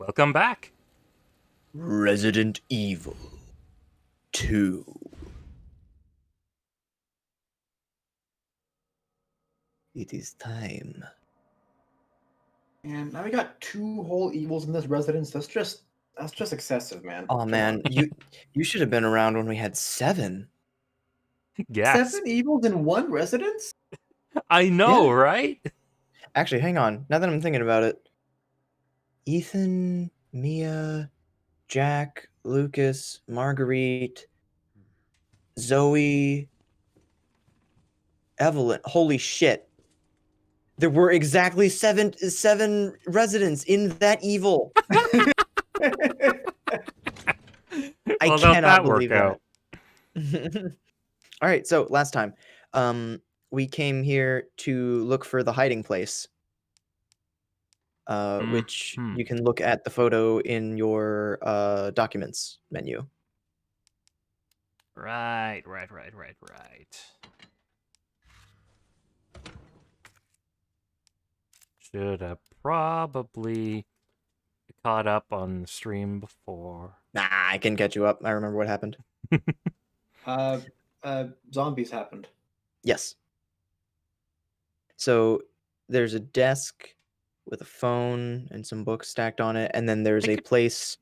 Welcome back. Resident Evil 2. It is time. And now we got 2 whole evils in this residence. That's just excessive, man. Oh Come man, on. you should have been around when we had 7. Yes. 7 evils in one residence? I know, Yeah. right? Actually, hang on. Now that I'm thinking about it, Ethan, Mia, Jack, Lucas, Marguerite, Zoe, Evelyn. Holy shit. There were exactly seven residents in that evil. I Well, how'd cannot that work believe out? that. All right, so last time, we came here to look for the hiding place, which Mhm. you can look at the photo in your documents menu. Right. Should have probably caught up on the stream before. Nah, I can catch you up. I remember what happened. Zombies happened. Yes. So there's a desk with a phone and some books stacked on it, and then there's a place.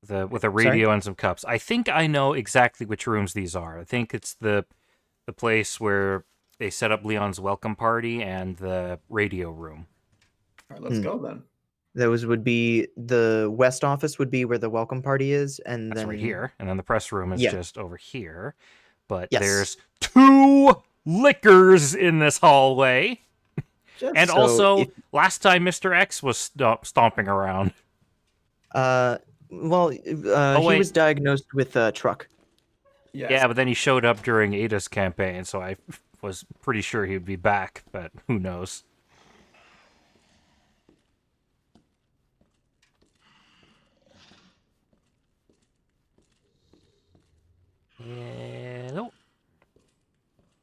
With a radio and some cups. I think I know exactly which rooms these are. I think it's the place where they set up Leon's welcome party and the radio room. All right, let's go then. Those would be the west office would be where the welcome party is, and That's then right here. And then the press room is just over here. But Yes. there's 2 liquors in this hallway. And So also, if- last time Mr. X was stomping around. Well, he wait. was diagnosed with a truck. Yes. Yeah, but then he showed up during Ada's campaign, so I was pretty sure he'd be back, but who knows. Hello.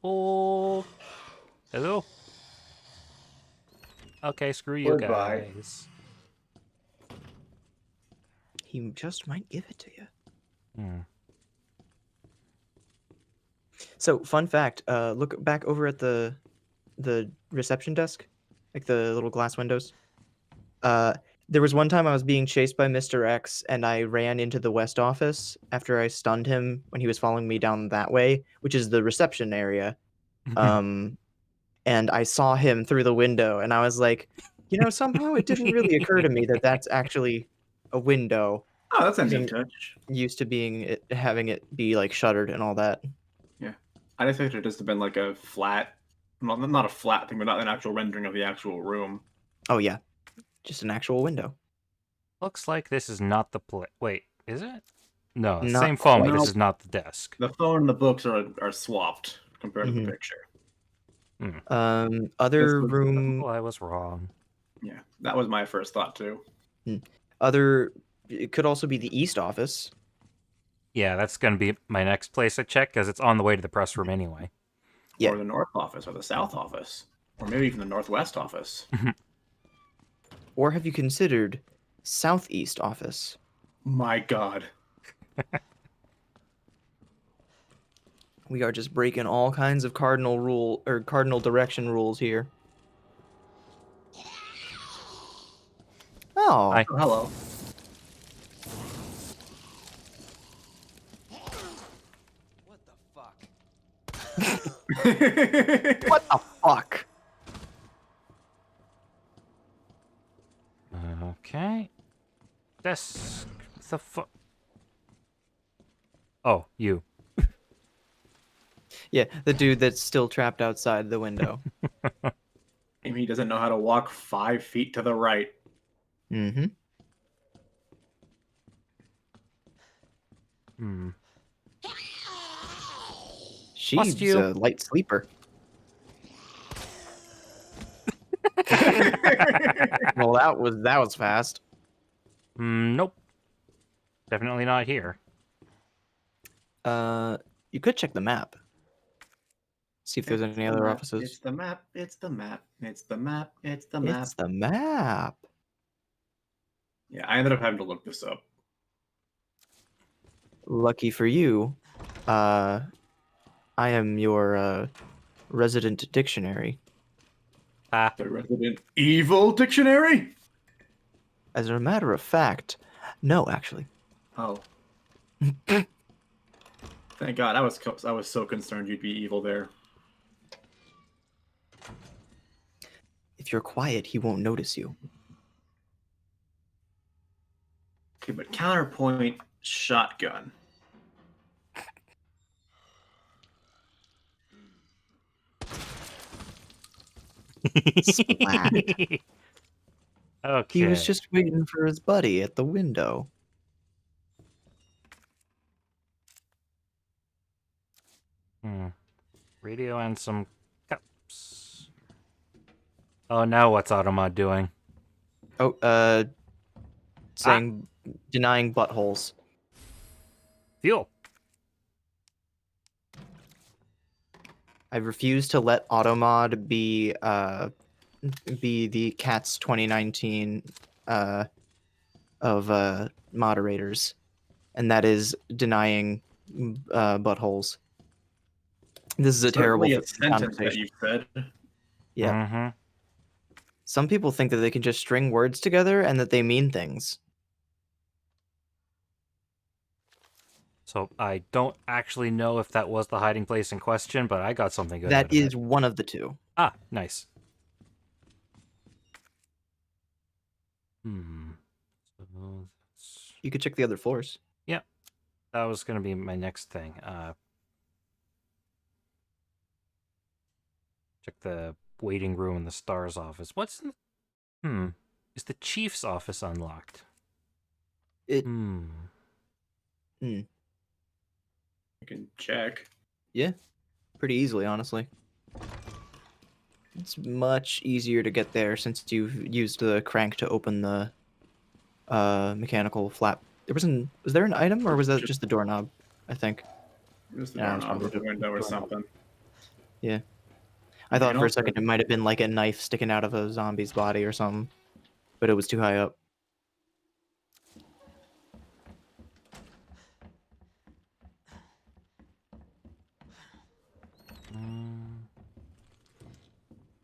Oh. Hello. Okay, screw you Goodbye. guys. He just might give it to you. So, fun fact, look back over at the reception desk, like the little glass windows. There was one time I was being chased by Mr. X, and I ran into the west office after I stunned him when he was following me down that way, which is the reception area. And I saw him through the window, and I was like, somehow it didn't really occur to me that that's actually a window. Oh, that's a Being nice touch. used to having it be like shuttered and all that. Yeah. I just expected it just to have been like a flat, well, not a flat thing, but not an actual rendering of the actual room. Oh yeah, just an actual window. Looks like this is not the place. Wait, is it? No, Not same phone, but quite. this is not the desk. The phone and the books are swapped compared to the picture. Other room. Oh, I was wrong. Yeah, that was my first thought too. It could also be the east office. Yeah, that's going to be my next place I check, because it's on the way to the press room anyway. Yeah. Or the north office, or the south office, or maybe even the northwest office. Or have you considered southeast office? My God. We are just breaking all kinds of cardinal direction rules here. Oh. Hi. Oh, hello. What the fuck? What the fuck? Okay. Desk. The fuck? Oh, you. Yeah, the dude that's still trapped outside the window. Amy doesn't know how to walk 5 feet to the right. Mm-hmm. She's a light sleeper. Well, that was fast. Nope. Definitely not here. You could check the map. See if there's any other offices. It's the map. It's the map. It's the map. It's the map. It's the map. Yeah, I ended up having to look this up. Lucky for you, I am your resident dictionary. Ah, The Resident Evil Dictionary? As a matter of fact, no, actually. Oh. Thank God. I was so concerned you'd be evil there. If you're quiet, he won't notice you. Okay, but counterpoint shotgun. Splat. okay. He was just waiting for his buddy at the window. Radio and some cups. Oh, now what's Automod doing? Oh, saying denying buttholes. Fuel. I refuse to let Automod be the Cats 2019 of moderators, and that is denying buttholes. This is a terrible Certainly a sentence that conversation. you said. Yeah. Mm-hmm. Some people think that they can just string words together and that they mean things. So I don't actually know if that was the hiding place in question, but I got something good out That of is it. one of the two. Ah, nice. Hmm. So that's... You could check the other floors. Yeah, that was gonna be my next thing. Check the waiting room in the stars office. What's in the... Is the chief's office unlocked? Hmm. You can check. Yeah, pretty easily, honestly. It's much easier to get there since you've used the crank to open the mechanical flap. Was there an item, or was that just the doorknob? I think. Just the Yeah, it's doorknob probably or the just window or doorknob. something. Yeah. I You thought can for a also- second it might have been like a knife sticking out of a zombie's body or something, but it was too high up.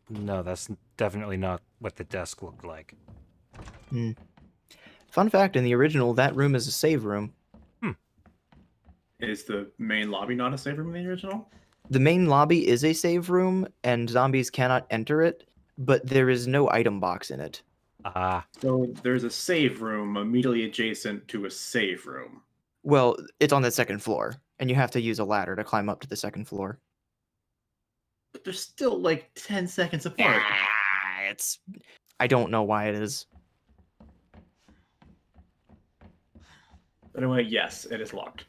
No, that's definitely not what the desk looked like. Fun fact, in the original, that room is a save room. Is the main lobby not a save room in the original? The main lobby is a save room, and zombies cannot enter it, but there is no item box in it. Ah, So there's a save room immediately adjacent to a save room. Well, it's on the second floor, and you have to use a ladder to climb up to the second floor. But they're still like 10 seconds apart. I don't know why it is. Anyway, yes, it is locked.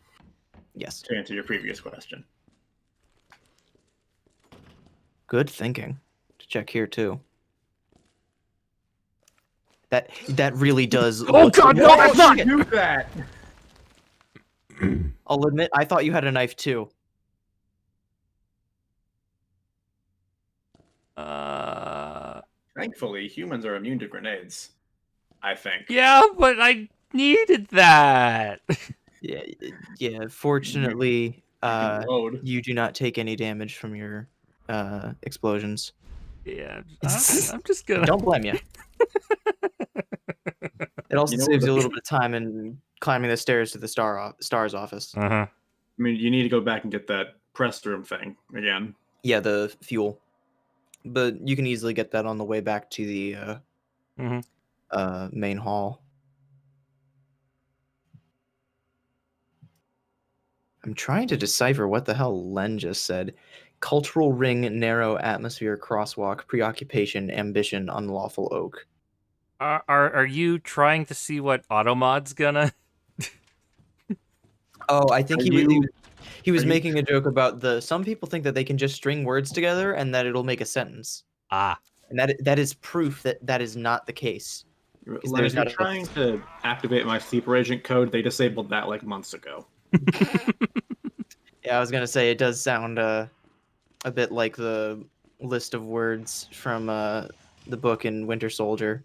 Yes. To answer your previous question. Good thinking. To check here too. That really does. Oh God, no, that's not. Do that. I'll admit, I thought you had a knife too. Thankfully, humans are immune to grenades. I think. Yeah, but I needed that. Yeah. Fortunately, can load. you do not take any damage from your explosions. Yeah, I'm just gonna. Don't blame you. It also You know, saves the- you a little bit of time in climbing the stairs to the star's office. Uh-huh. I mean, you need to go back and get that press room thing again. Yeah, the fuel. But you can easily get that on the way back to the main hall. I'm trying to decipher what the hell Len just said. Cultural ring, narrow atmosphere, crosswalk, preoccupation, ambition, unlawful oak. Are you trying to see what Automod's gonna? Oh, I think he was are you- making a joke about some people think that they can just string words together and that it'll make a sentence. Ah, And that is proof that that is not the case. Len, if you're not a- trying to activate my sleeper agent code, they disabled that like months ago. Yeah, I was gonna say it does sound a bit like the list of words from the book in Winter Soldier.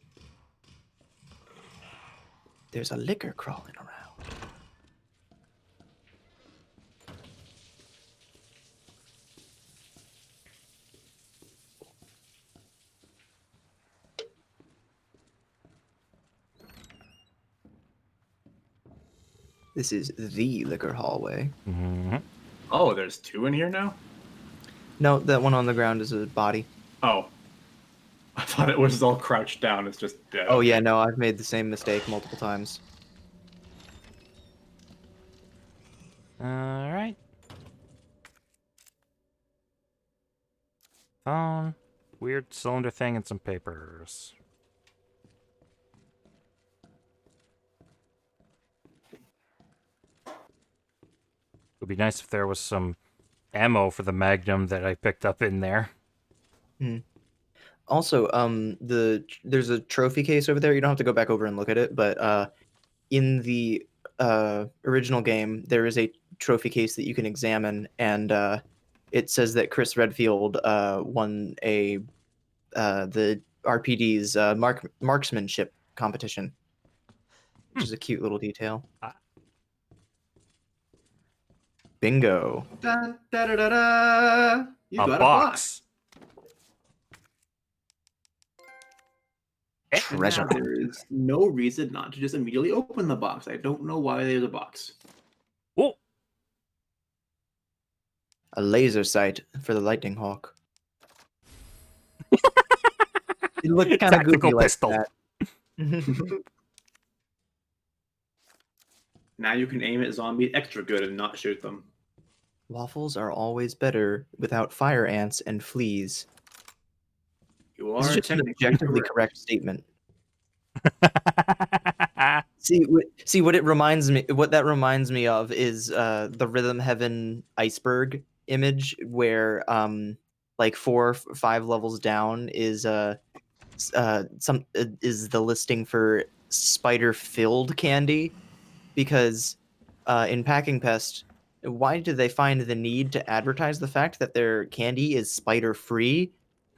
There's a liquor crawling around. This is the liquor hallway. Mm-hmm. Oh, there's 2 in here now? No, that one on the ground is a body. Oh. I thought it was all crouched down. It's just dead. Oh yeah, no, I've made the same mistake multiple times. All right. Phone, weird cylinder thing, and some papers. It would be nice if there was some ammo for the Magnum that I picked up in there. Also, there's a trophy case over there. You don't have to go back over and look at it, but in the original game, there is a trophy case that you can examine, and it says that Chris Redfield won the RPD's marksmanship competition, which is a cute little detail. Bingo. Da, da, da, da, da. You A got box. And Treasure. now there is no reason not to just immediately open the box. I don't know why there's a box. Oh, A laser sight for the lightning hawk. It looked kind of Tactical goofy pistol. like that. Now you can aim at zombies extra good and not shoot them. Waffles are always better without fire ants and fleas. You This are is just an technically objectively correct. correct statement. See what it reminds me. What that reminds me of is the Rhythm Heaven iceberg image, where like 5 levels down is is the listing for spider filled candy, because in Packing Pest, why did they find the need to advertise the fact that their candy is spider free?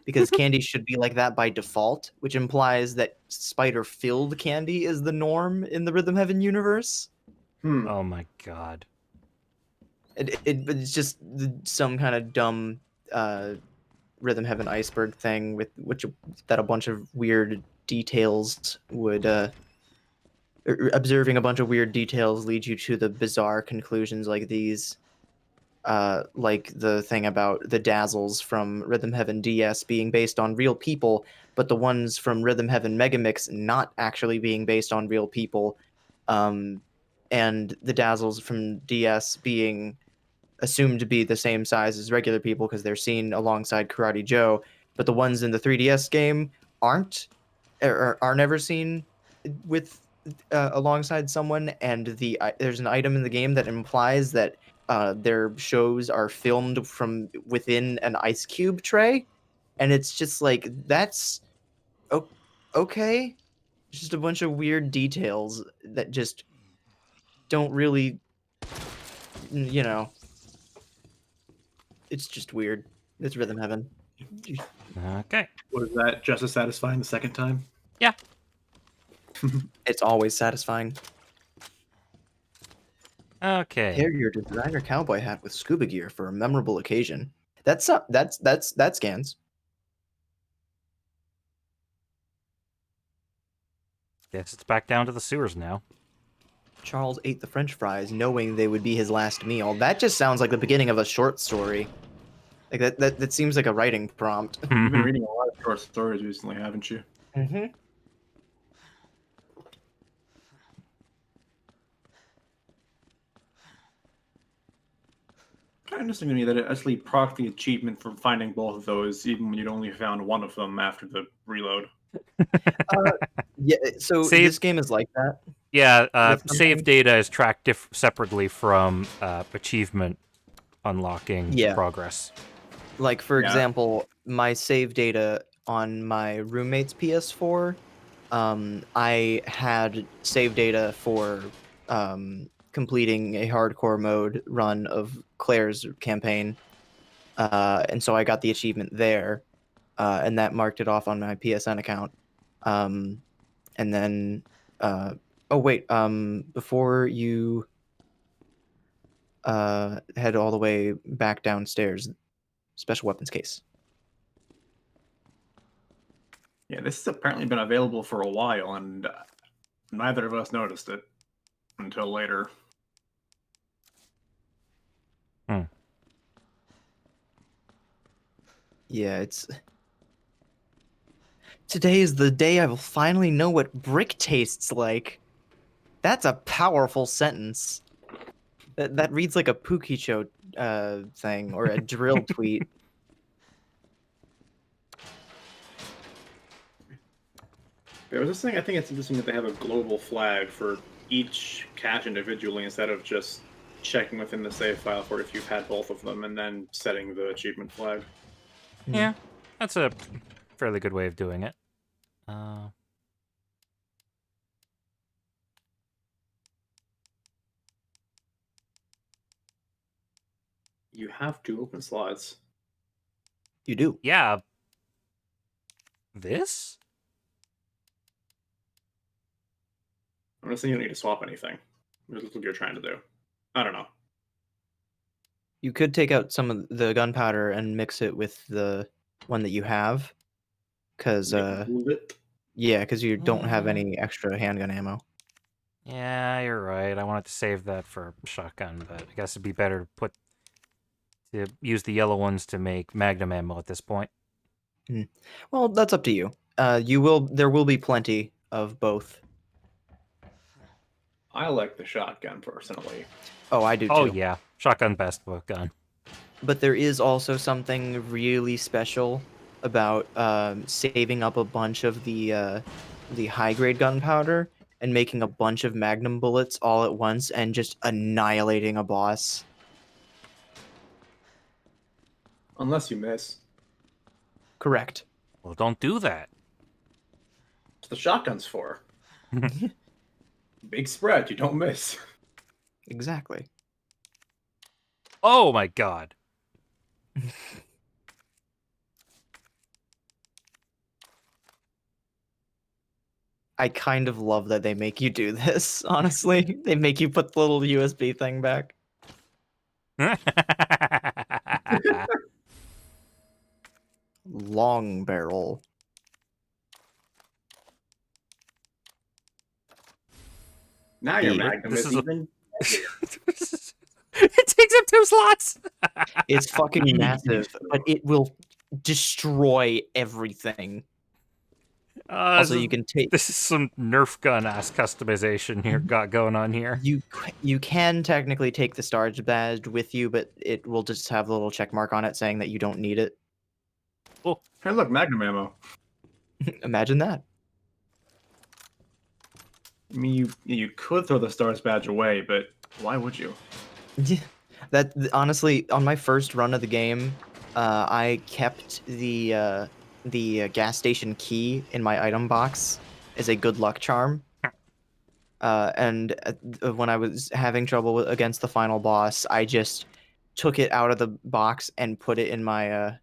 Because candy should be like that by default, which implies that spider filled candy is the norm in the Rhythm Heaven universe. Oh my god. It's just some kind of dumb Rhythm Heaven iceberg thing with which that a bunch of weird details would observing a bunch of weird details lead you to the bizarre conclusions like these. Like the thing about the Dazzles from Rhythm Heaven DS being based on real people, but the ones from Rhythm Heaven Megamix not actually being based on real people, and the Dazzles from DS being assumed to be the same size as regular people because they're seen alongside Karate Joe, but the ones in the 3DS game aren't, or are never seen with alongside someone, and there's an item in the game that implies that their shows are filmed from within an ice cube tray, and it's just like that's okay. It's just a bunch of weird details that just don't really, you know. It's just weird. It's Rhythm Heaven. Okay. Was that just as satisfying the second time? Yeah. It's always satisfying. Okay. Pair your designer cowboy hat with scuba gear for a memorable occasion. That scans. Guess it's back down to the sewers now. Charles ate the French fries, knowing they would be his last meal. That just sounds like the beginning of a short story. Like that seems like a writing prompt. You've been Mhm. reading a lot of short stories recently, haven't you? Mm-hmm. Kind of interesting to me that it actually procced the achievement for finding both of those, even when you'd only found one of them after the reload. Yeah. So Save- this game is like that. Yeah, With save something- data is tracked separately from achievement unlocking Yeah. progress. Like, for Yeah. example, my save data on my roommate's PS4, I had save data for completing a hardcore mode run of Claire's campaign, and so I got the achievement there, and that marked it off on my PSN account. And then Oh wait, before you head all the way back downstairs, special weapons case. Yeah, this has apparently been available for a while, and neither of us noticed it until later. Hmm. Yeah, it's today is the day I will finally know what brick tastes like. That's a powerful sentence. That reads like a Pookie Show thing or a drill tweet. There was this thing, I think it's interesting that they have a global flag for each cache individually instead of just checking within the save file for if you've had both of them and then setting the achievement flag. Yeah, that's a fairly good way of doing it. You have two open slots. You do. Yeah. This? I'm not saying you don't need to swap anything. That's what you're trying to do. I don't know. You could take out some of the gunpowder and mix it with the one that you have, because Move it. yeah, because you don't have Yeah. any extra handgun ammo. Yeah, you're right. I wanted to save that for shotgun, but I guess it'd be better to use the yellow ones to make magnum ammo at this point. Well, that's up to you. There will be plenty of both. I like the shotgun personally. Oh, I do Oh too. yeah, shotgun best book gun. But there is also something really special about saving up a bunch of the high grade gunpowder and making a bunch of magnum bullets all at once and just annihilating a boss. Unless you miss. Correct. Well, don't do that. That's what the shotgun's for. Big spread, you don't miss. Exactly. Oh my god. I kind of love that they make you do this, honestly. They make you put the little USB thing back. Long barrel. Now your B. magnum This is is a- even. It takes up 2 slots. It's fucking massive, but it will destroy everything. Also, you can take This is some Nerf gun ass customization here got going on here. you can technically take the Stars badge with you, but it will just have a little check mark on it saying that you don't need it. Oh, Hey, look, magnum ammo. Imagine that. I mean, you could throw the stars badge away, but why would you? That honestly, on my first run of the game, I kept the gas station key in my item box as a good luck charm. And when I was having trouble against the final boss, I just took it out of the box and put it in my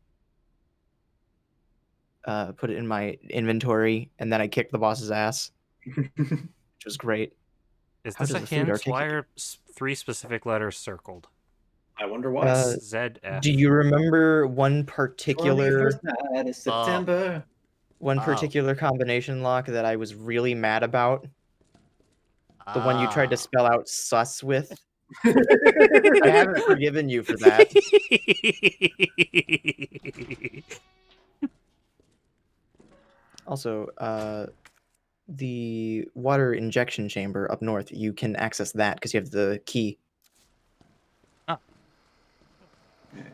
inventory, and then I kicked the boss's ass, which was great. is How this does a the food hint? Why articulate? are 3 specific letters circled? I wonder why. SZF. Do you remember one particular 21st night of September. particular combination lock that I was really mad about? The one you tried to spell out sus with? I haven't forgiven you for that. Also, the water injection chamber up north, you can access that because you have the key.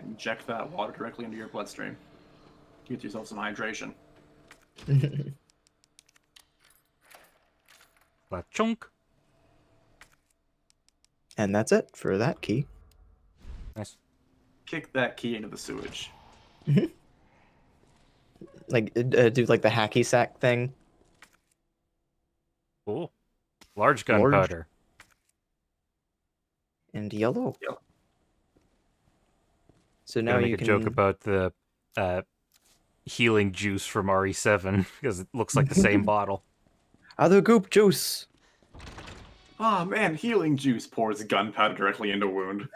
Inject that water directly into your bloodstream. Get yourself some hydration. La chunk. And that's it for that key. Nice. Kick that key into the sewage. Like, do like the hacky sack thing. Cool. Large Large. gunpowder. And yellow. Yep. So I'm now gonna you make a can joke about the healing juice from RE7 because it looks like the same bottle. other goop juice. Oh man, healing juice pours gunpowder directly into wound.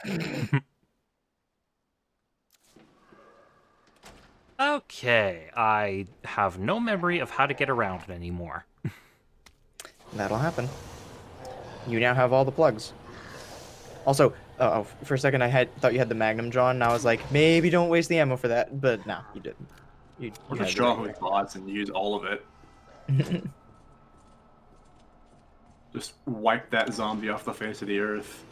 Okay, I have no memory of how to get around it anymore. That'll happen. You now have all the plugs. Also, for a second I thought you had the Magnum drawn, and I was like, maybe don't waste the ammo for that, but no, you didn't. You Or had just the draw regular. with bots and use all of it. Just wipe that zombie off the face of the earth.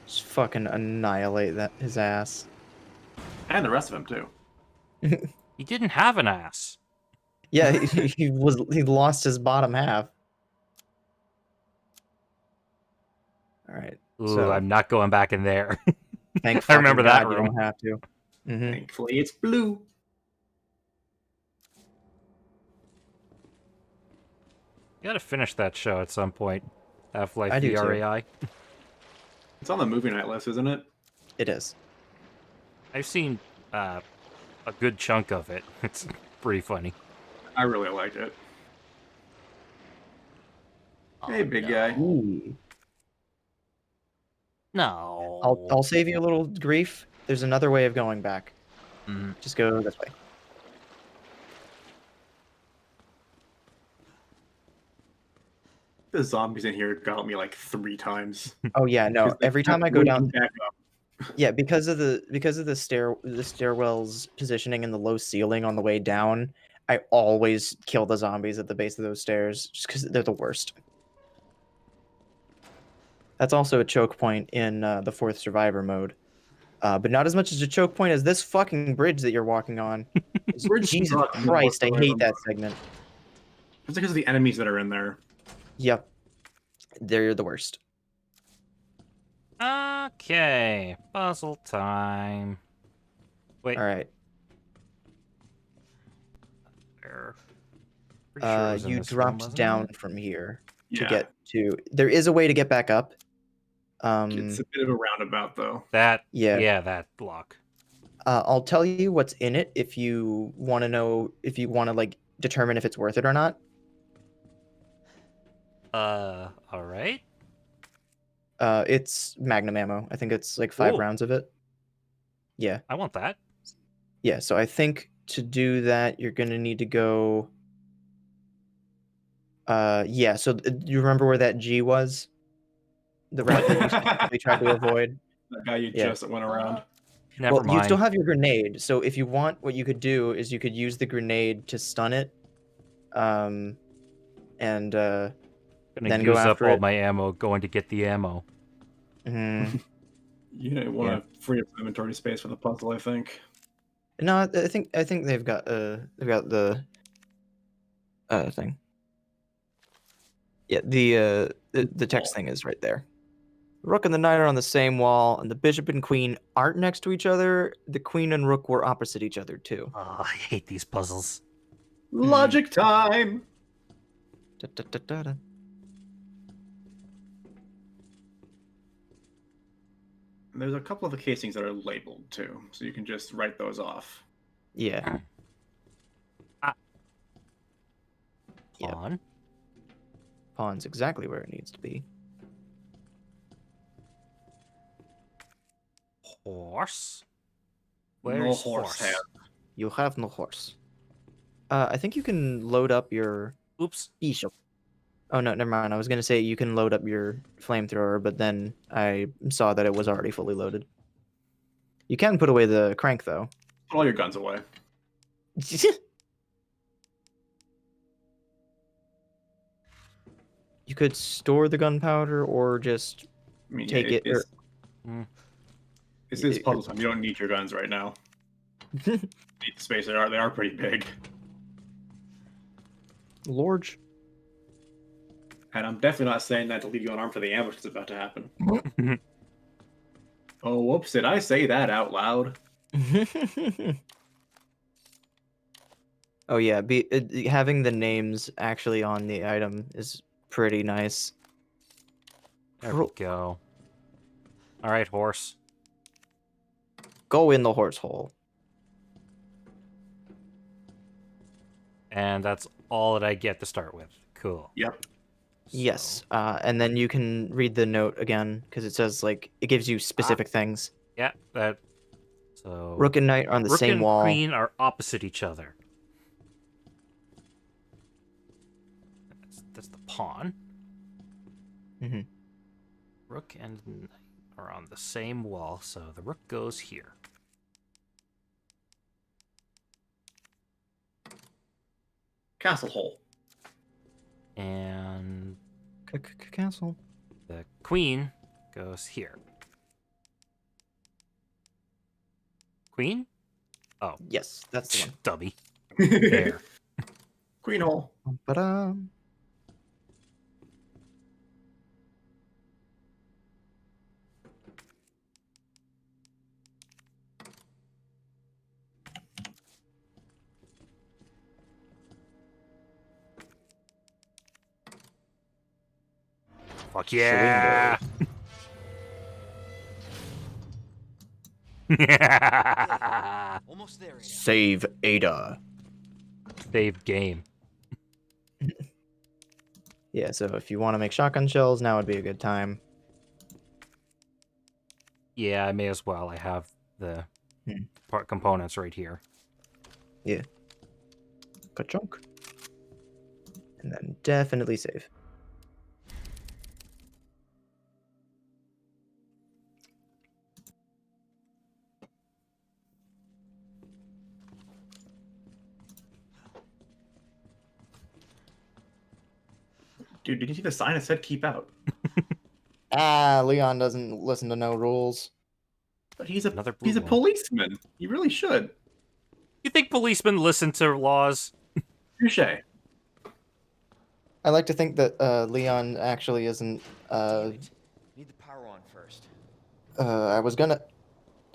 Just fucking annihilate his ass. And the rest of him, too. He didn't have an ass. Yeah, he lost his bottom half. All right. Ooh, So I'm not going back in there. thank I fucking remember that God you room. don't have to. Thankfully, it's blue. You gotta finish that show at some point. Half-Life I do too. VRAI. It's on the movie night list, isn't it? It is. I've seen a good chunk of it. It's pretty funny. I really like it. Hey, big guy. Ooh. No. I'll save you a little grief. There's another way of going back. Mm. Just go this way. The zombies in here got me like 3 times. Oh yeah, no. 'Cause they Every time kept I go down, moving back up. yeah, because of the stairwell's positioning and the low ceiling on the way down, I always kill the zombies at the base of those stairs just because they're the worst. That's also a choke point in the fourth survivor mode, but not as much as a choke point as this fucking bridge that you're walking on. Bridge Jesus sucks in the Christ, I Fourth hate Survivor that mode. segment. It's because of the enemies that are in there. Yep, they're the worst. Okay, puzzle time. Wait, All right. where? Pretty sure it was in You this room, dropped wasn't down it? from here to Yeah. get to. There is a way to get back up. It's a bit of a roundabout, though. Yeah. Yeah, that block. I'll tell you what's in it if you want to know, if you want to like determine if it's worth it or not. All right. It's Magnum ammo. I think it's like 5 Ooh. rounds of it. Yeah. I want that. Yeah. So I think to do that, you're gonna need to go. Yeah. So you remember where that G was? The route that you specifically tried to avoid. That guy you Yeah. just went around. Never Well, you still mind. have your grenade. So if you want, what you could do is you could use the grenade to stun it, and Gonna then go use up after all it. my ammo going to get the ammo. Mhm. You want to free up some inventory space for the puzzle, I think. No, I think they've got the thing. Yeah, the text thing is right there. Rook and the knight are on the same wall, and the bishop and queen aren't next to each other. The queen and rook were opposite each other too. Oh, I hate these puzzles. Logic time! Da, da, da, da, da. And there's a couple of the casings that are labeled, too, so you can just write those off. Yeah. Yep. On. Pawn's exactly where it needs to be. Horse. No Where's horse hair. You have no horse. I think you can load up your Oops. bishop. Oh no, never mind. I was gonna say you can load up your flamethrower, but then I saw that it was already fully loaded. You can put away the crank though. Put all your guns away. You could store the gunpowder or just I mean, take yeah, it. Or... This is puzzle time. You don't need your guns right now. Need the space. They are pretty big. Lorge. And I'm definitely not saying that to leave you unarmed for the ambush that's about to happen. Oh, whoops, did I say that out loud? Oh yeah, having the names actually on the item is pretty nice. There we go. All right, horse. Go in the horse hole. And that's all that I get to start with. Cool. Yep. Yes, and then you can read the note again because it says like it gives you specific things. Yeah, that. So Rook and knight are on the rook same and wall. queen are opposite each other. That's the pawn. Hmm. Rook and knight are on the same wall, so the rook goes here. Castle hole. And Castle. the queen goes here. Queen? Oh, Yes, that's the one. dummy. There. Queen hole. Ba-da. Fuck yeah! Almost there, Ada. Save Ada. Save game. Yeah, so if you want to make shotgun shells, now would be a good time. Yeah, I may as well. I have the part components right here. Yeah. Ka-chunk. And then definitely save. Dude, did you see the sign that said keep out? Leon doesn't listen to no rules. But he's Another a blue he's a one. policeman. He really should. You think policemen listen to laws? Touche. I like to think that Leon actually isn't. Need the power on first.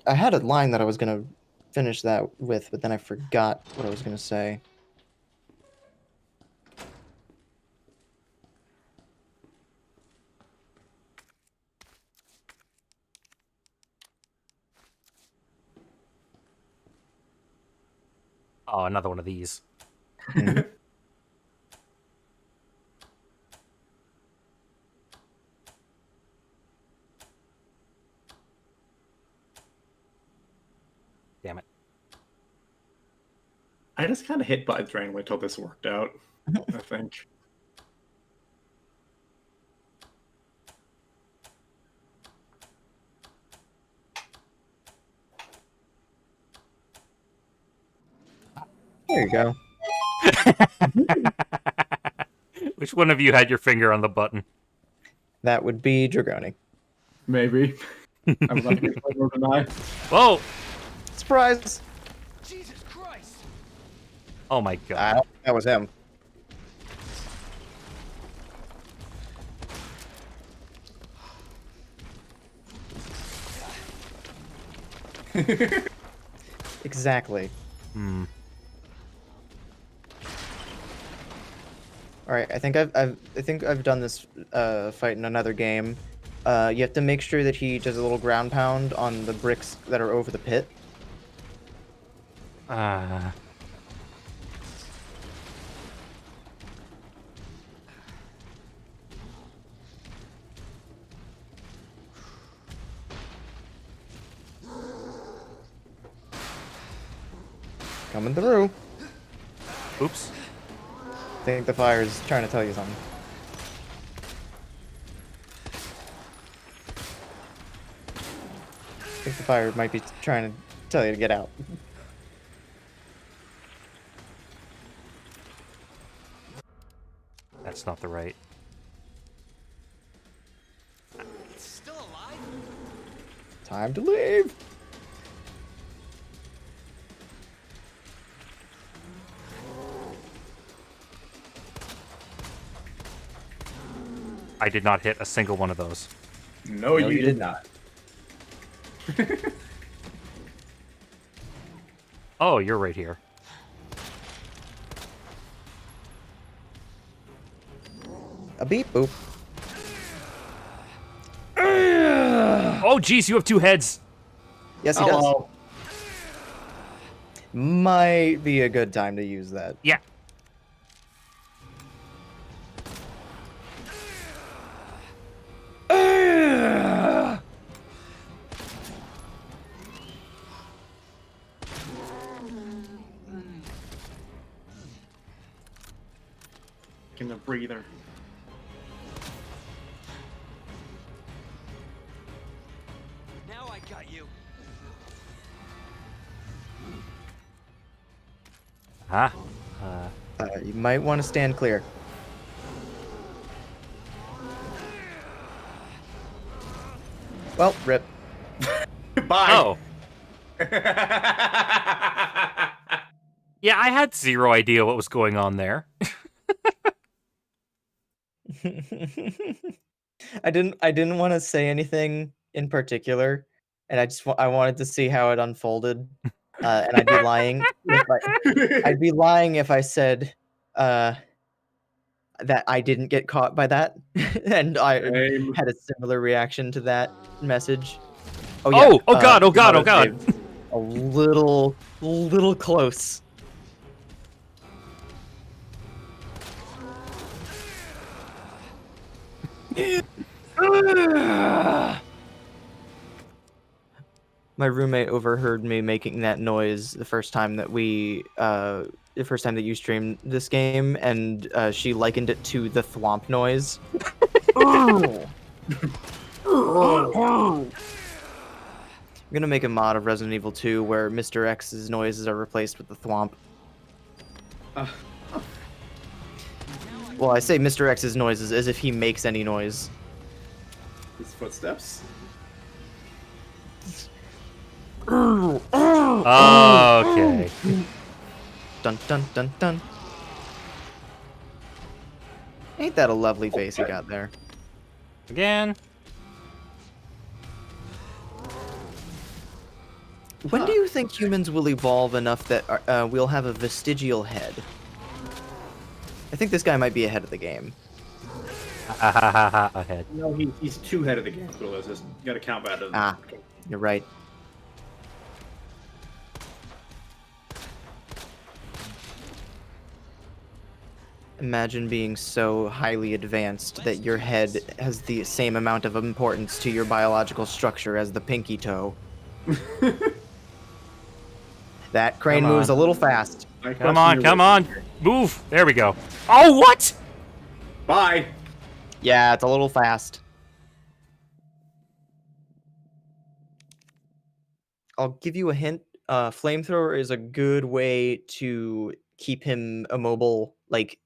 I had a line that I was gonna finish that with, but then I forgot what I was gonna say. Oh, another one of these. Damn it. I just kind of hit buttons randomly until this worked out, I think. There you go. Which one of you had your finger on the button? That would be Dragoni. Maybe. I was not going to deny. Whoa! Surprise! Jesus Christ! Oh my god. That was him. Exactly. Hmm. All right, I think I've done this fight in another game. You have to make sure that he does a little ground pound on the bricks that are over the pit. Coming through. Oops. I think the fire is trying to tell you something. I think the fire might be trying to tell you to get out. That's not the right. It's still alive? Time to leave. I did not hit a single one of those. No, you did not. Oh, you're right here. A beep boop. Oh, geez, you have two heads. Yes, he does. Might be a good time to use that. Yeah. Taking a breather. Now I got you. Huh? You might want to stand clear. Well, rip. Bye. Oh. Yeah, I had zero idea what was going on there. I didn't want to say anything in particular, and I wanted to see how it unfolded. And I'd be lying if I said that I didn't get caught by that, and I Same. had a similar reaction to that message. Oh yeah. Oh god, oh god, oh god. A little close. My roommate overheard me making that noise the first time that you streamed this game, and she likened it to the thwomp noise. I'm gonna make a mod of Resident Evil 2 where Mr. X's noises are replaced with the thwomp. Well, I say Mr. X's noises as if he makes any noise. His footsteps. Okay. Dun dun dun dun. Ain't that a lovely face he got there? Again. When do you think humans will evolve enough that we'll have a vestigial head? I think this guy might be ahead of the game. Ahead. No, he's too ahead of the game. Cool, you gotta count that as. Ah, you're right. Imagine being so highly advanced that your head has the same amount of importance to your biological structure as the pinky toe. That crane Come moves a on. little fast. Come on. Move. There we go. Oh, what? Bye. Yeah, it's a little fast. I'll give you a hint. Flamethrower is a good way to keep him immobile, like,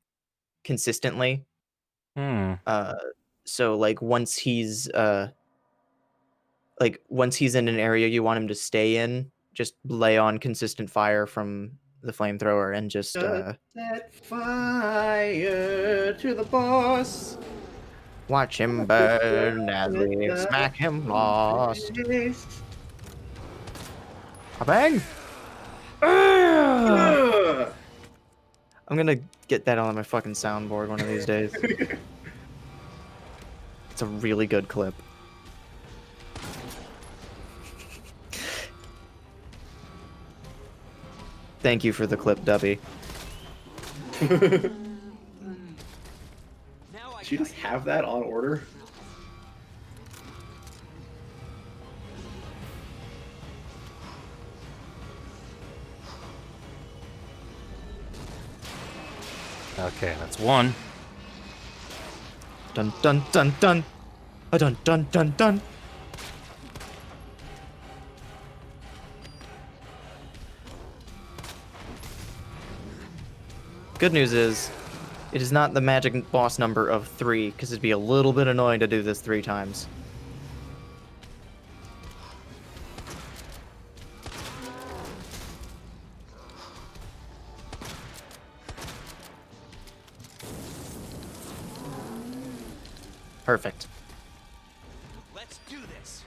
consistently. So like once he's in an area you want him to stay in, just lay on consistent fire from the flamethrower and just Set fire to the boss. watch him burn as we smack him lost. A bang! Ugh. I'm gonna get that on my fucking soundboard one of these days. It's a really good clip. Thank you for the clip, Dubby. Now I Did you got just have that on order? Okay, that's one. Dun dun dun dun. A dun dun dun dun. Good news is, it is not the magic boss number of 3, because it'd be a little bit annoying to do this 3 times. Perfect. Let's do this.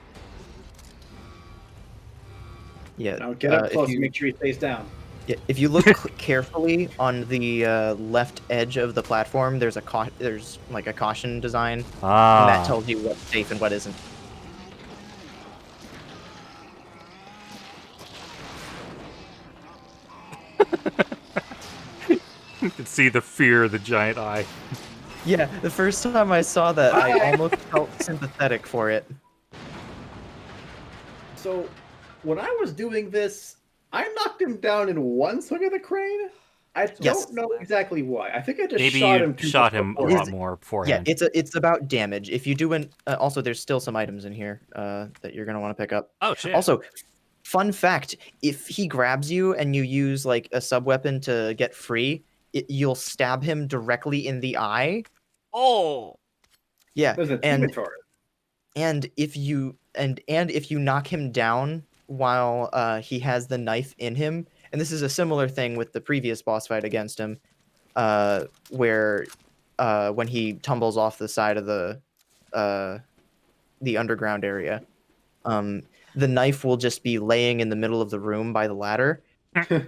Yeah. Now get up if close you- and make sure he stays down. Yeah, if you look carefully on the left edge of the platform, there's like a caution design, and that tells you what's safe and what isn't. You can see the fear of the giant eye. Yeah, the first time I saw that, I almost felt sympathetic for it. So, when I was doing this, I knocked him down in one swing of the crane. I don't Yes. know exactly why. I think I just Maybe shot you him too shot much him a beforehand. lot more Yeah, beforehand. it's about damage. If you do an also, there's still some items in here that you're gonna want to pick up. Oh shit. Also, fun fact: if he grabs you and you use like a sub weapon to get free, you'll stab him directly in the eye. Oh. Yeah, There's an and achievement for it. if you knock him down while he has the knife in him, and this is a similar thing with the previous boss fight against him, where when he tumbles off the side of the underground area, the knife will just be laying in the middle of the room by the ladder.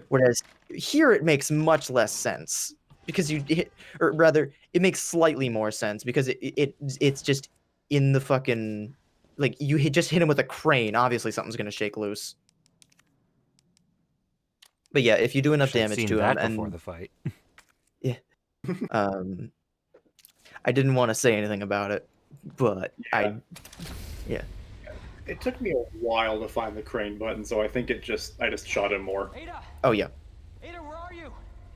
Whereas here it makes much less sense because you hit, or rather, it makes slightly more sense because it's just in the fucking, like, just hit him with a crane. Obviously, something's gonna shake loose. But yeah, if you do enough Should have damage seen to him, that before and the fight. um, I didn't want to say anything about it, but It took me a while to find the crane button, so I think I just shot him more. Ada! oh yeah, Ada, where are you?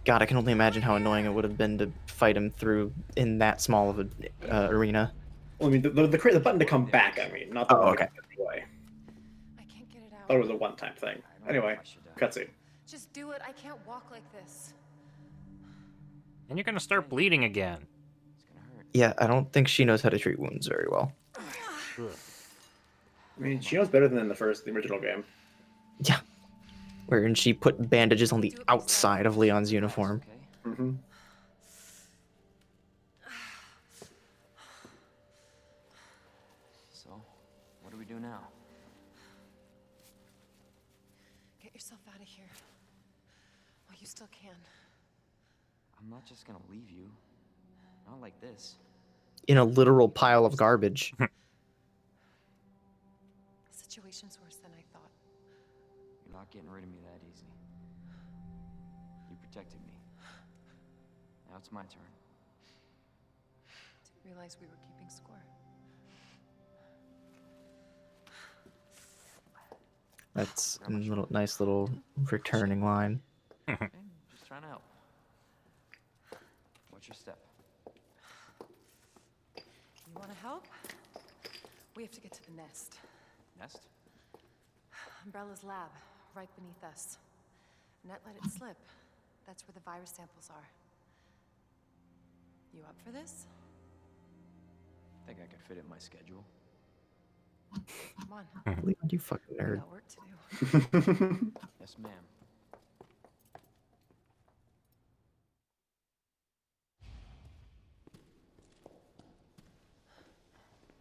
God, I can only imagine how annoying it would have been to fight him through in that small of a arena. Well, I mean, the button to come back. I mean, not the Oh, one okay. to get away. I can't get it out. Thought it was a one-time thing. I don't know Anyway, if I should, cutscene. Just do it. I can't walk like this. And you're gonna start bleeding again. It's gonna hurt. Yeah, I don't think she knows how to treat wounds very well. Ugh. I mean, she knows better than in the original game. Yeah, wherein she put bandages on the outside of Leon's uniform. Okay. Mm-hmm. So, what do we do now? Get yourself out of here. Well, you still can. I'm not just gonna leave you. Not like this. In a literal pile of garbage. The situation's worse than I thought. You're not getting rid of me that easy. You protected me. Now it's my turn. Didn't realize we were keeping score. That's a nice little returning line. Okay, just trying to help. What's your step? You want to help? We have to get to the nest. Nest? Umbrella's lab, right beneath us. Net let it slip. That's where the virus samples are. You up for this? Think I could fit it in my schedule. Come on. Leon, you fucking We nerd. got work to do. Yes, ma'am.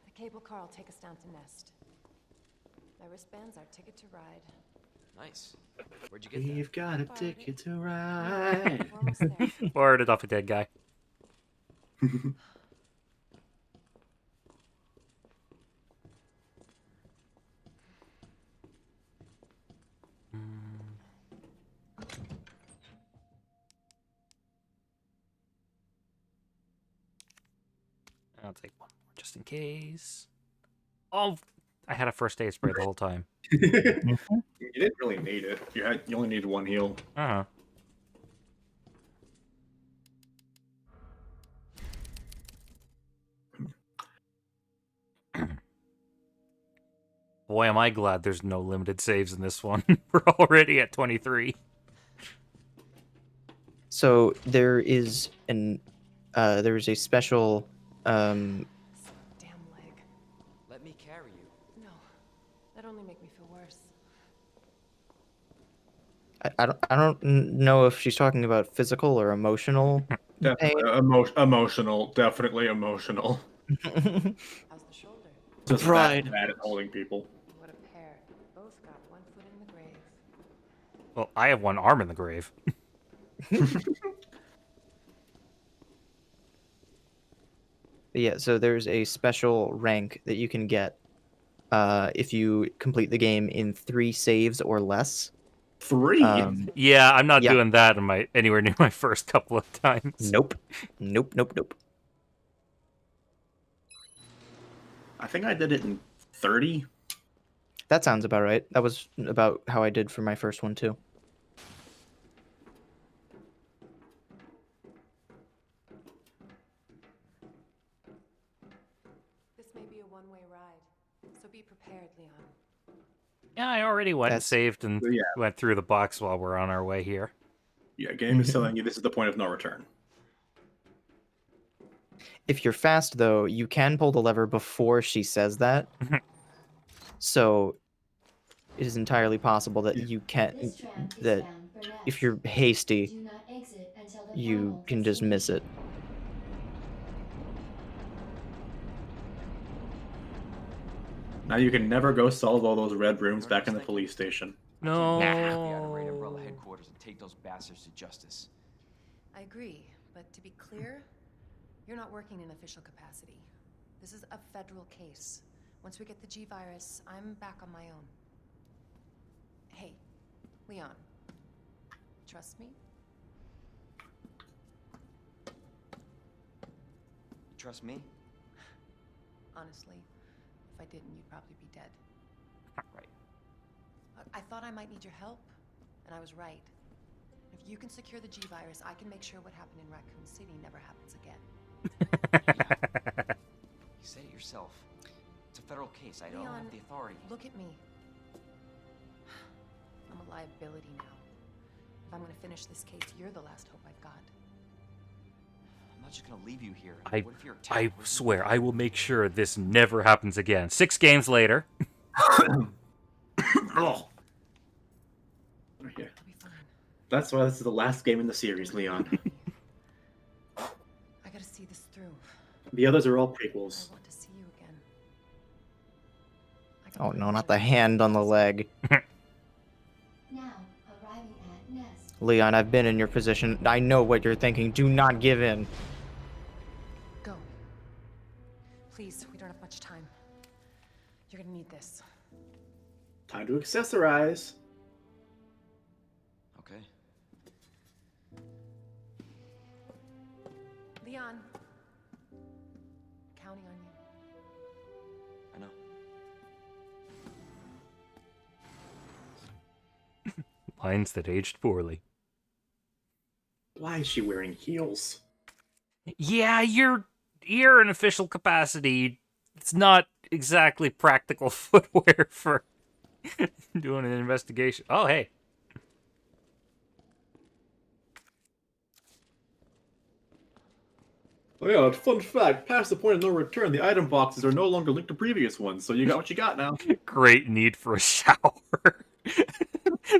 The cable car will take us down to Nest. My wristband's our ticket to ride. Nice. Where'd you get that? We've got a Borrowed ticket it. to ride. We're almost there. Borrowed it off a dead guy. I'll take one more just in case. Oh, I had a first aid spray the whole time. You didn't really need it. You only needed one heal. Uh-huh. Boy, am I glad there's no limited saves in this one. We're already at 23. So there is a special Damn leg. Let me carry you. No. That'd only make me feel worse. I don't know if she's talking about physical or emotional pain. Definitely emotional. Definitely emotional. How's the shoulder? Just Pride. that bad at holding people. What a pair. Both got one foot in the grave. Well, I have one arm in the grave. But yeah, so there's a special rank that you can get if you complete the game in 3 saves or less. 3? Yeah, I'm not Yeah. doing that in my anywhere near my first couple of times. Nope. Nope. I think I did it in 30. That sounds about right. That was about how I did for my first one too. one-way ride, so be prepared, Leon. Yeah, I already went and That's- saved and Yeah. went through the box while we're on our way here. Yeah, game is telling you this is the point of no return. If you're fast, though, you can pull the lever before she says that. So it is entirely possible that you can This tram is that bound for Nest. if you're hasty, Do not exit until the you final can just miss it. destination. Now you can never go solve all those red rooms back in the police station. No. I can't be out of Raid Umbrella headquarters and take those bastards to justice. I agree, but to be clear, you're not working in official capacity. This is a federal case. Once we get the G-Virus, I'm back on my own. Hey, Leon. Trust me? You trust me? Honestly, if I didn't, you'd probably be dead. Right. Look, I thought I might need your help, and I was right. If you can secure the G-Virus, I can make sure what happened in Raccoon City never happens again. You said it yourself. It's a federal case. I don't Leon, have the authority. Look at me. I'm a liability now. If I'm gonna finish this case, you're the last hope I've got. I'm not just gonna leave you here. I What if you're attacked? swear, I will make sure this never happens again. 6 games later. Oh. Yeah. I'll be fine. That's why this is the last game in the series, Leon. I gotta see this through. The others are all I prequels. want to see you again. I can Oh prove no, to not you the that hand on the leg. Now, arriving at Nest. Leon, I've been in your position. I know what you're thinking. Do not give in. Go. Please, we don't have much time. You're gonna need this. Time to accessorize. Okay. Leon. Counting on you. I know. Lines that aged poorly. Why is she wearing heels? Yeah, you're in official capacity. It's not exactly practical footwear for doing an investigation. Oh, hey. Oh yeah, fun fact, past the point of no return, the item boxes are no longer linked to previous ones, so you got what you got now. Great need for a shower.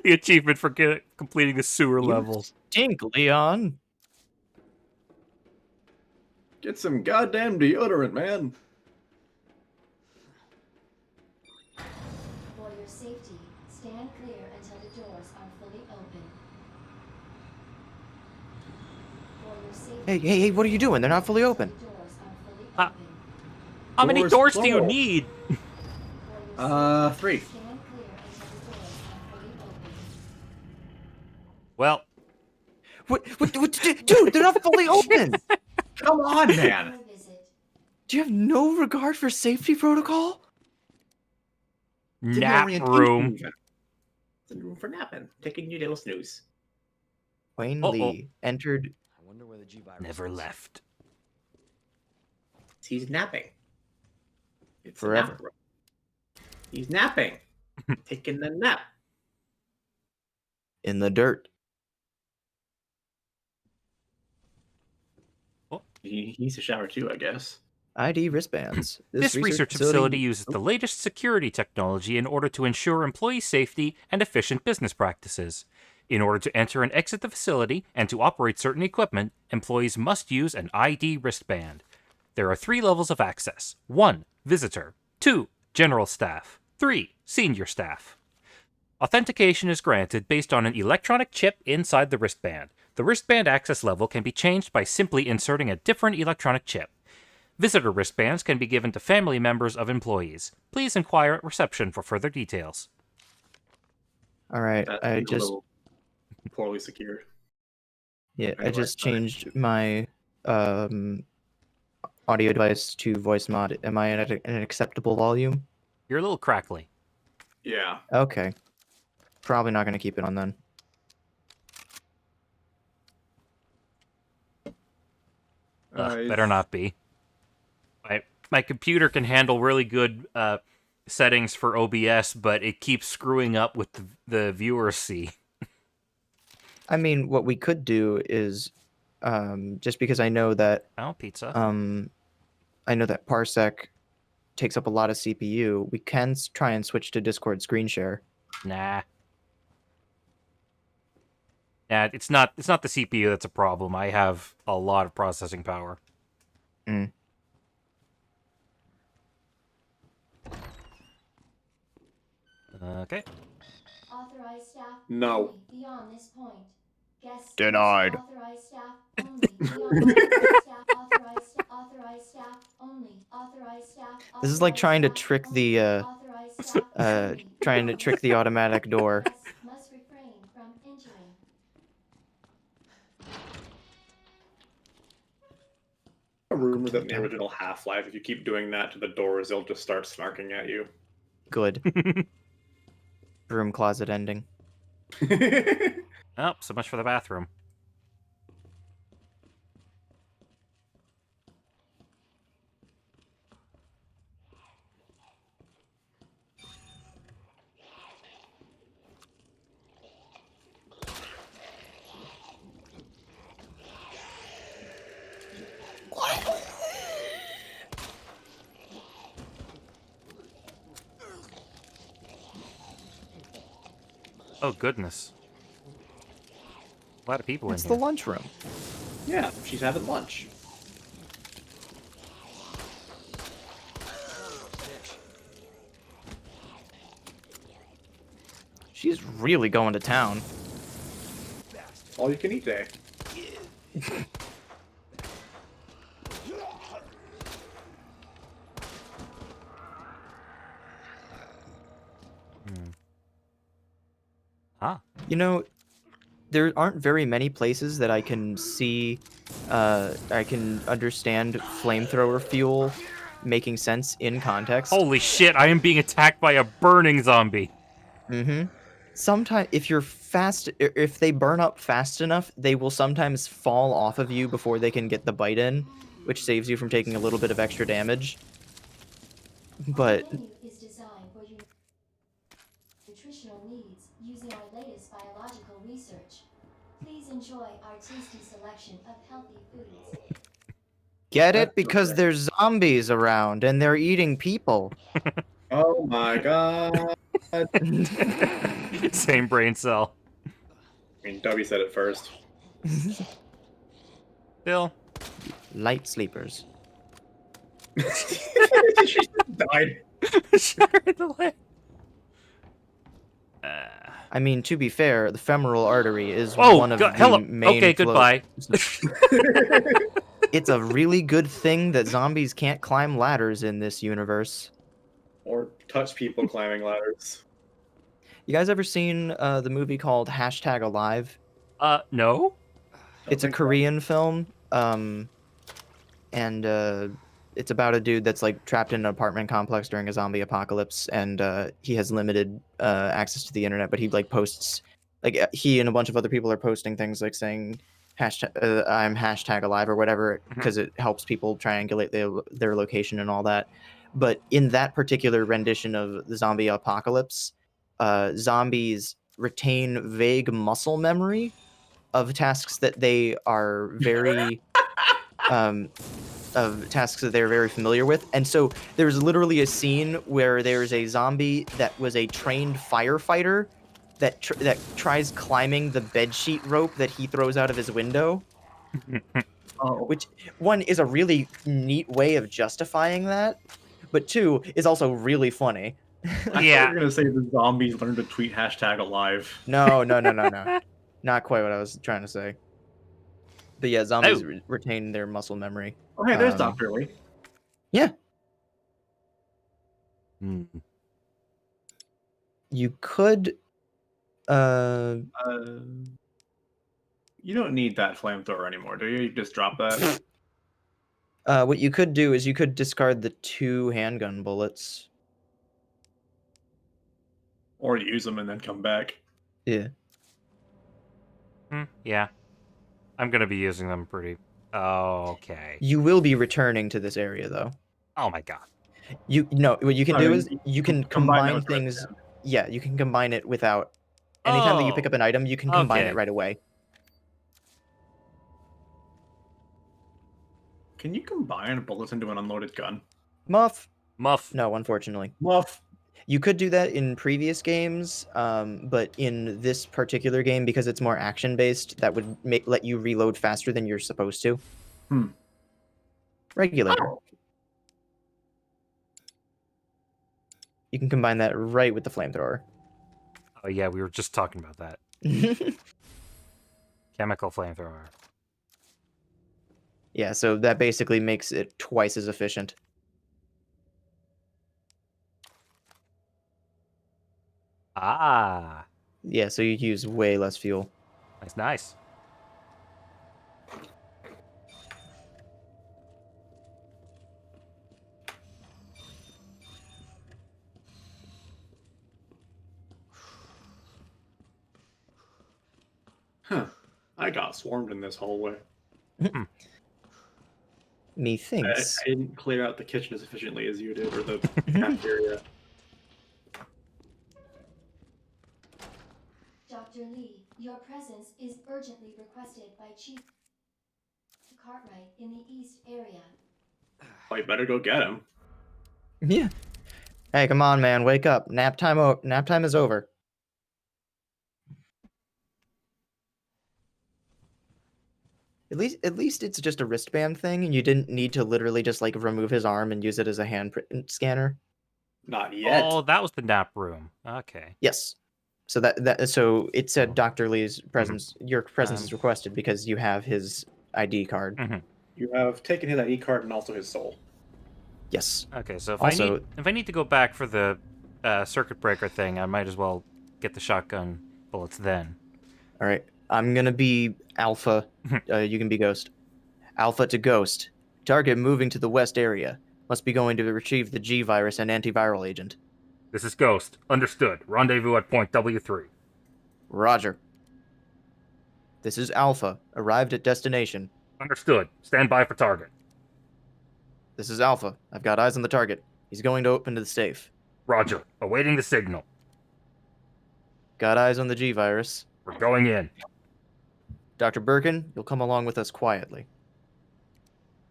The achievement for completing the sewer You level. stink, Leon. Get some goddamn deodorant, man. For your safety, stand clear until the doors are fully open. For your safety, Hey, what are you doing? They're not fully open. the doors are fully Ah. open. How many Doors doors do you plural. need? For your safety, 3. stand clear until the doors are fully open. Well, Dude, they're not fully open. Come on, man. Your visit. Do you have no regard for safety protocol? It's in the nap orientation room. event. It's in the room for napping, taking your little snooze. Wayne Uh-oh. Lee entered. I wonder where the G-Virus Never is. left. He's napping. It's a Forever. nap room. He's napping. Taking a nap. In the dirt. He needs to shower too, I guess. ID wristbands. This research facility uses the latest security technology in order to ensure employee safety and efficient business practices. In order to enter and exit the facility and to operate certain equipment, employees must use an ID wristband. There are 3 levels of access. 1. Visitor. 2. General staff. 3. Senior staff. Authentication is granted based on an electronic chip inside the wristband. The wristband access level can be changed by simply inserting a different electronic chip. Visitor wristbands can be given to family members of employees. Please inquire at reception for further details. All right, That I seems a just little poorly secured. I Anyway, just sorry. changed my audio device to voice mod. Am I at an acceptable volume? You're a little crackly. Yeah. Okay. Probably not going to keep it on then. Better not be. my computer can handle really good settings for OBS, but it keeps screwing up with the viewer C. I mean, what we could do is, just because I know that Oh, pizza. I know that Parsec takes up a lot of CPU, we can try and switch to Discord screen share. Nah. Yeah, it's not the CPU that's a problem. I have a lot of processing power. Mm. Okay. Authorized staff No. only beyond this point. Guests Denied. Authorized staff only beyond authorized staff. Authorized staff only. Authorized staff. This is like trying to Authorized staff trick only. the Authorized staff only. trying to trick the automatic door. Guests must refrain from entering. A rumor that in the original Half-Life, if you keep doing that to the doors, they'll just start snarking at you. Good. Broom closet ending. Oh, so much for the bathroom. Oh, goodness. A lot of people It's in the here. lunchroom. Yeah, she's having lunch. She's really going to town. All you can eat day. Ah. You know, there aren't very many places that I can see, I can understand flamethrower fuel making sense in context. Holy shit, I am being attacked by a burning zombie. Mm-hmm. Sometimes, if they burn up fast enough, they will sometimes fall off of you before they can get the bite in, which saves you from taking a little bit of extra damage. But Our menu is designed for your nutritional needs using our latest biological research. Please enjoy our tasty selection of healthy foods. get it? That's Because okay. there's zombies around and they're eating people. Oh my god. I Same brain cell. mean, Dubby said it first. Bill. Light sleepers. She died. Shot her in the leg. I mean, to be fair, the femoral artery is Oh, one of the hello. main Okay, flow- goodbye. It's a really good thing that zombies can't climb ladders in this universe. Or touch people climbing ladders. You guys ever seen the movie called #Alive? No? It's a think so. Korean film, and it's about a dude that's like trapped in an apartment complex during a zombie apocalypse, and he has limited access to the internet, but he like posts, like he and a bunch of other people are posting things like saying I'm #alive or whatever, because it helps people triangulate their location and all that. But in that particular rendition of the zombie apocalypse, zombies retain vague muscle memory of tasks that they are very of tasks that they're very familiar with. And so there's literally a scene where there's a zombie that was a trained firefighter that that tries climbing the bedsheet rope that he throws out of his window, Oh. which one is a really neat way of justifying that, but two is also really funny. I thought Yeah. you were gonna say the zombies learned to tweet #alive. No. Not quite what I was trying to say. But yeah, zombies retain their muscle memory. Oh, hey, there's Um, Dr. Lee. Yeah. Hmm. You could You don't need that flamethrower anymore, do you? You just drop that. what you could do is you could discard the 2 handgun bullets. Or use them and then come back. Yeah. Yeah. I'm gonna be using them pretty... Okay. You will be returning to this area though. Oh my god. What you can I do mean, is you can combine that combine with things. redstone. Yeah, you can combine it without. Anytime that you pick Oh. up an item, you can combine it Okay. right away. Can you combine bullets into an unloaded gun? Muff? Muff. No, unfortunately. Muff. You could do that in previous games, but in this particular game, because it's more action-based, that would let you reload faster than you're supposed to. Hmm. Regulator. Oh. You can combine that right with the flamethrower. Oh yeah, we were just talking about that. Chemical flamethrower. Yeah, so that basically makes it twice as efficient. Ah. Yeah, so you use way less fuel. That's nice. Huh. I got swarmed in this hallway. I Methinks. didn't clear out the kitchen as efficiently as you did, or the cafeteria. Dr. Lee, your presence is urgently requested by Chief Cartwright in the East area. Well, you better go get him. Yeah. Hey, come on, man, wake up. Nap time. Nap time is over. At least it's just a wristband thing, and you didn't need to literally just like remove his arm and use it as a handprint scanner. Not yet. Oh, that was the nap room. Okay. Yes. So so it said Dr. Lee's presence. Your presence is requested because you have his ID card. You have taken his ID card and also his soul. Yes. Okay, so if Also- I need to go back for the circuit breaker thing, I might as well get the shotgun bullets then. All right. I'm gonna be Alpha. You can be Ghost. Alpha to Ghost. Target moving to the west area. Must be going to retrieve the G virus and antiviral agent. This is Ghost. Understood. Rendezvous at point W3. Roger. This is Alpha. Arrived at destination. Understood. Stand by for target. This is Alpha. I've got eyes on the target. He's going to open the safe. Roger. Awaiting the signal. Got eyes on the G virus. We're going in. Dr. Birkin, you'll come along with us quietly.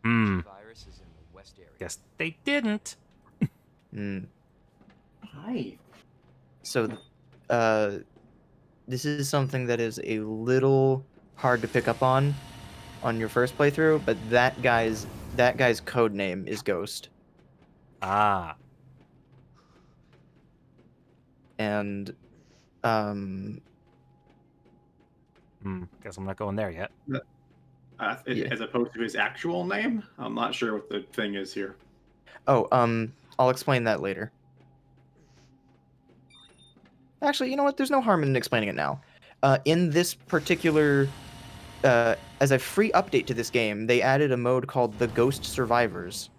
Virus is in the west area. Guess they didn't. Hi. So, this is something that is a little hard to pick up on your first playthrough, but that guy's code name is Ghost. Ah. And Guess I'm not going there yet. Yeah. As opposed to his actual name? I'm not sure what the thing is here. I'll explain that later. Actually, you know what? There's no harm in explaining it now. In this particular, as a free update to this game, they added a mode called the Ghost Survivors,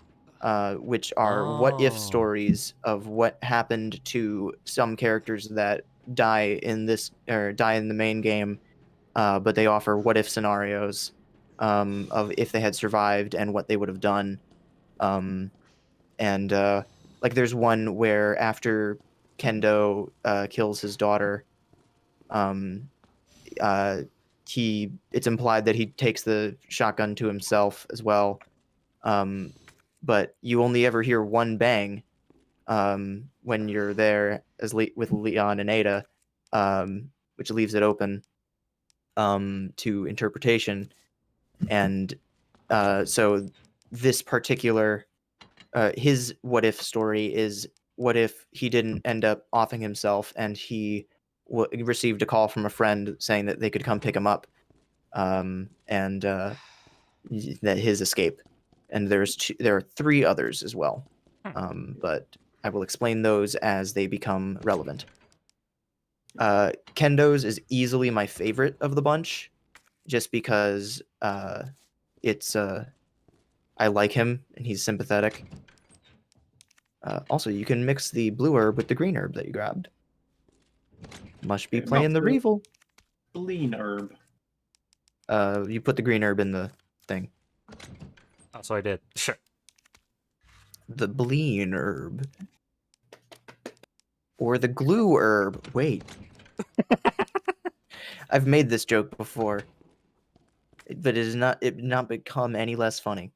which are what-if Oh. stories of what happened to some characters that die in the main game, but they offer what-if scenarios of if they had survived and what they would have done. Like there's one where after Kendo kills his daughter, it's implied that he takes the shotgun to himself as well. But you only ever hear one bang when you're there with Leon and Ada, which leaves it open to interpretation. And so this particular his what if story is what if he didn't end up offing himself and he received a call from a friend saying that they could come pick him up, and that his escape. And there are 3 others as well, but I will explain those as they become relevant. Kendo's is easily my favorite of the bunch, just because it's I like him and he's sympathetic. Also, you can mix the blue herb with the green herb that you grabbed. Must be Okay, playing the not the- Revel. Lean herb. You put the green herb in the thing. Oh, so I did. Sure. the bleen herb. Or the glue herb. Wait. I've made this joke before. But it not become any less funny.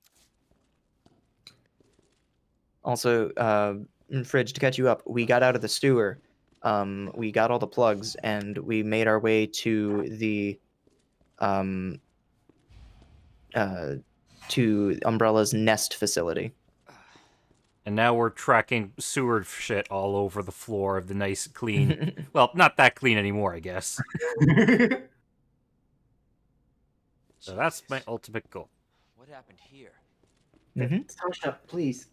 Also, Fridge, to catch you up, we got out of the sewer. We got all the plugs, and we made our way to Umbrella's nest facility. And now we're tracking sewer shit all over the floor of the nice, clean... well, not that clean anymore, I guess. So that's my Jesus. ultimate goal. What happened here? Sasha, please.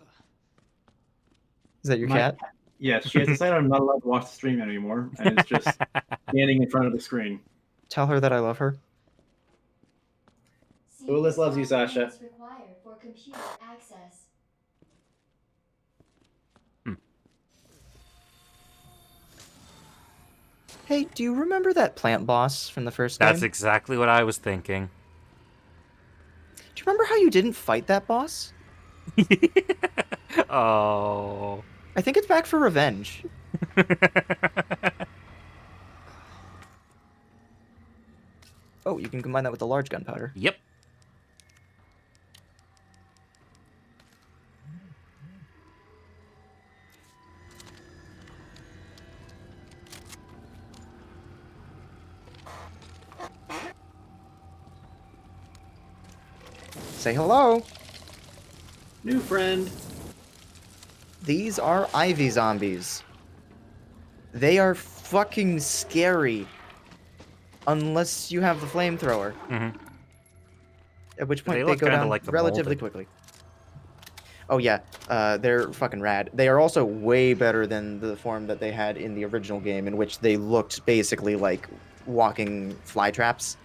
Is that your My- cat? Yes, she has decided I'm not allowed to watch the stream anymore, and is just standing in front of the screen. Tell her that I love her. Ulyss loves you, Serious Sasha. documents required for computer access. Hey, do you remember that plant boss from the first That's game? exactly what I was thinking. Do you remember how you didn't fight that boss? Oh. I think it's back for revenge. Oh, you can combine that with the large gunpowder. Yep. Say hello. New friend. These are Ivy zombies. They are fucking scary. Unless you have the flamethrower. Mm-hmm. At which They point they look go kinda down like the relatively molded. quickly. Oh yeah, they're fucking rad. They are also way better than the form that they had in the original game, in which they looked basically like walking fly traps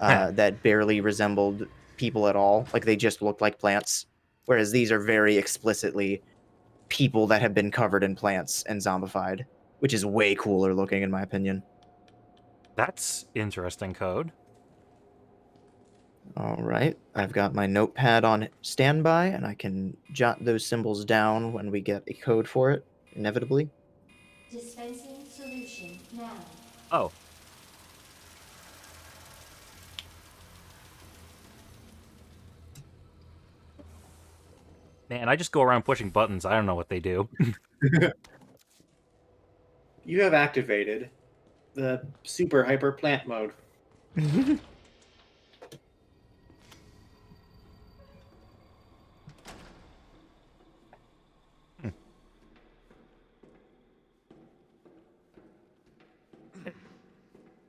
that barely resembled people at all. Like they just looked like plants. Whereas these are very explicitly people that have been covered in plants and zombified, which is way cooler looking in my opinion. That's interesting code. All right, I've got my notepad on standby, and I can jot those symbols down when we get a code for it, inevitably. Dispensing solution now. Oh. Man, I just go around pushing buttons. I don't know what they do. You have activated the super hyper plant mode.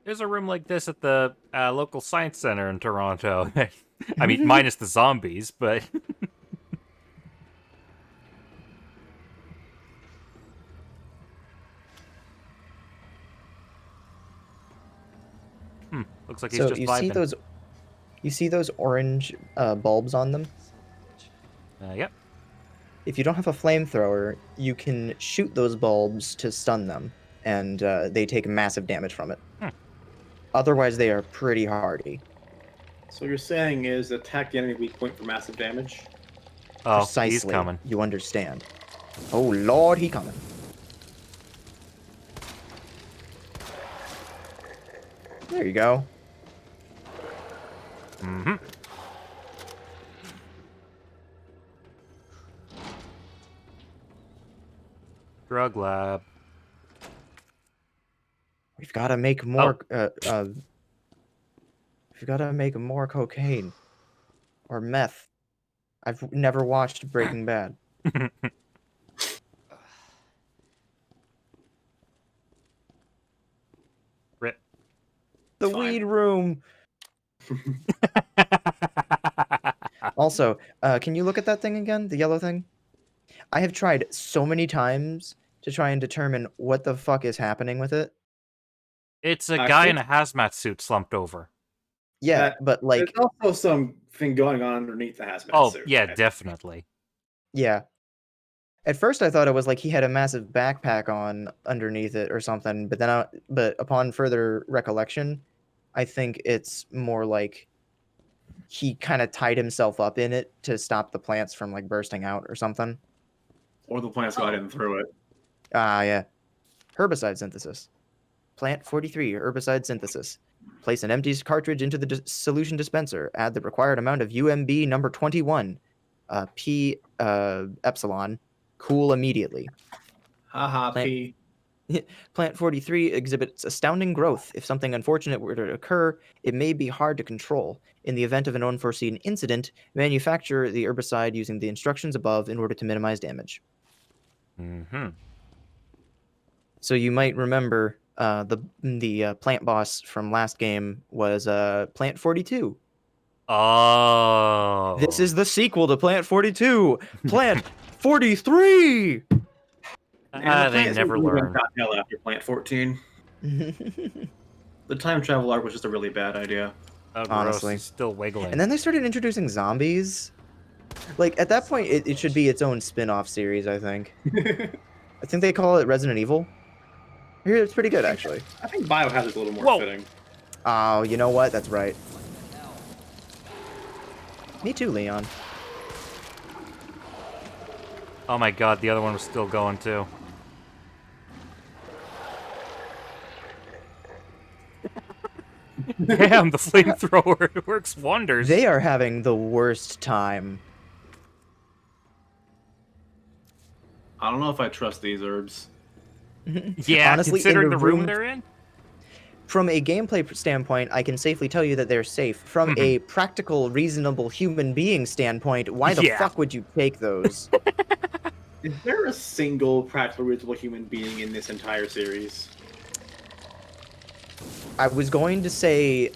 There's a room like this at the local science center in Toronto. I mean, minus the zombies, but... looks like he's So just you vibing. see those orange bulbs on them? Yep. If you don't have a flamethrower, you can shoot those bulbs to stun them, and they take massive damage from it. Otherwise, they are pretty hardy. So you're saying is attack the enemy weak point for massive damage? Oh, Precisely. he's coming. You understand. Oh lord, he coming. There you go. Mm-hmm. Drug lab. We've got to make more. We've got to make more cocaine or meth. I've never watched Breaking Bad. Rip. The Fine. weed room. Also, can you look at that thing again? The yellow thing? I have tried so many times to try and determine what the fuck is happening with it. It's a I guy think- in a hazmat suit slumped over. Yeah, but like, There's also something going on underneath the hazmat Oh, suit. yeah, definitely. yeah. At first, I thought it was like he had a massive backpack on underneath it or something, but but upon further recollection, I think it's more like he kind of tied himself up in it to stop the plants from like bursting out or something. Or the plants got in through it. Ah, yeah. Herbicide synthesis. Plant 43, herbicide synthesis. Place an empty cartridge into the solution dispenser. Add the required amount of UMB number 21. P epsilon. Cool immediately. Haha, Plant P. Plant 43 exhibits astounding growth. If something unfortunate were to occur, it may be hard to control. In the event of an unforeseen incident, manufacture the herbicide using the instructions above in order to minimize Mm-hmm. So you might remember the plant boss from last game was Plant 42. Oh. This is the sequel to Plant 42, Plant 43. And They never learn. Got hell after Plant 14. The time travel arc was just a really bad idea. Oh, gross. Honestly. He's still wiggling. And then they started introducing zombies. Like at that point, it should be its own spin-off series. I think. I think they call it Resident Evil. Here, it's pretty good actually. I think Biohazard is a little more Whoa. fitting. Oh, you know what? That's right. Me too, Leon. Oh my god, the other one was still going too. Damn, the flamethrower, it works wonders. They are having the worst time. I don't know if I trust these herbs. Yeah, Honestly, in considering the the room room- they're in. From a gameplay standpoint, I can safely tell you that they're safe. From a practical, reasonable human being standpoint, why the Yeah. fuck would you take those? Is there a single practical reasonable human being in this entire series? I was going to say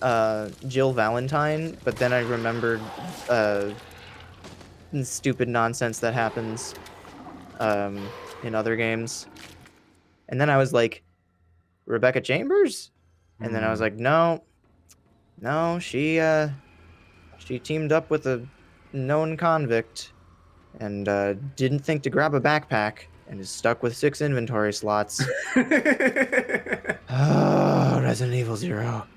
Jill Valentine, but then I remembered stupid nonsense that happens in other games. And then I was like, Rebecca Chambers? And then I was like, no, she teamed up with a known convict and didn't think to grab a backpack and is stuck with 6 inventory slots. Oh, Resident Evil 0.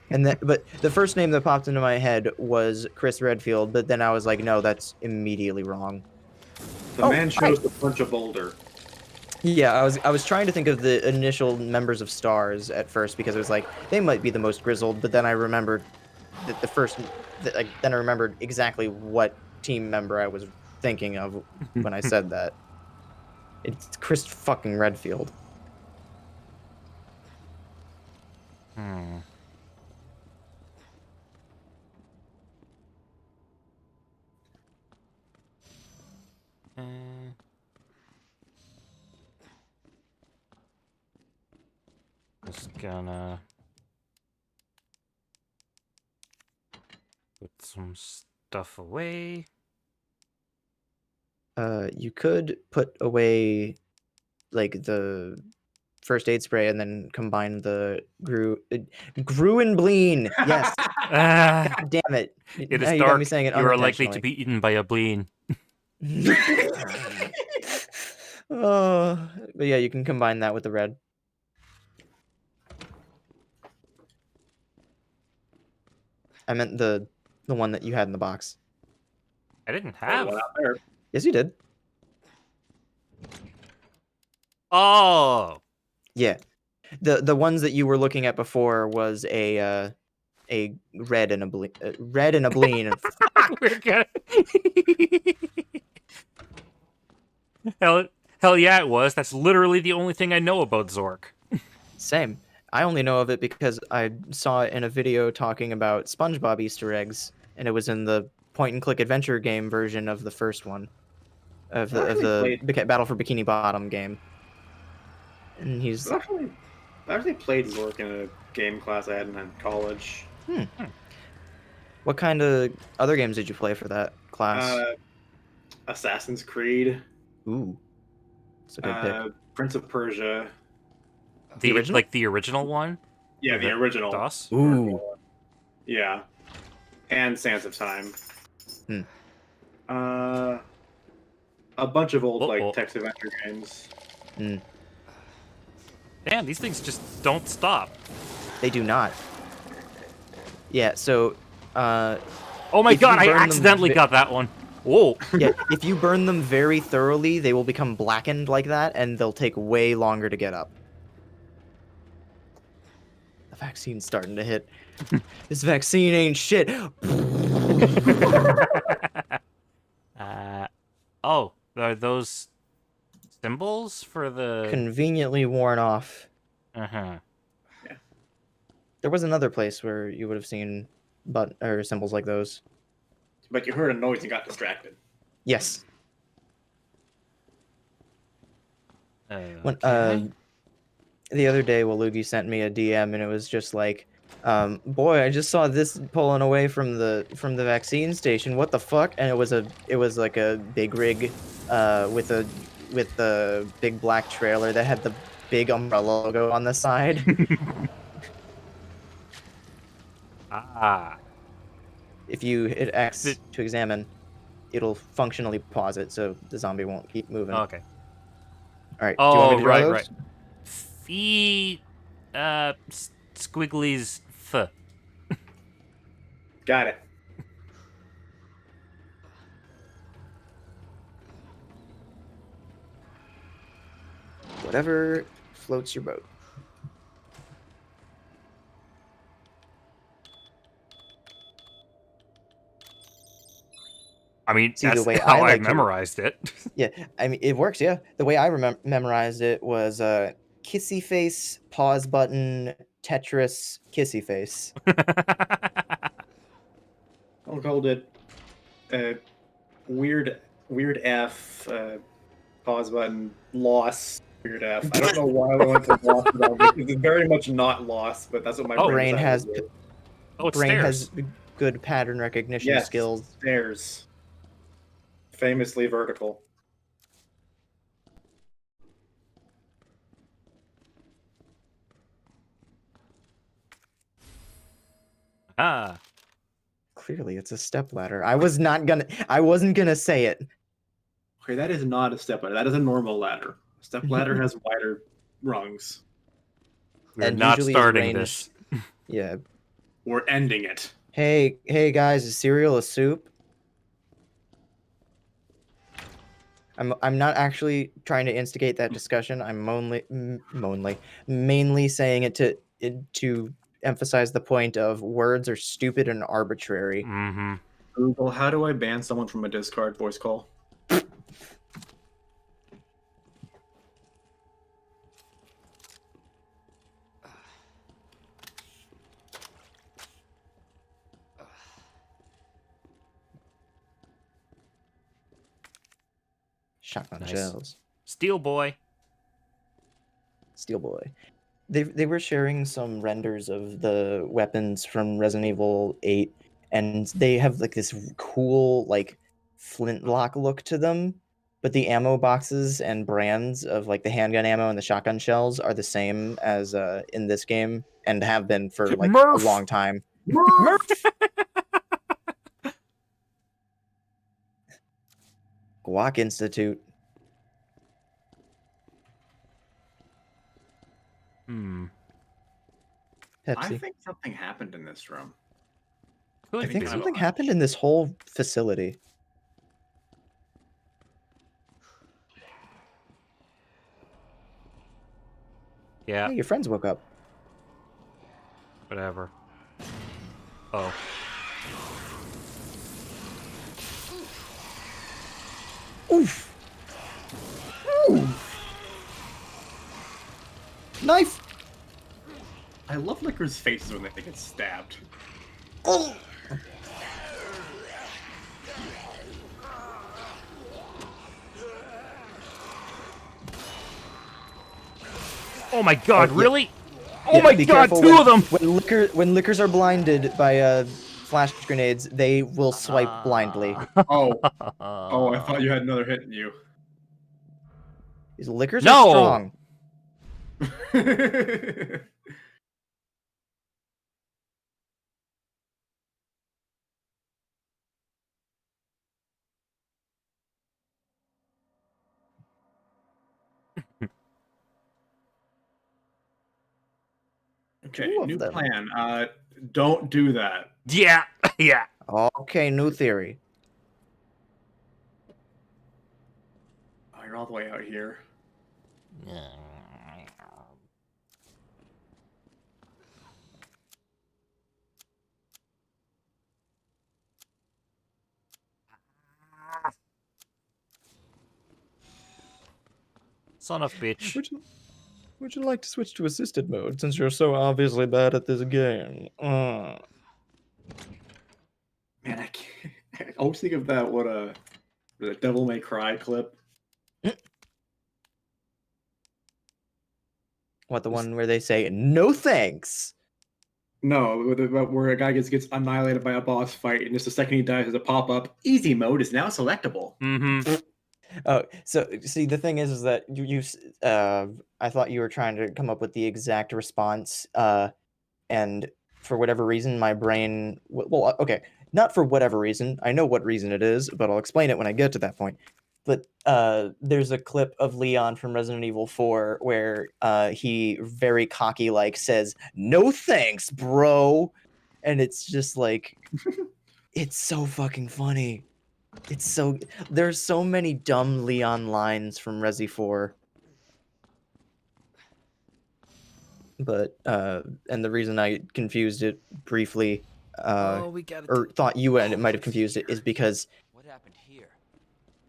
But the first name that popped into my head was Chris Redfield, but then I was like, no, that's immediately wrong. The man chose to punch a boulder. Yeah, I was trying to think of the initial members of STARS at first because it was like they might be the most grizzled, but then I remembered that then I remembered exactly what team member I was thinking of when I said that. It's Chris fucking Redfield. Just gonna put some stuff away. You could put away like the first aid spray and then combine the Gruenbleen. Yes. God damn it. It Now is you got dark. me saying it You are likely to unintentionally. be eaten by a bleen. Oh, but yeah, you can combine that with the red. I meant the one that you had in the box. I didn't Oh, have. one out there. Yes, you did. Oh, Yeah. The ones that you were looking at before was a red and a bleen. we're gonna. hell yeah, it was. That's literally the only thing I know about Zork. Same. I only know of it because I saw it in a video talking about SpongeBob Easter eggs, and it was in the point-and-click adventure game version of the first one, of the Battle for Bikini Bottom game. And he's I actually played Zork in a game class I had in college. What kind of other games did you play for that class? Assassin's Creed, Ooh, it's a good pick. Prince of Persia. The original? Like the original one? Yeah, the original. DOS? Ooh, Yeah. And Sands of Time. A bunch of old like text adventure games. Damn, these things just don't stop. they do not. Yeah, so Oh my If you god, I burn them accidentally got that one. Whoa. Yeah, if you burn them very thoroughly, they will become blackened like that, and they'll take way longer to get up. The vaccine's starting to hit. This vaccine ain't shit. Oh, are those symbols for the... Conveniently worn off. Uh-huh. There was another place where you would have seen or symbols like those. But you heard a noise and got distracted. Yes. When Okay. the other day, Waluigi sent me a DM, and it was just like, "Boy, I just saw this pulling away from the vaccine station. What the fuck?" And it was like a big rig, with the big black trailer that had the big umbrella logo on the side. Ah. If you hit X Did- to examine, it'll functionally pause it, so the zombie won't keep moving. Okay. All right. Do you want me Oh, to draw right, those? right. Squigglies f. Got it. Whatever floats your boat. I mean, See, the that's way how I I like to- memorized it. Yeah, I mean, it works, yeah. The way I memorized it was kissy face, pause button, Tetris, kissy face. I'll call it weird F, pause button, loss, weird F. I don't know why I went to loss now, because it's very much not lost, but that's what my Oh. brain Brain has decided to do. Oh, it's brain stairs. has good pattern recognition Yes, skills. stairs. Famously vertical. Ah. Clearly, it's a stepladder. I wasn't gonna say it. Okay, that is not a step ladder. That is a normal ladder. A step ladder has wider rungs. We're And not usually is starting ranged- this. Yeah. We're ending it. Hey guys, is cereal a soup? I'm not actually trying to instigate that discussion. I'm mainly saying it to emphasize the point of words are stupid and arbitrary. Mm-hmm. Google, how do I ban someone from a Discord voice call? Shotgun Nice. shells. Steel boy. Steel boy. They were sharing some renders of the weapons from Resident Evil 8, and they have like this cool like flintlock look to them, but the ammo boxes and brands of like the handgun ammo and the shotgun shells are the same as in this game and have been for like Murph! a long time. Murph! Guac Institute. Hmm. I Pepsi. think something happened in this room. Could I think be. something happened in this whole facility. Yeah, Hey, your friends woke up. whatever. Oh. Oof. Knife. I love Licker's faces when they get stabbed. Oh my god, Oh, yeah. really? Oh Yeah, my be god, careful two of them! When lickers are blinded by flash grenades, they will swipe blindly. Oh, I thought you had another hit in you. These lickers No! are strong. Okay, Two of new them. plan. Don't do that. Yeah, yeah. Okay, new theory. you're all the way out here. Son of a bitch. Would you like to switch to assisted mode since you're so obviously bad at this game? Man, I can't. I always think of that the Devil May Cry clip. What, the one where they say no thanks? No, where a guy gets annihilated by a boss fight, and just the second he dies, there's a pop up. Easy mode is now selectable. Mm-hmm. Oh, so see, the thing is that I thought you were trying to come up with the exact response, and for whatever reason, my brain, well, okay, not for whatever reason. I know what reason it is, but I'll explain it when I get to that point. But there's a clip of Leon from Resident Evil 4 where he very cocky like says, "No thanks, bro," and it's just like, it's so fucking funny. It's so there's so many dumb Leon lines from Resi 4. But and the reason I confused it briefly, We got or thought you and it might have What's confused it, here? is because What happened here?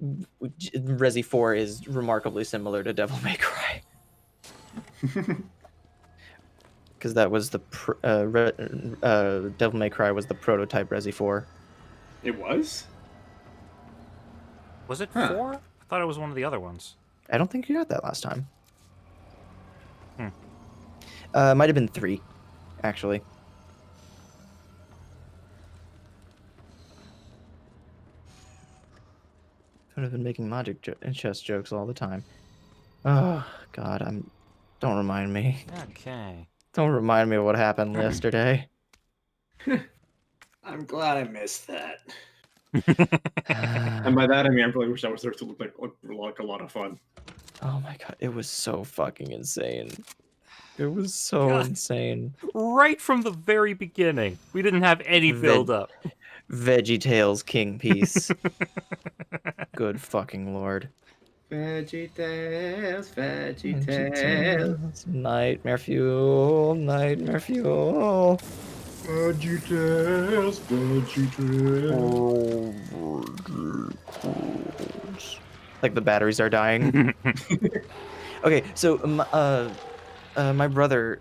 Resi 4 is remarkably similar to Devil May Cry. Because that was the Devil May Cry was the prototype Resi 4. It was? Was it Huh. 4? I thought it was one of the other ones. I don't think you got that last time. Hmm. Might have been 3, actually. Could have been making magic and chess jokes all the time. Oh God, Don't remind me. Okay. Don't remind me of what happened yesterday. I'm glad I missed that. And by that, I mean, I really wish that was there to look like a lot of fun. Oh my God, it was so fucking insane. It was so God. insane. Right from the very beginning. We didn't have any build-up. VeggieTales King Piece. Good fucking lord. VeggieTales. Nightmare fuel, nightmare fuel. VeggieTales. Like the batteries are dying. Okay, so my brother,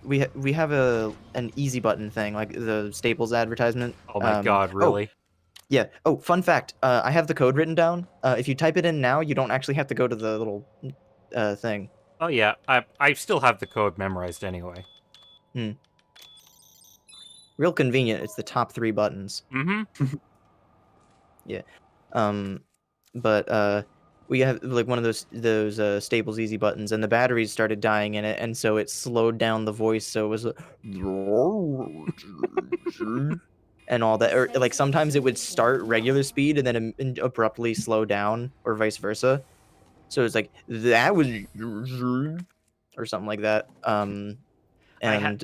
we have an easy button thing, like the Staples advertisement. Oh my God, really? Yeah. Oh, fun fact. I have the code written down. If you type it in now, you don't actually have to go to the little thing. Oh yeah, I still have the code memorized anyway. Real convenient. It's the top 3 buttons. Mm-hmm. Yeah. But we have like one of those Staples easy buttons, and the batteries started dying in it, and so it slowed down the voice, so it was and all that. Or like sometimes it would start regular speed and then abruptly slow down, or vice versa. So it's like that was or something like that. And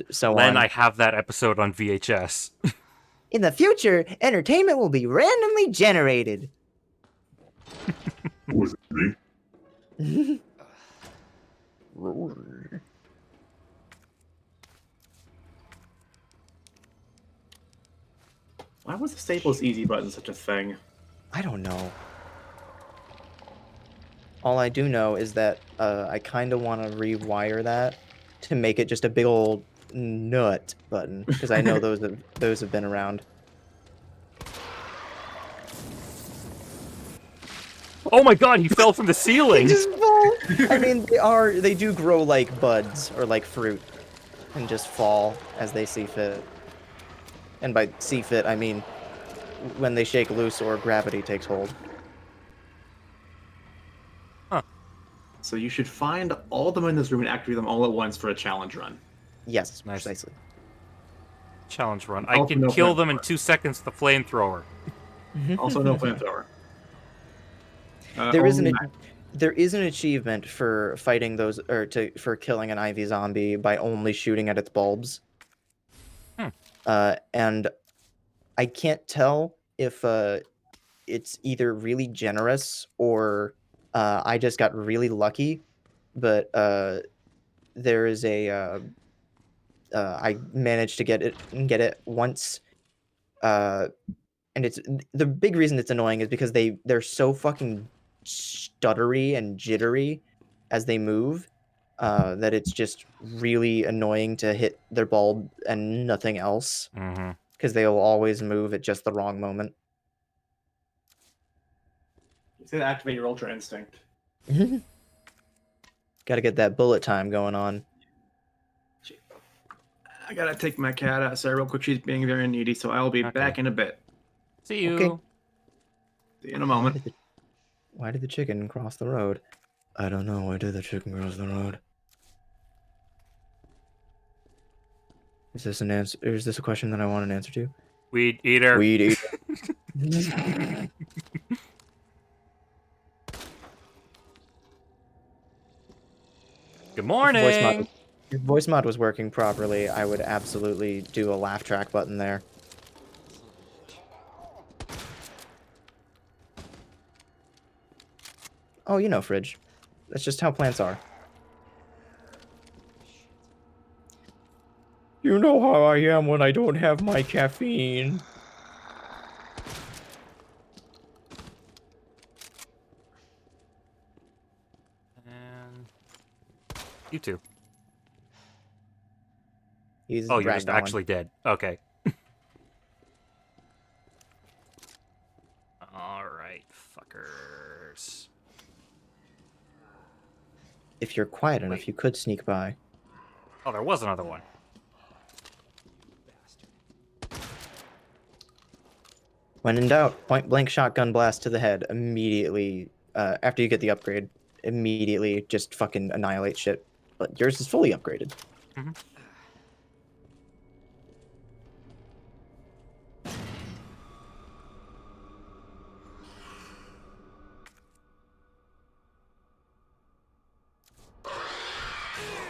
so Len, on. I have that episode on VHS. In the future, entertainment will be randomly generated. Was it me? Why was the Staples easy button such a thing? I don't know. All I do know is that I kind of want to rewire that to make it just a big old nut button, because I know those have been around. Oh my God, he fell from the ceiling. Just fall. I mean, they do grow like buds or like fruit, and just fall as they see fit. And by see fit, I mean when they shake loose or gravity takes hold. So you should find all of them in this room and activate them all at once for a challenge run. Yes, Nice. precisely. Challenge run. I Also can no kill them flamethrower. in 2 seconds with the flamethrower. Also, no flamethrower. There is only there is an achievement for fighting those, or for killing an Ivy zombie by only shooting at its bulbs. And I can't tell if it's either really generous or I just got really lucky, but there is a I managed to get it once, and it's the big reason it's annoying is because they're so fucking stuttery and jittery as they move, that it's just really annoying to hit their bulb and nothing else, Mm-hmm. because they'll always move at just the wrong moment. You say to activate your Ultra Instinct. Got to get that bullet time going on. I gotta take my cat outside real quick. She's being very needy, so I'll be back in a bit. See you. Okay. See you in a moment. Why did the chicken cross the road? I don't know. Why did the chicken cross the road? Is this an answer? Or is this a question that I want an answer to? Weed eater. Weed eater. Good morning. If voice mod was working properly, I would absolutely do a laugh track button there. Oh, you know, Fridge. That's just how plants are. You know how I am when I don't have my caffeine. And you too. He's Oh, you're just ragdolling. actually dead. Okay. All right, fuckers. If you're quiet enough, you could sneak by. Oh, there was another one. When in doubt, point blank shotgun blast to the head immediately. After you get the upgrade, immediately just fucking annihilate shit. But yours is fully upgraded. Mm-hmm.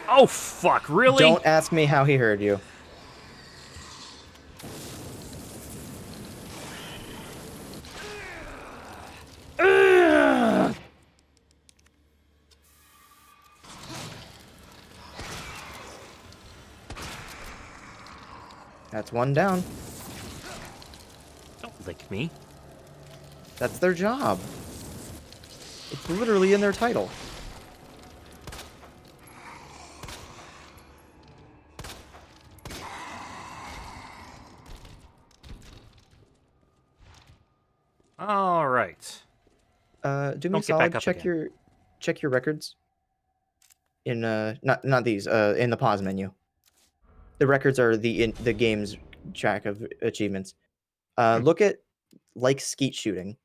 Oh, fuck, really? Don't ask me how he heard you. That's one down. Don't lick me. That's their job. It's literally in their title. All right. Do me a Don't get back solid. up Check again. your records. In not these. In the pause menu. The records are the game's track of achievements. Look at like skeet shooting.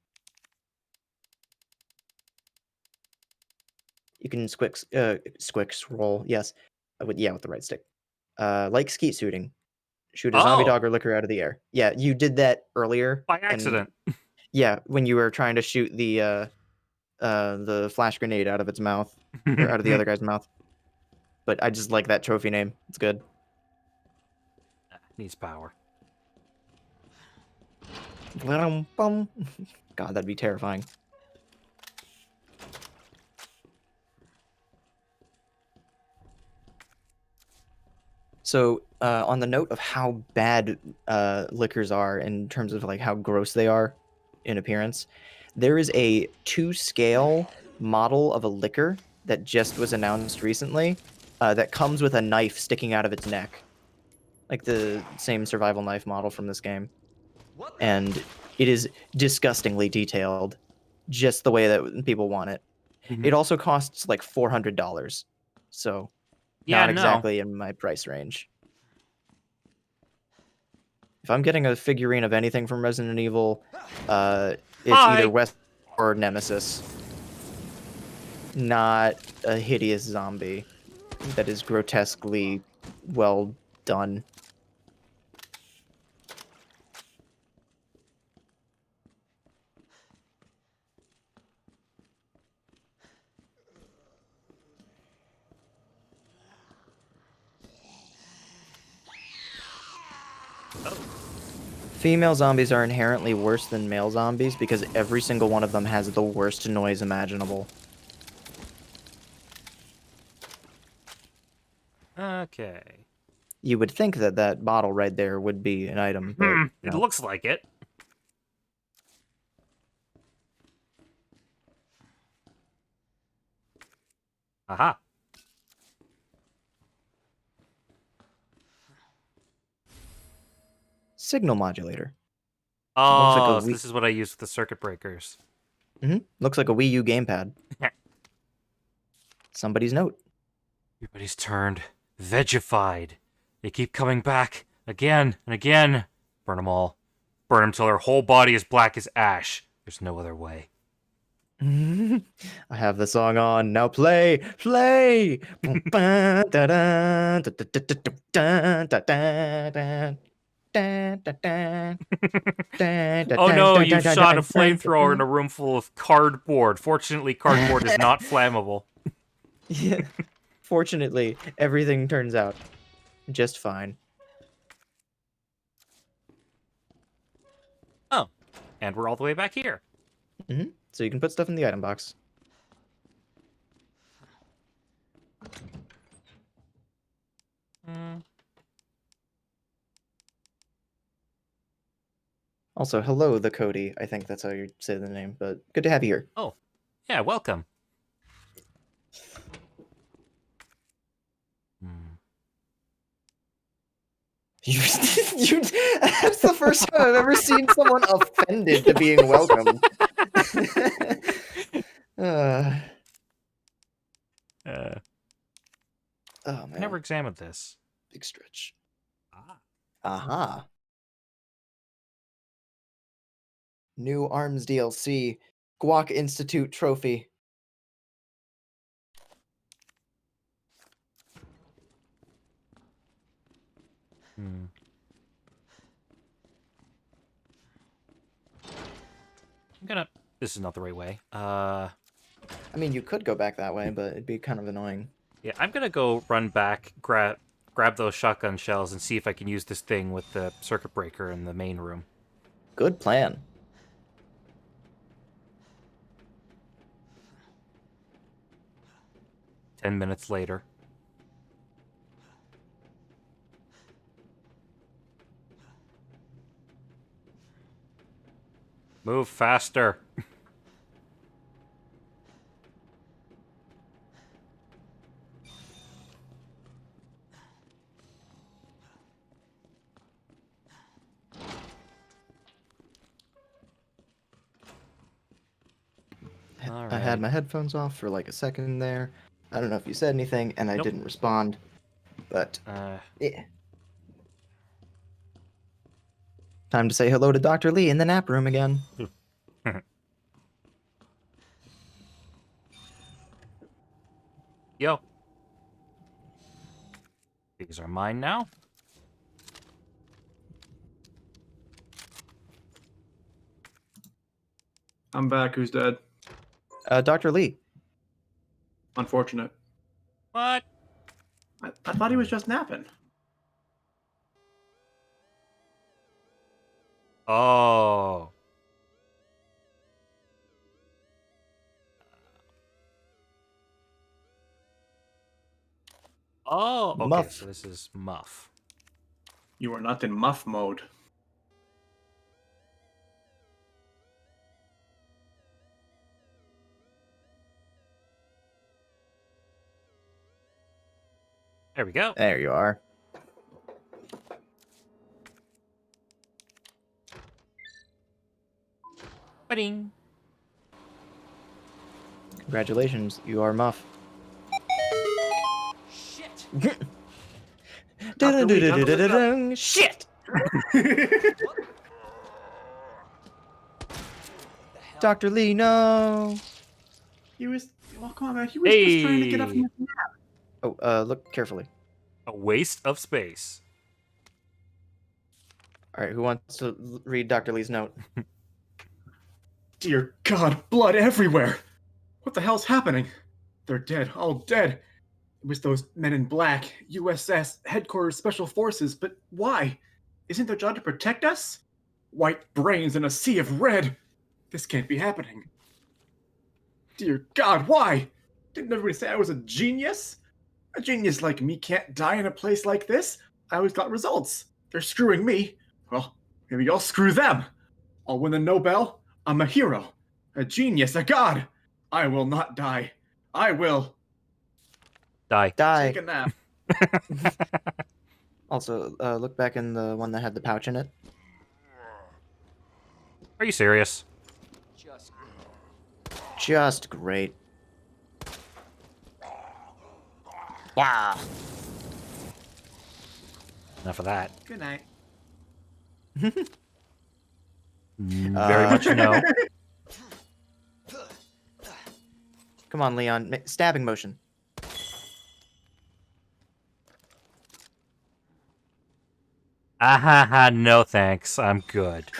You can squick scroll. Yes, with the right stick. Like skeet shooting. Shoot a zombie Oh. dog or licker out of the air. Yeah, you did that earlier. By and- accident. yeah, when you were trying to shoot the flash grenade out of its mouth or out of the other guy's mouth. But I just like that trophy name. It's good. Needs power. God, that'd be terrifying. So, on the note of how bad liquors are in terms of like how gross they are in appearance, there is a 2-scale model of a liquor that just was announced recently that comes with a knife sticking out of its neck, like the same survival knife model from this game, and it is disgustingly detailed, just the way that people want it. Mhm. It also costs like $400, so Yeah, not no. exactly in my price range. If I'm getting a figurine of anything from Resident Evil, it's either West or Nemesis. Not a hideous zombie that is grotesquely well done. Female zombies are inherently worse than male zombies because every single one of them has the worst noise imaginable. Okay. You would think that that bottle right there would be an item, but It no. looks like it. Aha. Signal modulator. Oh, like a so Wii- this is what I use with the circuit breakers. Looks like a Wii U gamepad. Somebody's note. Everybody's turned vegified. They keep coming back again and again. Burn them all. Burn them till their whole body is black as ash. There's no other way. I have the song on. Now play, play. Oh no, you've shot a flamethrower in a room full of cardboard. Fortunately, cardboard is not flammable. Yeah. Fortunately, everything turns out just fine. Oh, and we're all the way back here. So you can put stuff in the item box. Also, hello, the Cody. I think that's how you say the name, but good to have you here. Oh, yeah, welcome. That's the first time I've ever seen someone offended to being welcome. Oh I man, never examined this. big stretch. Ah. Aha. New Arms DLC. Guac Institute trophy. I'm gonna... This is not the right way. I mean, you could go back that way, but it'd be kind of annoying. Yeah, I'm gonna go run back, grab those shotgun shells, and see if I can use this thing with the circuit breaker in the main room. Good plan. Ten minutes later. Move faster. I had my headphones off for like a second there. I don't know if you said anything, and I Nope. didn't respond. But yeah. Time to say hello to Dr. Lee in the nap room again. Yo. These are mine now. I'm back. Who's dead? Dr. Lee. Unfortunate. What? I thought he was just napping. Oh. Oh, okay, Muff. so this is Muff. You are not in muff mode. There we go. There you are. Ba-ding. Congratulations, you are Muff. Shit! Shit! Dr. Lee, no! He was. Oh, come on, man. He was just trying to get up from his nap. Oh, look carefully. A waste of space. Alright, who wants to read Dr. Lee's note? Dear God, blood everywhere! What the hell's happening? They're dead, all dead. It was those men in black, USS, Headquarters Special Forces, but why? Isn't their job to protect us? White brains in a sea of red! This can't be happening. Dear God, why? Didn't everybody say I was a genius? A genius like me can't die in a place like this. I always got results. They're screwing me. Well, maybe I'll screw them. I'll win the Nobel. I'm a hero. A genius, a god. I will not die. I will Die. take Die. a nap. Also, look back in the one that had the pouch in it. Are you serious? Just Just great. Wow. Enough of that. Good night. Very much no. Come on, Leon. Stabbing motion. No thanks. I'm good.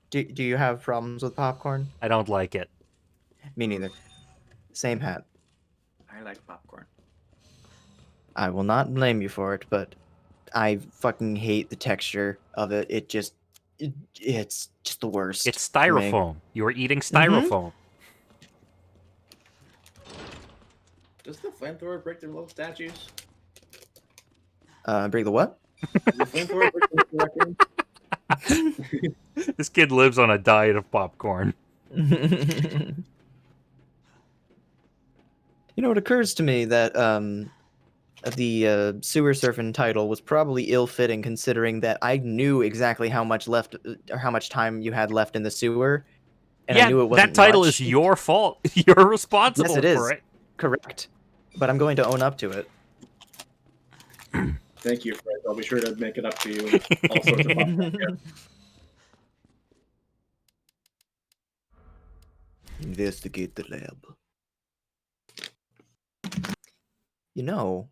Do you have problems with popcorn? I don't like it. Me neither. Same hat. I like popcorn. I will not blame you for it, but I fucking hate the texture of it. It's just the worst. It's for me. styrofoam. You are eating styrofoam. Does the flamethrower break their little statues? Break the what? Does the flamethrower break their little raccoons? This kid lives on a diet of popcorn. You know, it occurs to me that the sewer surfing title was probably ill-fitting, considering that I knew exactly how much left or how much time you had left in the sewer, and I knew it wasn't that title much. is your fault. You're responsible Yes, it is. for it. Correct. But I'm going to own up to it. Thank you, Fred. I'll be sure to make it up to you in all sorts of popcorn. Yeah. Investigate the lab. You know,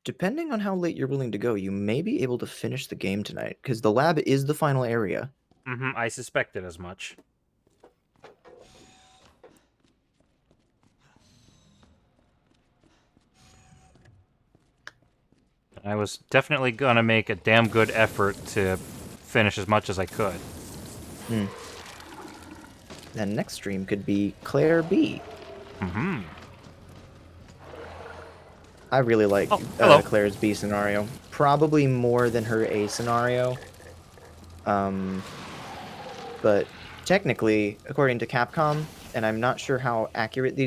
depending on how late you're willing to go, you may be able to finish the game tonight, because the lab is the final area. I suspected as much. I was definitely gonna make a damn good effort to finish as much as I could. Then next stream could be Claire B. I really like hello. Claire's B scenario. Probably more than her A scenario. But technically, according to Capcom, and I'm not sure how accurate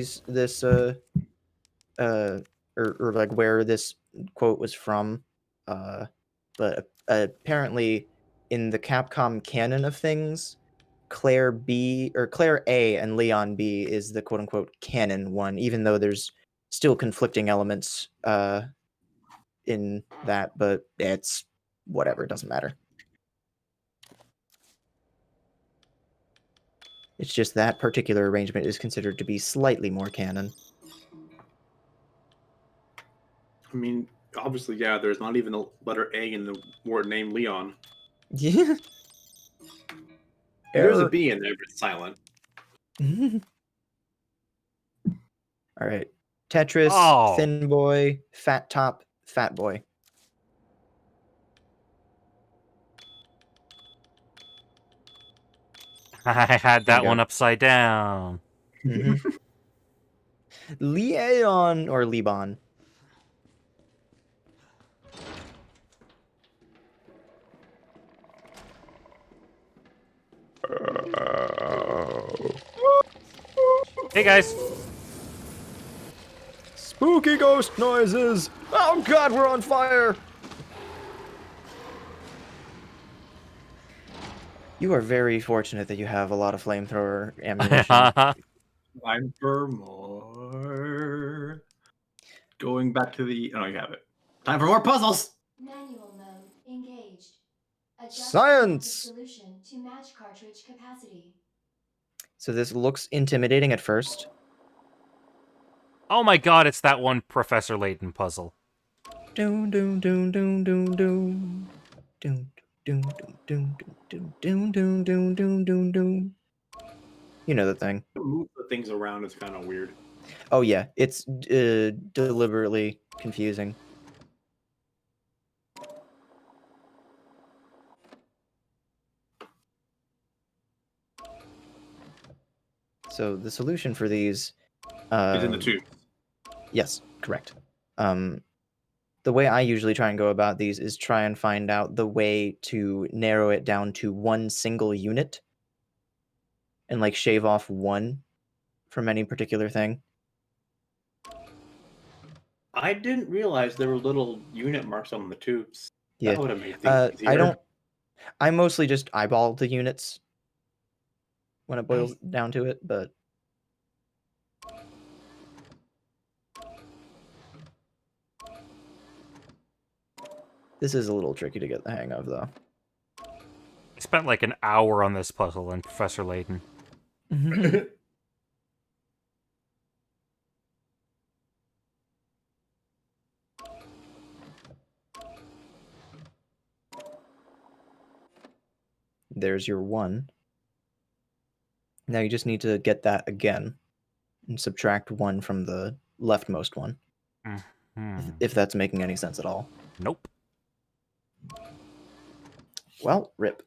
or like where this quote was from, but apparently in the Capcom canon of things, Claire B or Claire A and Leon B is the quote unquote canon one, even though there's still conflicting elements in that, but it's whatever, it doesn't matter. It's just that particular arrangement is considered to be slightly more canon. I mean, obviously, yeah, there's not even a letter A in the word name Leon. Yeah. There's a B in there, but it's silent. All right. Tetris, Oh. Thin Boy, Fat Top, Fat Boy. I had that Okay. one upside down. Leon or Liban? Hey guys. Spooky ghost noises! Oh god, we're on fire! You are very fortunate that you have a lot of flamethrower ammunition. Time for more. Going back to the... Oh, you have it. Time for more puzzles! Manual mode engaged. Adjust Science! solution to match cartridge capacity. So this looks intimidating at first. Oh my god, it's that one Professor Layton puzzle. Doom doom doom doom doom doom. Doom doom doom doom doom doom doom doom doom doom. You know the thing. Move the things around is kind of weird. Oh yeah, it's deliberately confusing. So the solution for these It's in the tube. Yes, correct. The way I usually try and go about these is try and find out the way to narrow it down to one single unit and like shave off one from any particular thing. I didn't realize there were little unit marks on the tubes. Yeah. That would have made things easier. I mostly just eyeball the units when it boils down to it, but this is a little tricky to get the hang of, though. I spent like an hour on this puzzle in Professor Layton. There's your 1. Now you just need to get that again and subtract 1 from the leftmost one, if that's making any sense at all. Nope. Well, rip.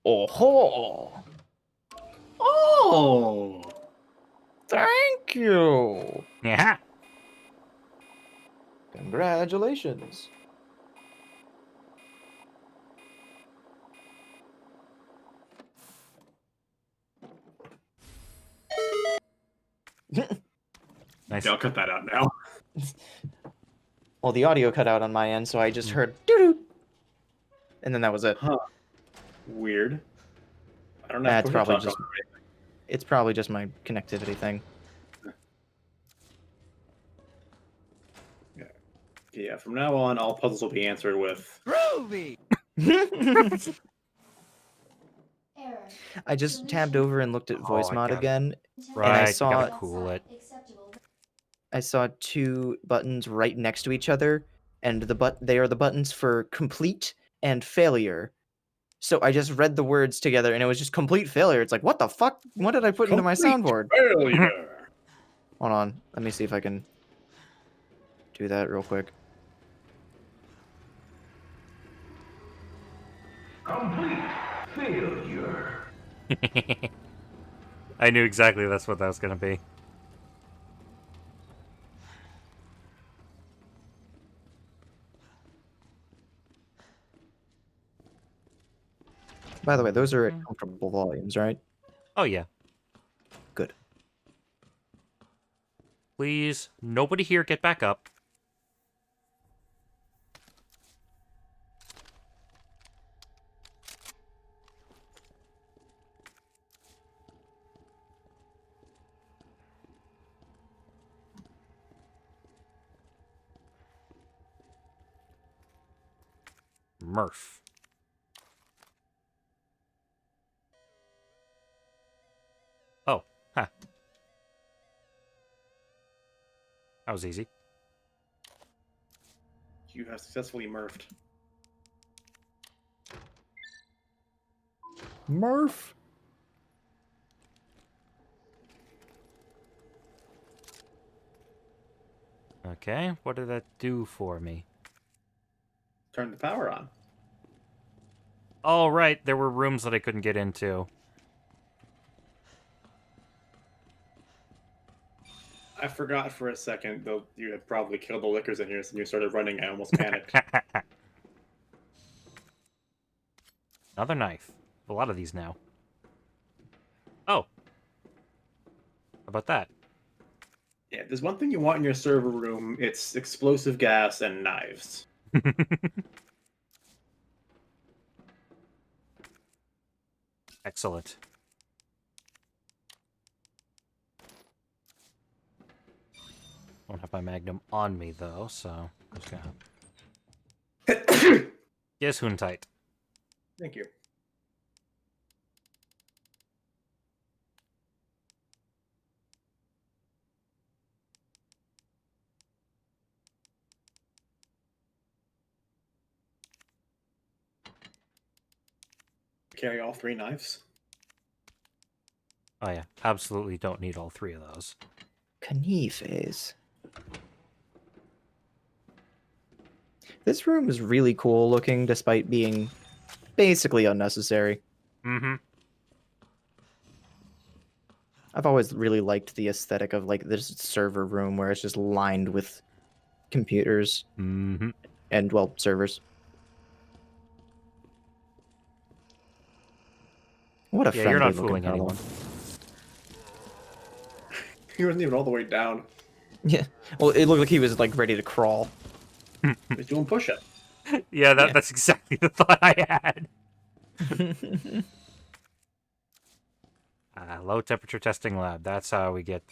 Oh-ho! Oh! Thank you! Yeah. Congratulations. Nice. Yeah, I'll cut that out now. Well, the audio cut out on my end, so I just heard doo-doo. And then that was it. Huh. Weird. I don't know. It's probably just my connectivity thing. Yeah, from now on, all puzzles will be answered with Groovy! Error. I just tabbed over and looked at voice I mod got it. again. Right, you saw- gotta cool it. I saw 2 buttons right next to each other, and they are the buttons for complete and failure. So I just read the words together, and it was just complete failure. It's like, what the fuck? What did I put into my soundboard? failure. Hold on, let me see if I can do that real quick. Complete failure. I knew exactly that's what that was gonna be. By the way, those are at comfortable volumes, right? Oh yeah. Good. Please, nobody here get back up. Murph. Oh, huh. That was easy. You have successfully murphed. Murph. Okay, what did that do for me? Turn the power on. Oh, right, there were rooms that I couldn't get into. I forgot for a second, though you had probably killed the liquors in here, so when you started running, I almost panicked. Another knife. A lot of these now. Oh. How about that? Yeah, there's one thing you want in your server room, it's explosive gas and knives. Excellent. Won't have my magnum on me, though, so I'm just gonna... Yes, Huntite. Thank you. Carry all 3 knives? Oh yeah, absolutely don't need all 3 of those. Canifes. This room is really cool looking, despite being basically unnecessary. Mm-hmm. I've always really liked the aesthetic of like this server room where it's just lined with computers Mm-hmm. and, well, servers. What a Yeah, you're friendly not looking fooling fellow. anyone. He wasn't even all the way down. Yeah. Well, it looked like he was like ready to crawl. He's doing push-ups. Yeah, Yeah. that's exactly the thought I had. Low temperature testing lab. That's how we get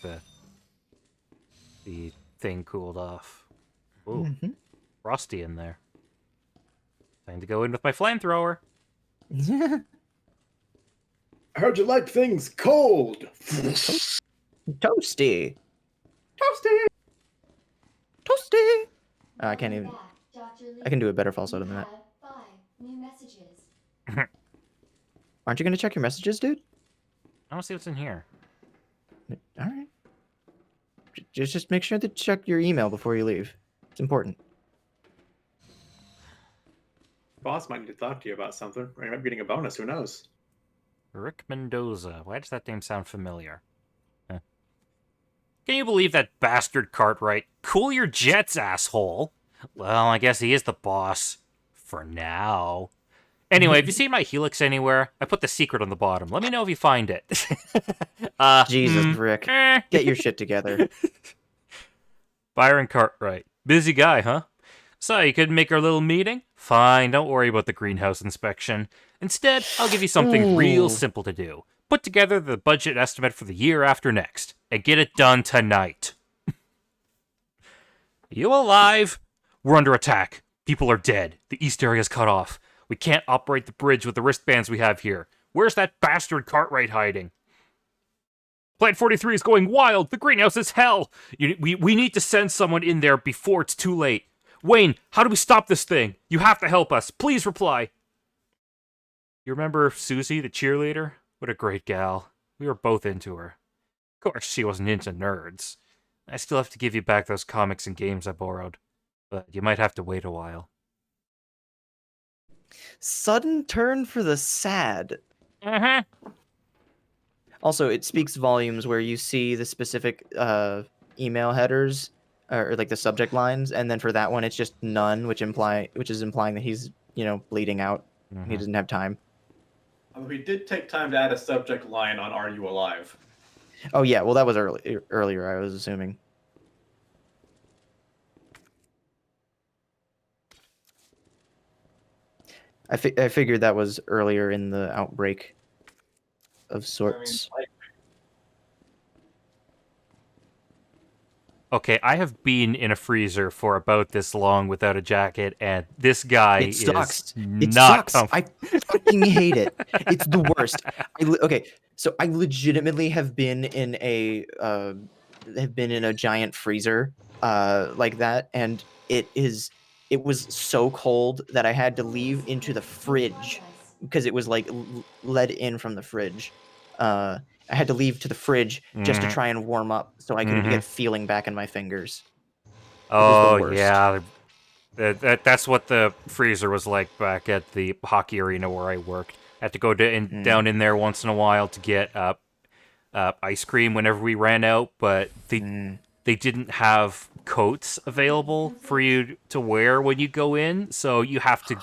the thing cooled off. Ooh, Mhm. frosty in there. Time to go in with my flamethrower. Yeah. I heard you like things cold. Toasty. Toasty. Toasty. I can't even. Welcome back, Dr. Lee. I can do a better falsetto You than that. have 5 new messages. Aren't you gonna check your messages, dude? I want to see what's in here. All right. Just make sure to check your email before you leave. It's important. Boss might need to talk to you about something. Or you might be getting a bonus. Who knows? Rick Mendoza. Why does that name sound familiar? Huh. Can you believe that bastard Cartwright? Cool your jets, asshole. Well, I guess he is the boss. For now. Anyway, have you seen my Helix anywhere? I put the secret on the bottom. Let me know if you find it. Jesus, Rick. Get your shit together. Byron Cartwright. Busy guy, huh? So, you couldn't make our little meeting? Fine, don't worry about the greenhouse inspection. Instead, I'll give you something real Ooh. simple to do. Put together the budget estimate for the year after next, and get it done tonight. You alive? We're under attack. People are dead. The east area's cut off. We can't operate the bridge with the wristbands we have here. Where's that bastard Cartwright hiding? Plant 43 is going wild. The greenhouse is hell. We need to send someone in there before it's too late. Wayne, how do we stop this thing? You have to help us. Please reply. You remember Susie, the cheerleader? What a great gal. We were both into her. Of course, she wasn't into nerds. I still have to give you back those comics and games I borrowed. But you might have to wait a while. Sudden turn for the sad. Uh-huh. Also, it speaks volumes where you see the specific email headers or like the subject lines, and then for that one, it's just none, which is implying that he's bleeding out. He doesn't have time. Although he did take time to add a subject line on "Are you alive?" Oh yeah, well that was earlier. I was assuming. I figured that was earlier in the outbreak of sorts. Okay, I have been in a freezer for about this long without a jacket, and this guy It sucks. is It not sucks. I fucking hate it. It's the worst. Okay, so I legitimately have been in a giant freezer like that, and it was so cold that I had to leave into the fridge because it was like let in from the fridge. I had to leave to the fridge just to try and warm up so I could get feeling back in my fingers. Oh, worst. yeah. That's what the freezer was like back at the hockey arena where I worked. I had to go down in there once in a while to get ice cream whenever we ran out, but they didn't have coats available for you to wear when you go in, so you have to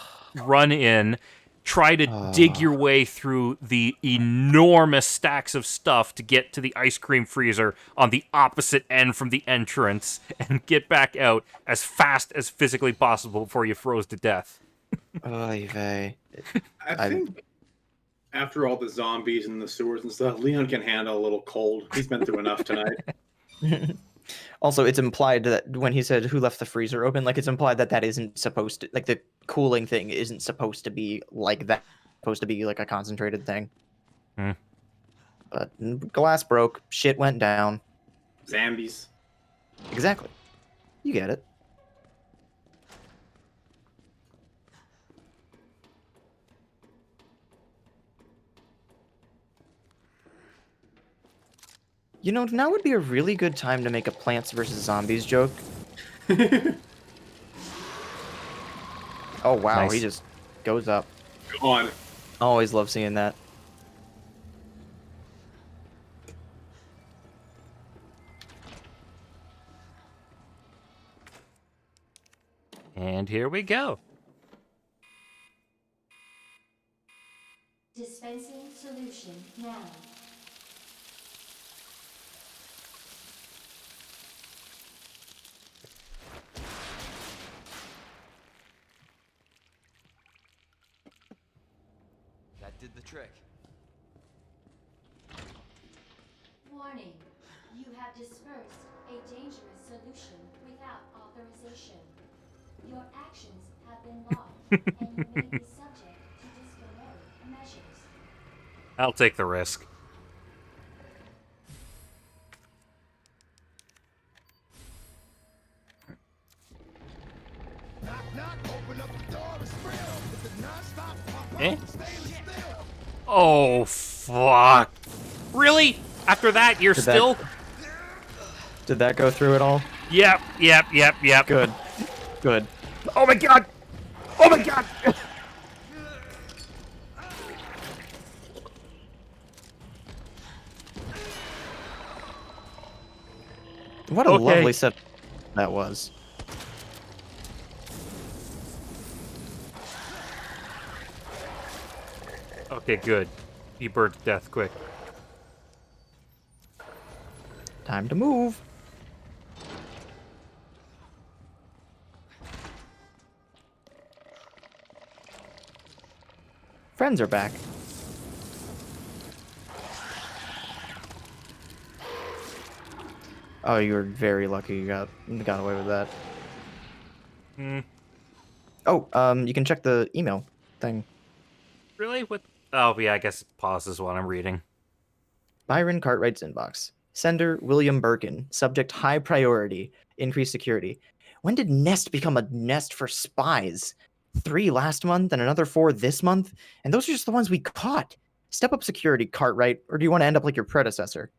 run in, try to dig your way through the enormous stacks of stuff to get to the ice cream freezer on the opposite end from the entrance and get back out as fast as physically possible before you froze to death. Oy vey. I think after all the zombies and the sewers and stuff, Leon can handle a little cold. He's been through enough tonight. Also, it's implied that when he said who left the freezer open, like it's implied that isn't supposed to, like the cooling thing isn't supposed to be like that. It's supposed to be like a concentrated thing. But glass broke, shit went down. Zambies. Exactly. You get it. Now would be a really good time to make a Plants vs. Zombies joke. Oh wow, Nice. he just goes up. Go on. Always love seeing that. And here we go. Dispensing solution now. That did the trick. Warning. You have dispersed a dangerous solution without authorization. Your actions have been logged, and you may be subject to disciplinary measures. I'll take the risk. Eh? Oh, fuck. Really? After that, you're Did still... Did that go through at all? Yep. Good. Good. Oh my god! Oh my god! What a Okay. lovely set that was. Okay, good. You burned to death quick. Time to move. Friends are back. Oh, you were very lucky you got away with that. Hmm. Oh, you can check the email thing. Really? What? Oh, yeah, I guess it pauses while I'm reading. Byron Cartwright's inbox. Sender William Birkin. Subject high priority. Increased security. When did Nest become a nest for spies? 3 last month and another 4 this month? And those are just the ones we caught. Step up security, Cartwright, or do you want to end up like your predecessor?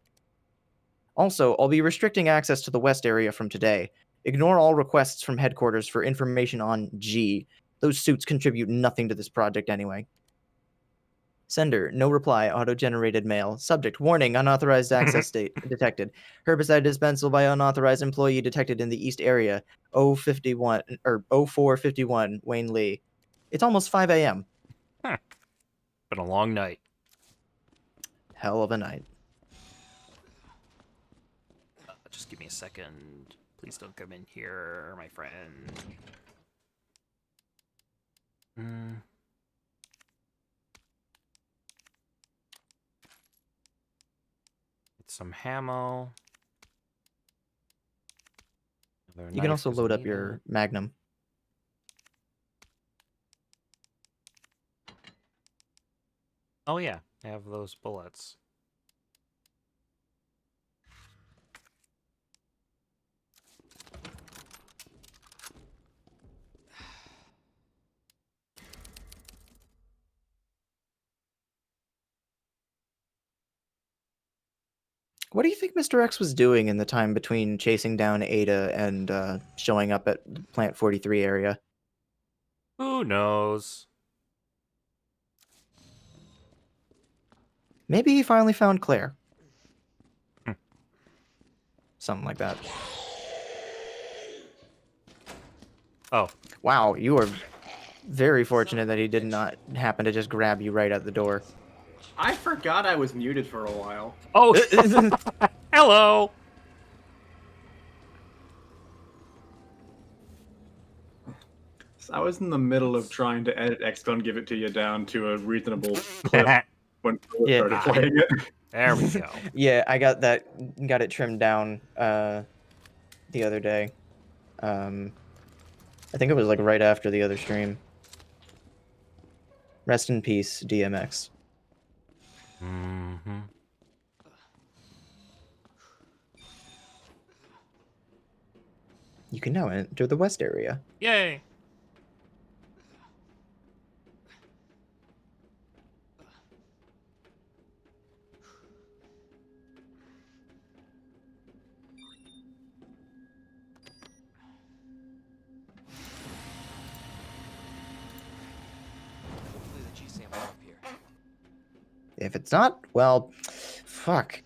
Also, I'll be restricting access to the West area from today. Ignore all requests from headquarters for information on G. Those suits contribute nothing to this project anyway. Sender, no reply, auto-generated mail. Subject, warning, unauthorized access state detected. Herbicide dispensal by unauthorized employee detected in the east area. 051 or 0451 Wayne Lee. It's almost 5 a.m. Been a long night. Hell of a night. Just give me a second. Please don't come in here, my friend. Get some ammo. Another You can knife also 'cause I load up need your it. Magnum. Oh yeah, I have those bullets. What do you think Mr. X was doing in the time between chasing down Ada and showing up at the Plant 43 area? Who knows? Maybe he finally found Claire. Hmm. Something like that. Oh, Wow, you are very fortunate that he did not happen to just grab you right at the door. I forgot I was muted for a while. oh, hello. So I was in the middle of trying to edit XCon Give It To You down to a reasonable clip when I Yeah. started playing it. There we go. Yeah, I got it trimmed down the other day. I think it was like right after the other stream. Rest in peace, DMX. Mm-hmm. You can now enter the west area. Yay. If it's not, well, fuck.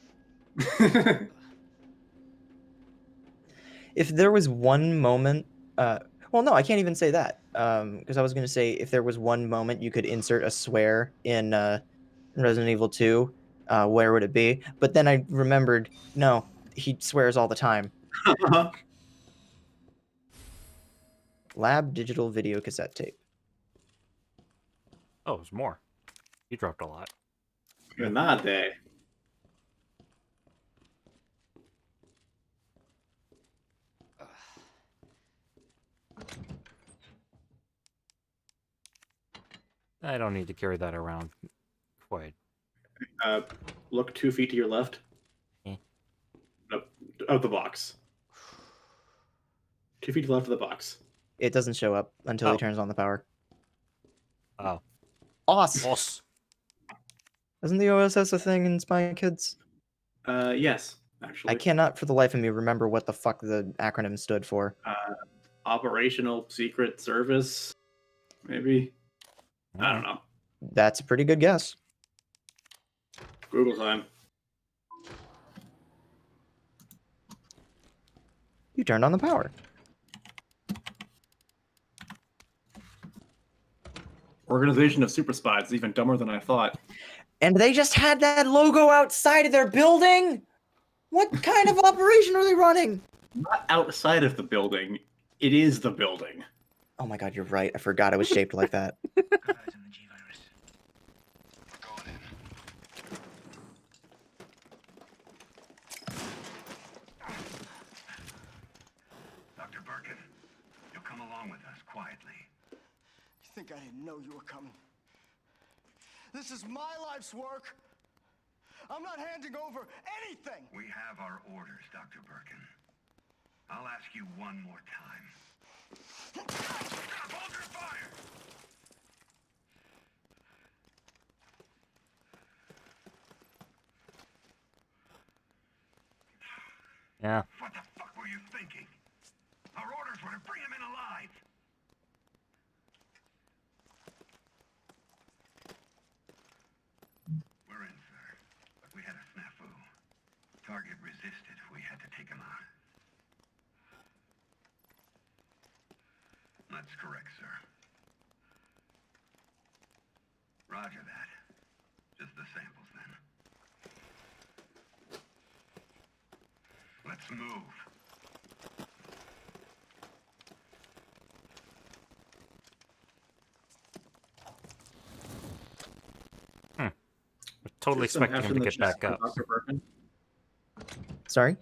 If there was one moment, well, no, I can't even say that, because I was going to say if there was one moment you could insert a swear in Resident Evil 2, where would it be? But then I remembered, no, he swears all the time. Lab digital video cassette tape. Oh, there's more. You dropped a lot. Grenade. I don't need to carry that around quite. Look 2 feet to your left. Eh. Of the box. 2 feet to the left of the box. It doesn't show up until he turns on the power. Oh. OS! OS. Isn't the OSS a thing in Spy Kids? Yes, actually. I cannot for the life of me remember what the fuck the acronym stood for. Operational Secret Service, maybe? I don't know. That's a pretty good guess. Google time. You turned on the power. Organization of Super Spies is even dumber than I thought. And they just had that logo outside of their building? What kind of operation are they running? Not outside of the building. It is the building. Oh my god, you're right. I forgot it was shaped like that. Dr. Birkin, you'll come along with us quietly. You think I didn't know you were coming? This is my life's work. I'm not handing over anything. We have our orders, Dr. Birkin. I'll ask you one more time. Stop! Hold your fire! Yeah. What the fuck were you thinking? Our orders were to bring him in alive. We're in, sir. But we had a snafu. Target resisted. We had to take him out. That's correct, sir. Roger that. Just the samples, then. Let's move. Totally Put some expecting F's him in to the get chat back for up. Dr. Birkin. Sorry?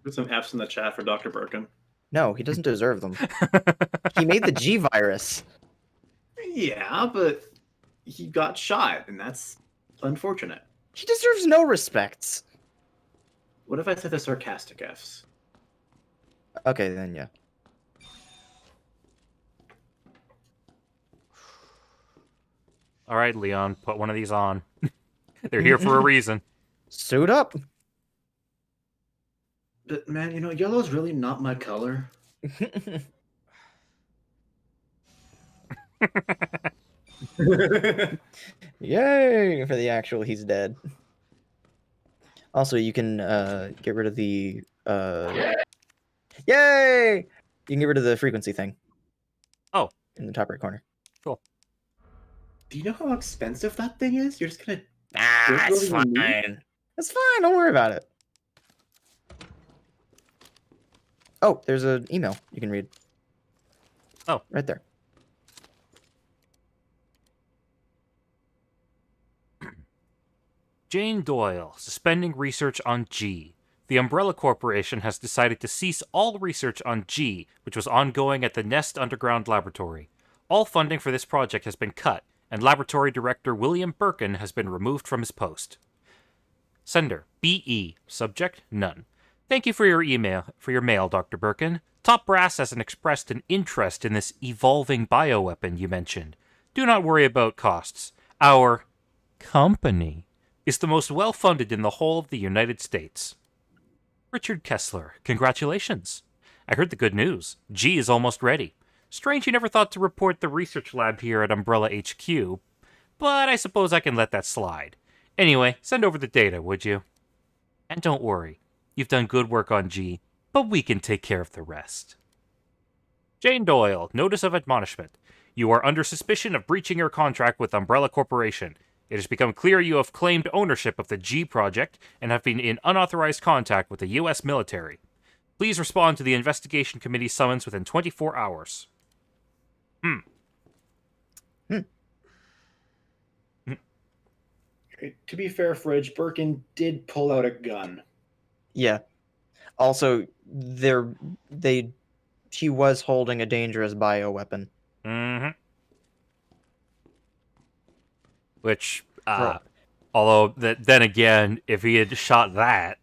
Put some F's in the chat for Dr. Birkin. No, he doesn't deserve them. He made the G virus. Yeah, but he got shot, and that's unfortunate. He deserves no respects. What if I said the sarcastic F's? Okay, then yeah. All right, Leon, put one of these on. They're here for a reason. Suit up. But man, you know, yellow's really not my color. Yay for the actual he's dead. Also, you can get rid of the Yay! You can get rid of the frequency thing. Oh. In the top right corner. Cool. Do you know how expensive that thing is? You're just gonna It's fine. It's fine, don't worry about it. Oh, there's an email you can read. Oh. Right there. Jane Doyle, suspending research on G. The Umbrella Corporation has decided to cease all research on G, which was ongoing at the Nest Underground Laboratory. All funding for this project has been cut, and Laboratory Director William Birkin has been removed from his post. Sender, BE. Subject, none. Thank you for your mail, Dr. Birkin. Top Brass hasn't expressed an interest in this evolving bioweapon you mentioned. Do not worry about costs. Our company is the most well-funded in the whole of the United States. Richard Kessler, congratulations. I heard the good news. G is almost ready. Strange you never thought to report the research lab here at Umbrella HQ, but I suppose I can let that slide. Anyway, send over the data, would you? And don't worry, you've done good work on G, but we can take care of the rest. Jane Doyle, notice of admonishment. You are under suspicion of breaching your contract with Umbrella Corporation. It has become clear you have claimed ownership of the G project and have been in unauthorized contact with the U.S. military. Please respond to the investigation committee summons within 24 hours. To be fair, Fridge, Birkin did pull out a gun. Yeah. Also, he was holding a dangerous bioweapon. Mm-hmm. Which, Bro. although, then again, if he had shot that...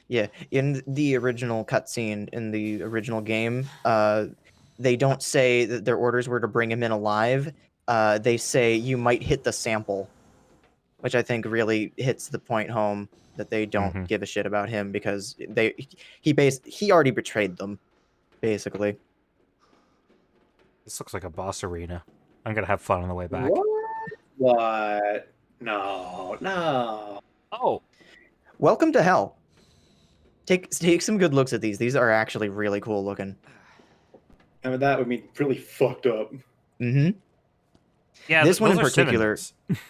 Yeah, in the original cutscene in the original game, they don't say that their orders were to bring him in alive. They say you might hit the sample, which I think really hits the point home that they don't give a shit about him because he already betrayed them, basically. This looks like a boss arena. I'm gonna have fun on the way back. What? No, no. Oh, Welcome to hell. Take some good looks at these. These are actually really cool looking. I mean, that would be really fucked up. Mm-hmm. yeah. This one in those are particular, synonyms.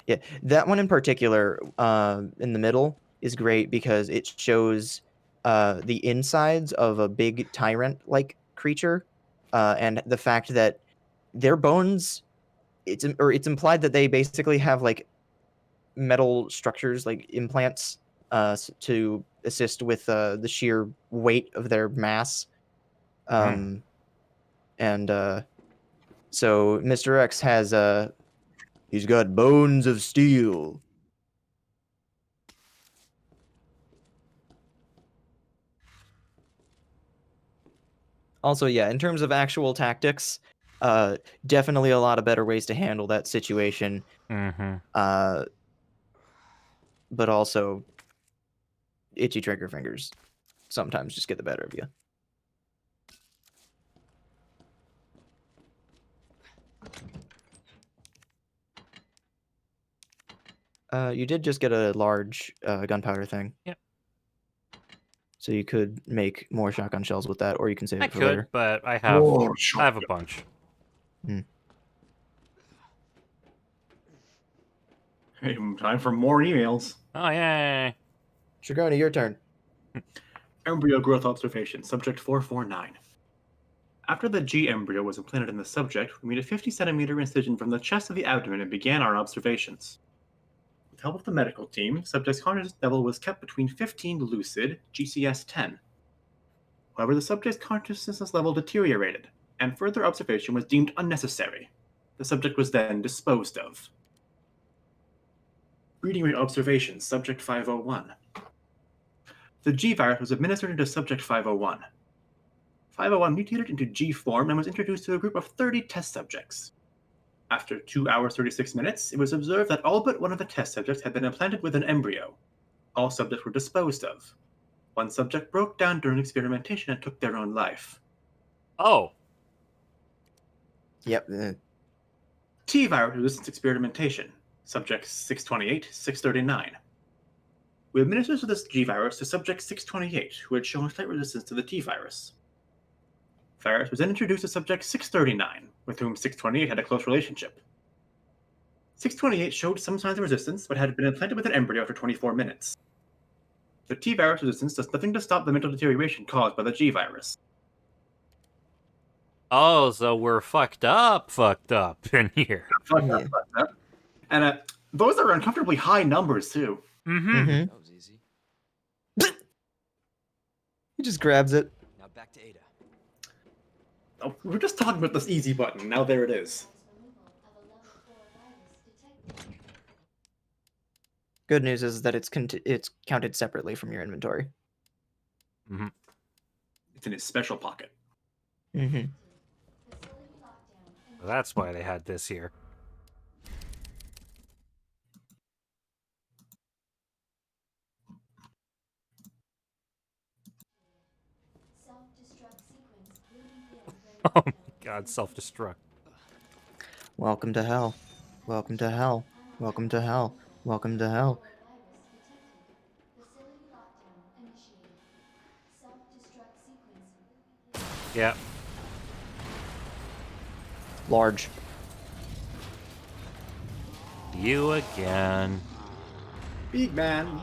yeah, that one in particular, in the middle is great because it shows the insides of a big tyrant-like creature, and the fact that their bones, it's implied that they basically have like metal structures, like implants, to assist with the sheer weight of their mass. And so Mr. X has he's got bones of steel. Also, yeah, in terms of actual tactics, definitely a lot of better ways to handle that situation. But also, itchy trigger fingers sometimes just get the better of you. You did just get a large gunpowder thing. Yep. So you could make more shotgun shells with that, or you can save I it for could, later. but I have a bunch. Hey, time for more emails. Oh yay! Shigoni, your turn. Embryo growth observation, subject 449. After the G embryo was implanted in the subject, we made a 50-centimeter incision from the chest to the abdomen and began our observations. With help of the medical team, subject's consciousness level was kept between 15 lucid, GCS 10. However, the subject's consciousness level deteriorated, and further observation was deemed unnecessary. The subject was then disposed of. Breeding rate observations, subject 501. The G virus was administered into subject 501. 501 mutated into G form and was introduced to a group of 30 test subjects. After 2 hours 36 minutes, it was observed that all but one of the test subjects had been implanted with an embryo. All subjects were disposed of. One subject broke down during experimentation and took their own life. Oh. Yep. T virus resistance experimentation. Subject 628, 639. We administered this G virus to subject 628, who had shown slight resistance to the T virus. Virus was then introduced to subject 639, with whom 628 had a close relationship. 628 showed some signs of resistance, but had been implanted with an embryo after 24 minutes. The T virus resistance does nothing to stop the mental deterioration caused by the G virus. Oh, so we're fucked up in here. Fucked up. And those are uncomfortably high numbers, too. That was easy. He just grabs it. Now back to Ada. Oh, we were just talking about this easy button. Now there it is. Good news is that it's counted separately from your inventory. It's in his special pocket. That's why they had this here. Oh my god, self-destruct. Welcome to hell. Welcome to hell. Welcome to hell. Welcome to hell. Virus detected. Facility lockdown initiated. Self-destruct sequence. Yeah. Large. You again. Big man.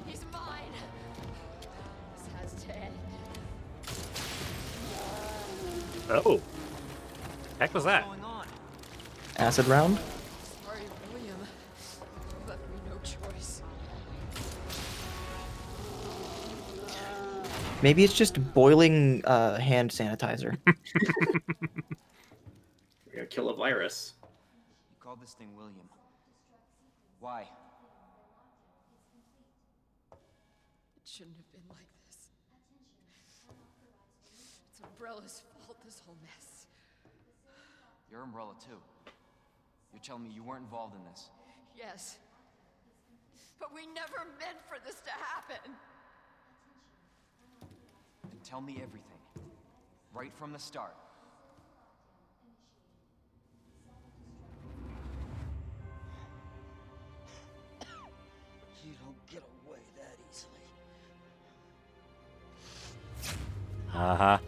He's mine. This has to end. Oh. Heck was that? Acid round? Sorry, William. You left me no choice. Maybe it's just boiling hand sanitizer. We're gonna kill a virus. You called this thing William. Why? It shouldn't have been like this. It's Umbrella's fault, this whole mess. You're Umbrella too. You're telling me you weren't involved in this? Yes. But we never meant for this to happen. Then tell me everything. Right from the start. You don't get away that easily. Uh-huh.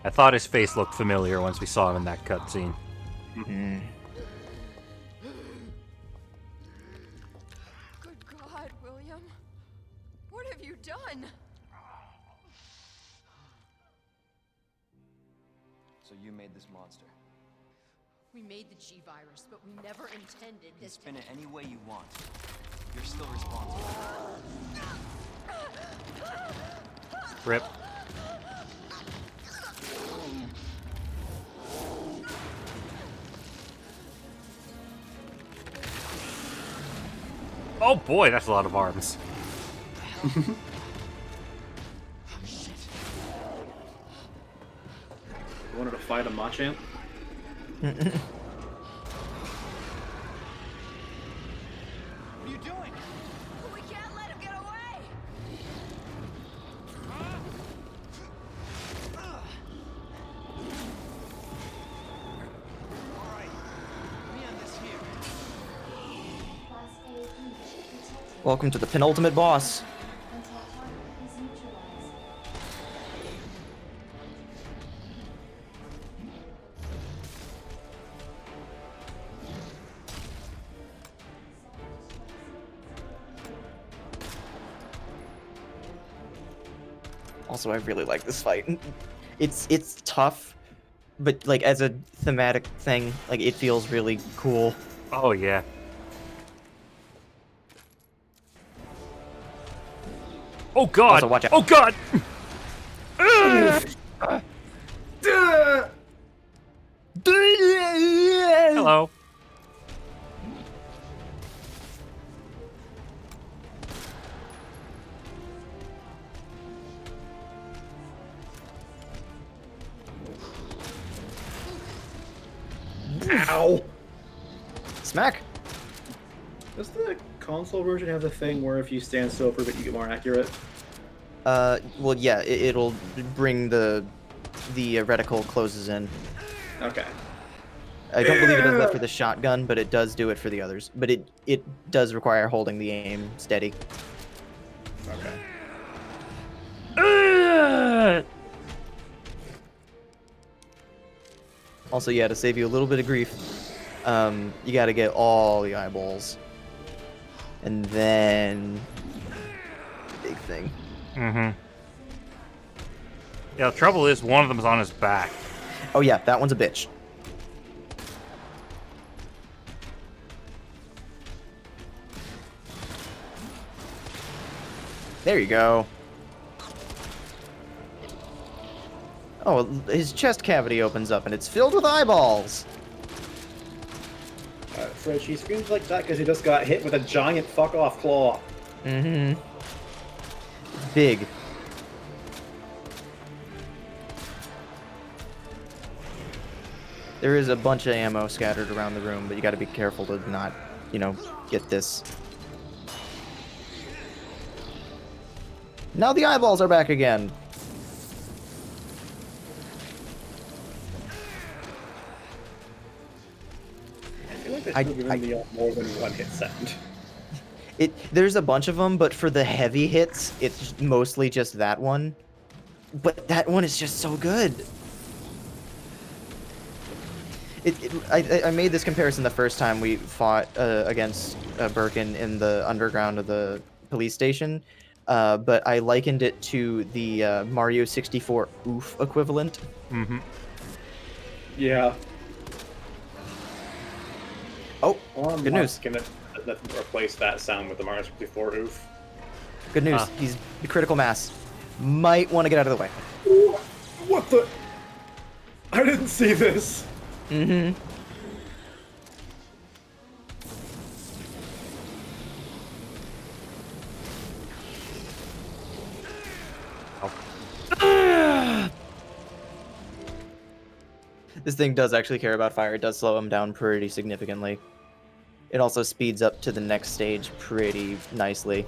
I thought his face looked familiar once we saw him in that cutscene. Good God, William. What have you done? So you made this monster. We made the G-Virus, but we never intended You can this. spin it any way you want. You're still responsible. Rip. Oh boy, that's a lot of arms. You wanted to fight a Machamp? What are you doing? We can't let him get away! All right. Me on this here. Class A breach detected. Welcome to the penultimate boss. Until target is neutralized. Also, I really like this fight. It's tough, but like as a thematic thing, like it feels really cool. Oh yeah. Oh god! Also, watch out. Oh god! Hello. Ow! Smack. Does the console version have the thing where if you stand still for a bit, you get more accurate? Well, yeah, it'll bring the reticle closes in. Okay. I don't believe it does that for the shotgun, but it does do it for the others. But it does require holding the aim steady. Okay. Also, yeah, to save you a little bit of grief, you gotta get all the eyeballs. And then... big thing. Mm-hmm. Yeah, the trouble is one of them's on his back. Oh yeah, that one's a bitch. There you go. Oh, his chest cavity opens up and it's filled with eyeballs. So she screams like that because he just got hit with a giant fuck-off claw. Mm-hmm. Big. There is a bunch of ammo scattered around the room, but you gotta be careful to not, you know, get this. Now the eyeballs are back again. should have given the more than one hit sound. There's a bunch of them, but for the heavy hits, it's mostly just that one. But that one is just so good. I made this comparison the first time we fought against Birkin in the underground of the police station, but I likened it to the Mario 64 oof equivalent. Mm-hmm. Yeah. Oh, Well, good news. Gonna replace that sound with the Mario 64 oof. Good news. He's the critical mass. Might want to get out of the way. What the? I didn't see this. Mm-hmm. This thing does actually care about fire. It does slow him down pretty significantly. It also speeds up to the next stage pretty nicely.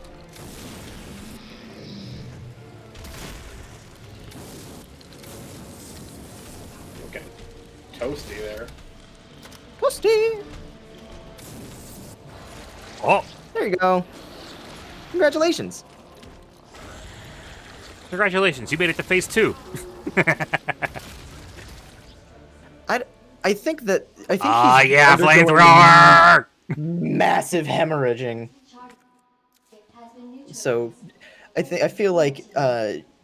Okay. Toasty there. Toasty! Oh! There you go. Congratulations. Congratulations, you made it to phase 2. I think he's yeah, undergoing flamethrower! massive hemorrhaging. So, I feel like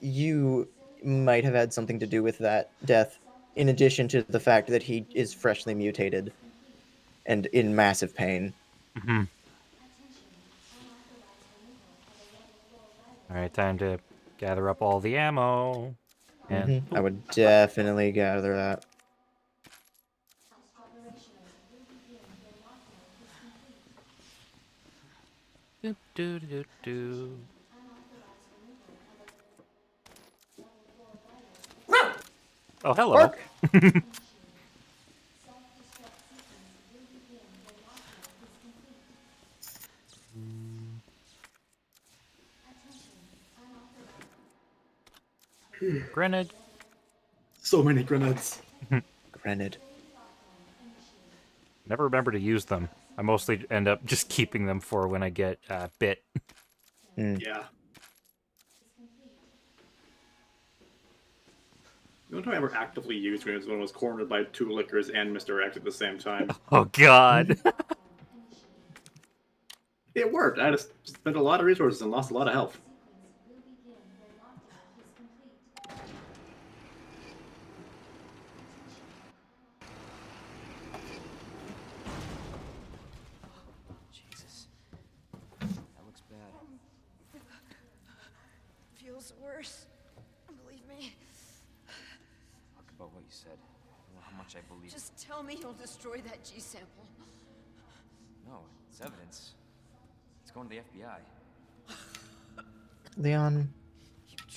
you might have had something to do with that death, in addition to the fact that he is freshly mutated and in massive pain. Mm-hmm. Alright, time to gather up all the ammo. And I would definitely gather that. do, do, do, do. Oh, hello. Bark! Grenade. So many grenades. Granted. Never remember to use them. I mostly end up just keeping them for when I get bit. Yeah. The only time I ever actively used grenades was when I was cornered by 2 lickers and Mr. X at the same time. Oh, God. It worked. I just spent a lot of resources and lost a lot of health. Jesus. That looks bad. Feels worse. Believe me. Talk about what you said. I don't know how much I believe. Just tell me you'll destroy that G sample. No, it's evidence. It's going to the FBI. Leon,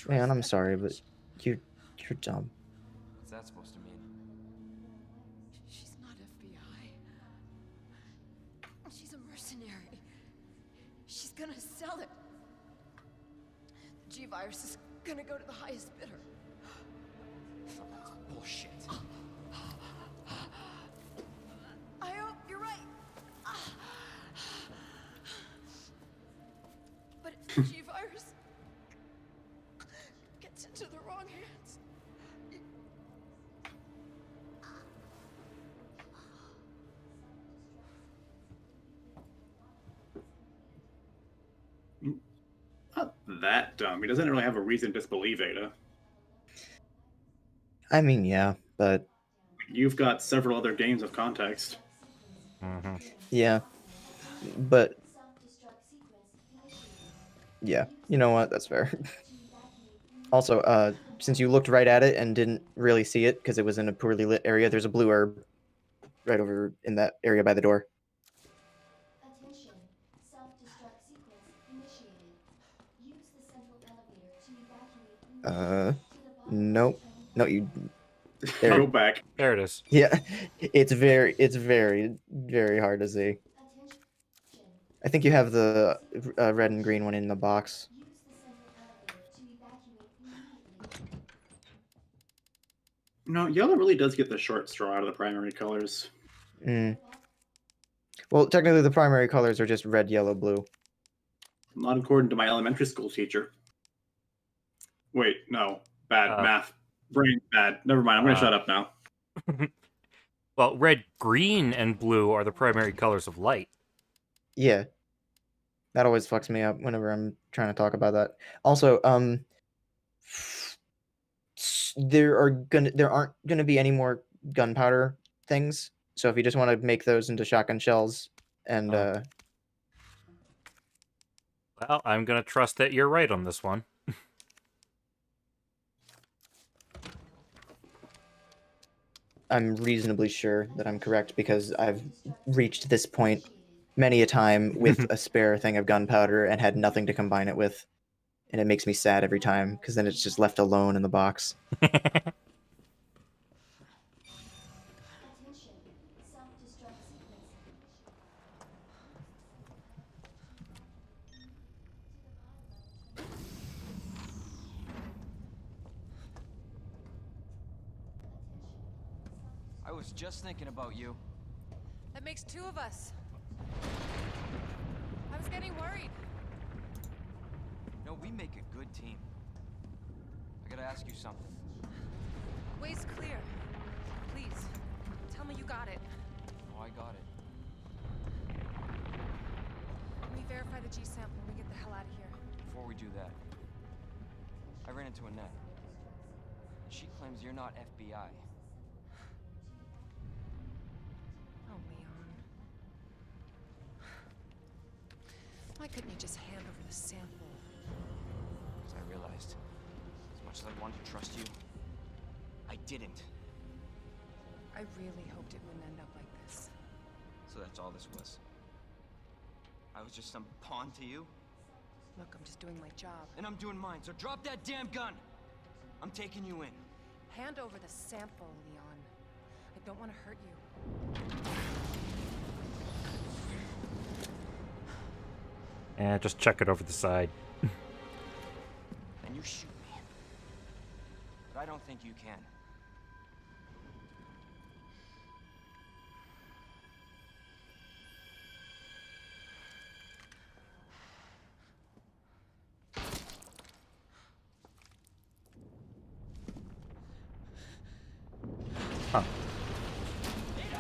I'm sorry, but you're dumb. What's that supposed to mean? She's not FBI. She's a mercenary. She's gonna sell it. The G-Virus is gonna go to the highest bidder. That's bullshit. I hope you're right. But if the G-Virus gets into the wrong hands... Not that dumb. He doesn't really have a reason to disbelieve Ada. I mean, yeah, but... You've got several other games of context. Mm-hmm. Yeah. But... Yeah, you know what? That's fair. Also, since you looked right at it and didn't really see it because it was in a poorly lit area, there's a blue herb right over in that area by the door. Attention. Self-destruct sequence initiated. Use the central elevator to evacuate Nope. No, you... Go back. There it is. Yeah, it's very, very hard to see. Attention. I think you have the red and green one in the box. Use the central elevator to evacuate immediately. No, yellow really does get the short straw out of the primary colors. Well, technically, the primary colors are just red, yellow, blue. Not according to my elementary school teacher. Wait, no. Bad math. Brain bad. Never mind. I'm going to shut up now. Well, red, green, and blue are the primary colors of light. Yeah. That always fucks me up whenever I'm trying to talk about that. Also, there aren't gonna be any more gunpowder things. So if you just want to make those into shotgun shells and Well, I'm gonna trust that you're right on this one. I'm reasonably sure that I'm correct because I've reached this point many a time with a spare thing of gunpowder and had nothing to combine it with. And it makes me sad every time because then it's just left alone in the box. Attention. Self-destruct sequence. I was just thinking about you. That makes 2 of us. I was getting worried. No, we make a good team. I gotta ask you something. Way's clear. Please, tell me you got it. Oh, I got it. Let me verify the G sample and we get the hell out of here. Before we do that, I ran into Annette. She claims you're not FBI. Oh, Leon. Why couldn't you just hand over the sample? Because I realized, as much as I wanted to trust you, I didn't. I really hoped it wouldn't end up like this. So that's all this was. I was just some pawn to you, Look, I'm just doing my job. and I'm doing mine, so drop that damn gun! I'm taking you in. Hand over the sample, Leon. I don't want to hurt you. And just check it over the side. And you shoot me. But I don't think you can. Huh.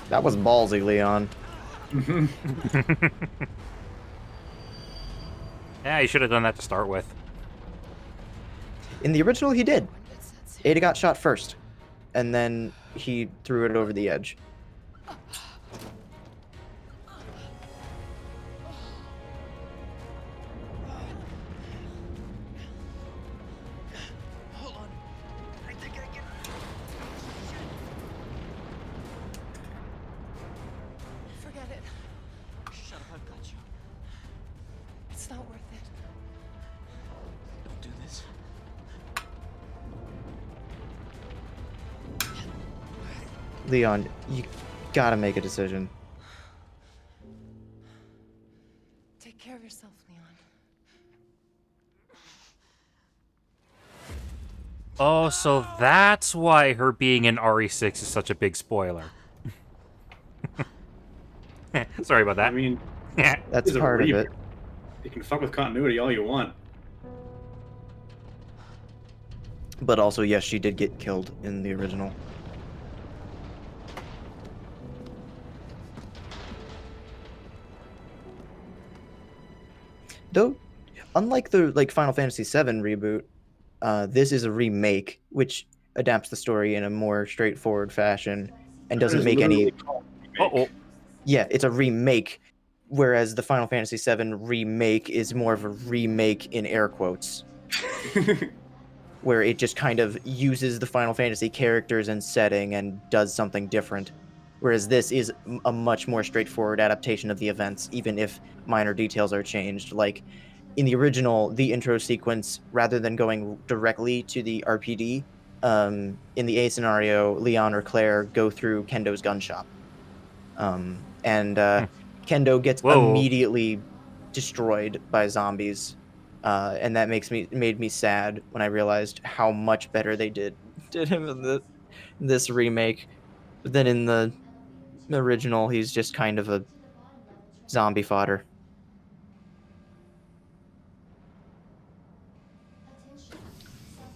That was ballsy, Leon. Yeah, you should have done that to start with. In the original, he did. Ada got shot first, and then he threw it over the edge. Hold on. I think I can. Forget it. Shut up, I've got you. It's not worth it. Don't do this. Leon, you gotta make a decision. Take care of yourself, Leon. Oh, so that's why her being in RE6 is such a big spoiler. Sorry about that. I mean, That's it's a part of reboot. it. You can fuck with continuity all you want. But also, yes, she did get killed in the original. Though, unlike the Final Fantasy VII reboot, this is a remake, which adapts the story in a more straightforward fashion and doesn't It's make any. literally called remake. Uh-oh. Yeah, it's a remake, whereas the Final Fantasy VII remake is more of a remake in air quotes, where it just kind of uses the Final Fantasy characters and setting and does something different. Whereas this is a much more straightforward adaptation of the events, even if minor details are changed. Like in the original, the intro sequence, rather than going directly to the RPD, in the A scenario, Leon or Claire go through Kendo's gun shop. Kendo gets Whoa. immediately destroyed by zombies, and that made me sad when I realized how much better they did him in this remake. But then in the original, he's just kind of zombie fodder.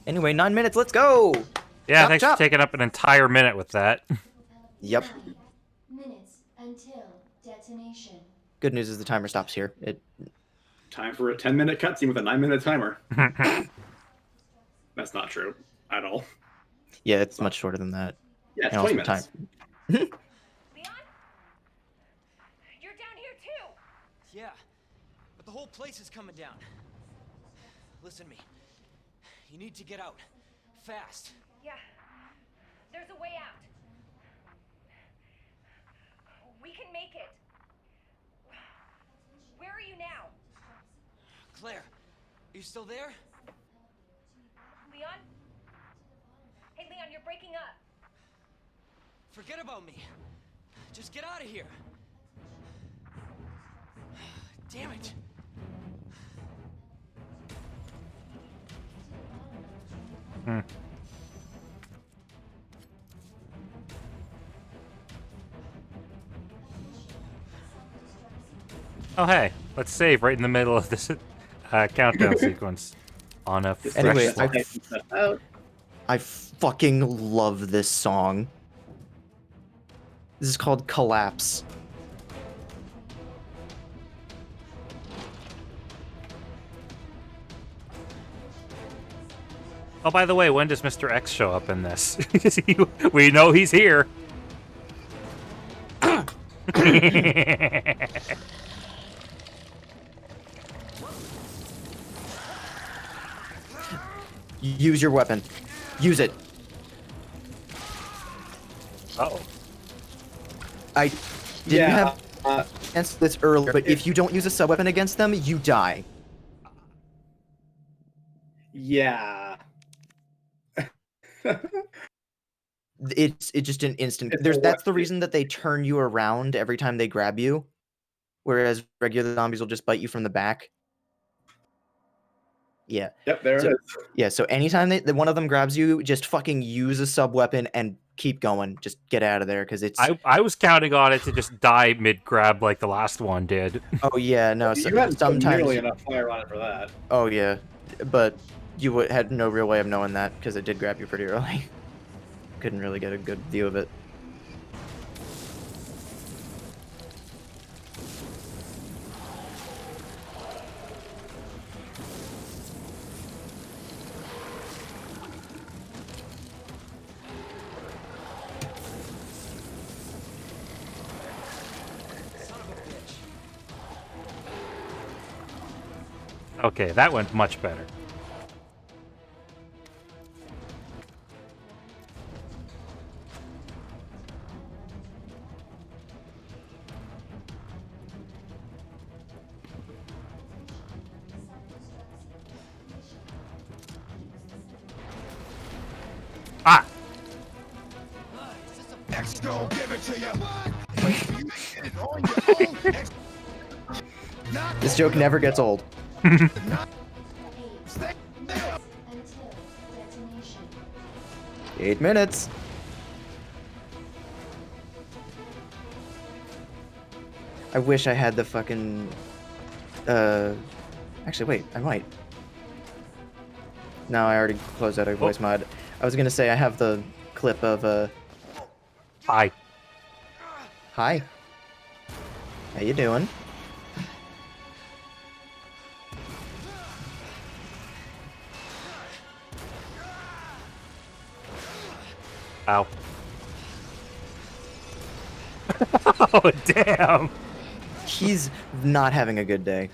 Anyway, 9 minutes. Let's go. Yeah, Chop, thanks chop. for taking up an entire minute with that. Yep. 9 minutes until detonation. Good news is the timer stops here. Time for a 10-minute cutscene with a 9-minute timer. That's not true at all. Yeah, it's much shorter than that. Yeah, it's And 20 also minutes. Leon? You're down here too! Yeah, but the whole place is coming down. Listen to me. You need to get out. Fast. Yeah. There's a way out. We can make it. Where are you now? Claire, are you still there? Leon? Hey, Leon, you're breaking up. Forget about me. Just get out of here. Damn it. Oh, hey, let's save right in the middle of this countdown sequence on a fresh Anyway, slot. I fucking love this song. This is called Collapse. Oh, by the way, when does Mr. X show up in this? We know he's here. Use your weapon. Use it. Oh. I didn't Yeah, have against this early, but if you don't use a sub weapon against them, you die. yeah. It's just an instant. It's a That's the weapon. reason that they turn you around every time they grab you, whereas regular zombies will just bite you from the back. Yeah. Yep, there So- it is. Yeah, so anytime one of them grabs you, just fucking use a sub weapon and keep going. Just get out of there because it's. I was counting on it to just die mid grab like the last one did. Oh yeah, no. You hadn't put Sometimes. nearly enough fire on it for that. Oh yeah, but you had no real way of knowing that because it did grab you pretty early. Couldn't really get a good view of it. Son of a bitch. Okay, that went much better. Ah! Is this a X gon' give it to you. Wait, you get it on your own. X This joke never gets old. 8 until detonation. 8 minutes. I wish I had the fucking. Actually, wait. I might. No, I already closed out a voice mod. I was gonna say I have the clip of Hi. Hi. How you doing? Ow. Oh, damn! He's not having a good day.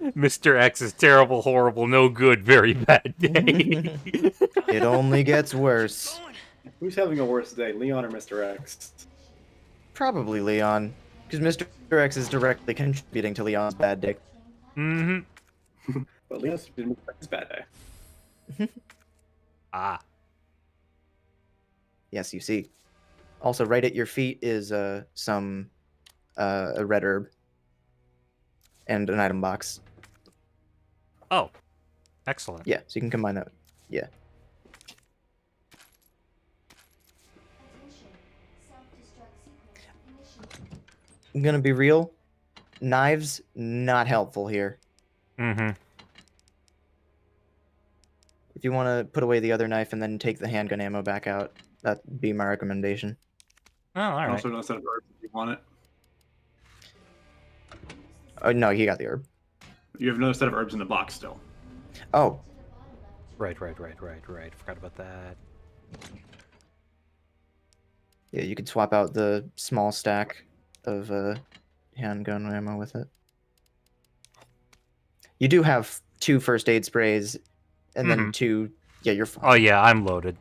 Mr. X is terrible, horrible, no good, very bad day. It only gets worse. Who's having a worse day, Leon or Mr. X? Probably Leon, because Mr. X is directly contributing to Leon's bad day. Mm-hmm. But Leon's been Mr. X's bad day. Ah. Yes, you see. Also, right at your feet is some a red herb and an item box. Oh. Excellent. Yeah, so you can combine that. Yeah. Attention. Self-destruct sequence initiated. I'm gonna be real. Knives not helpful here. Mm-hmm. If you want to put away the other knife and then take the handgun ammo back out, that'd be my recommendation. Oh, all right. Also, no set of herbs if you want it. Oh no, he got the herb. You have another set of herbs in the box still. Oh, Right. Forgot about that. yeah, you could swap out the small stack of handgun ammo with it. You do have 2 first aid sprays, and then 2. Yeah, you're fine. Oh yeah, I'm loaded.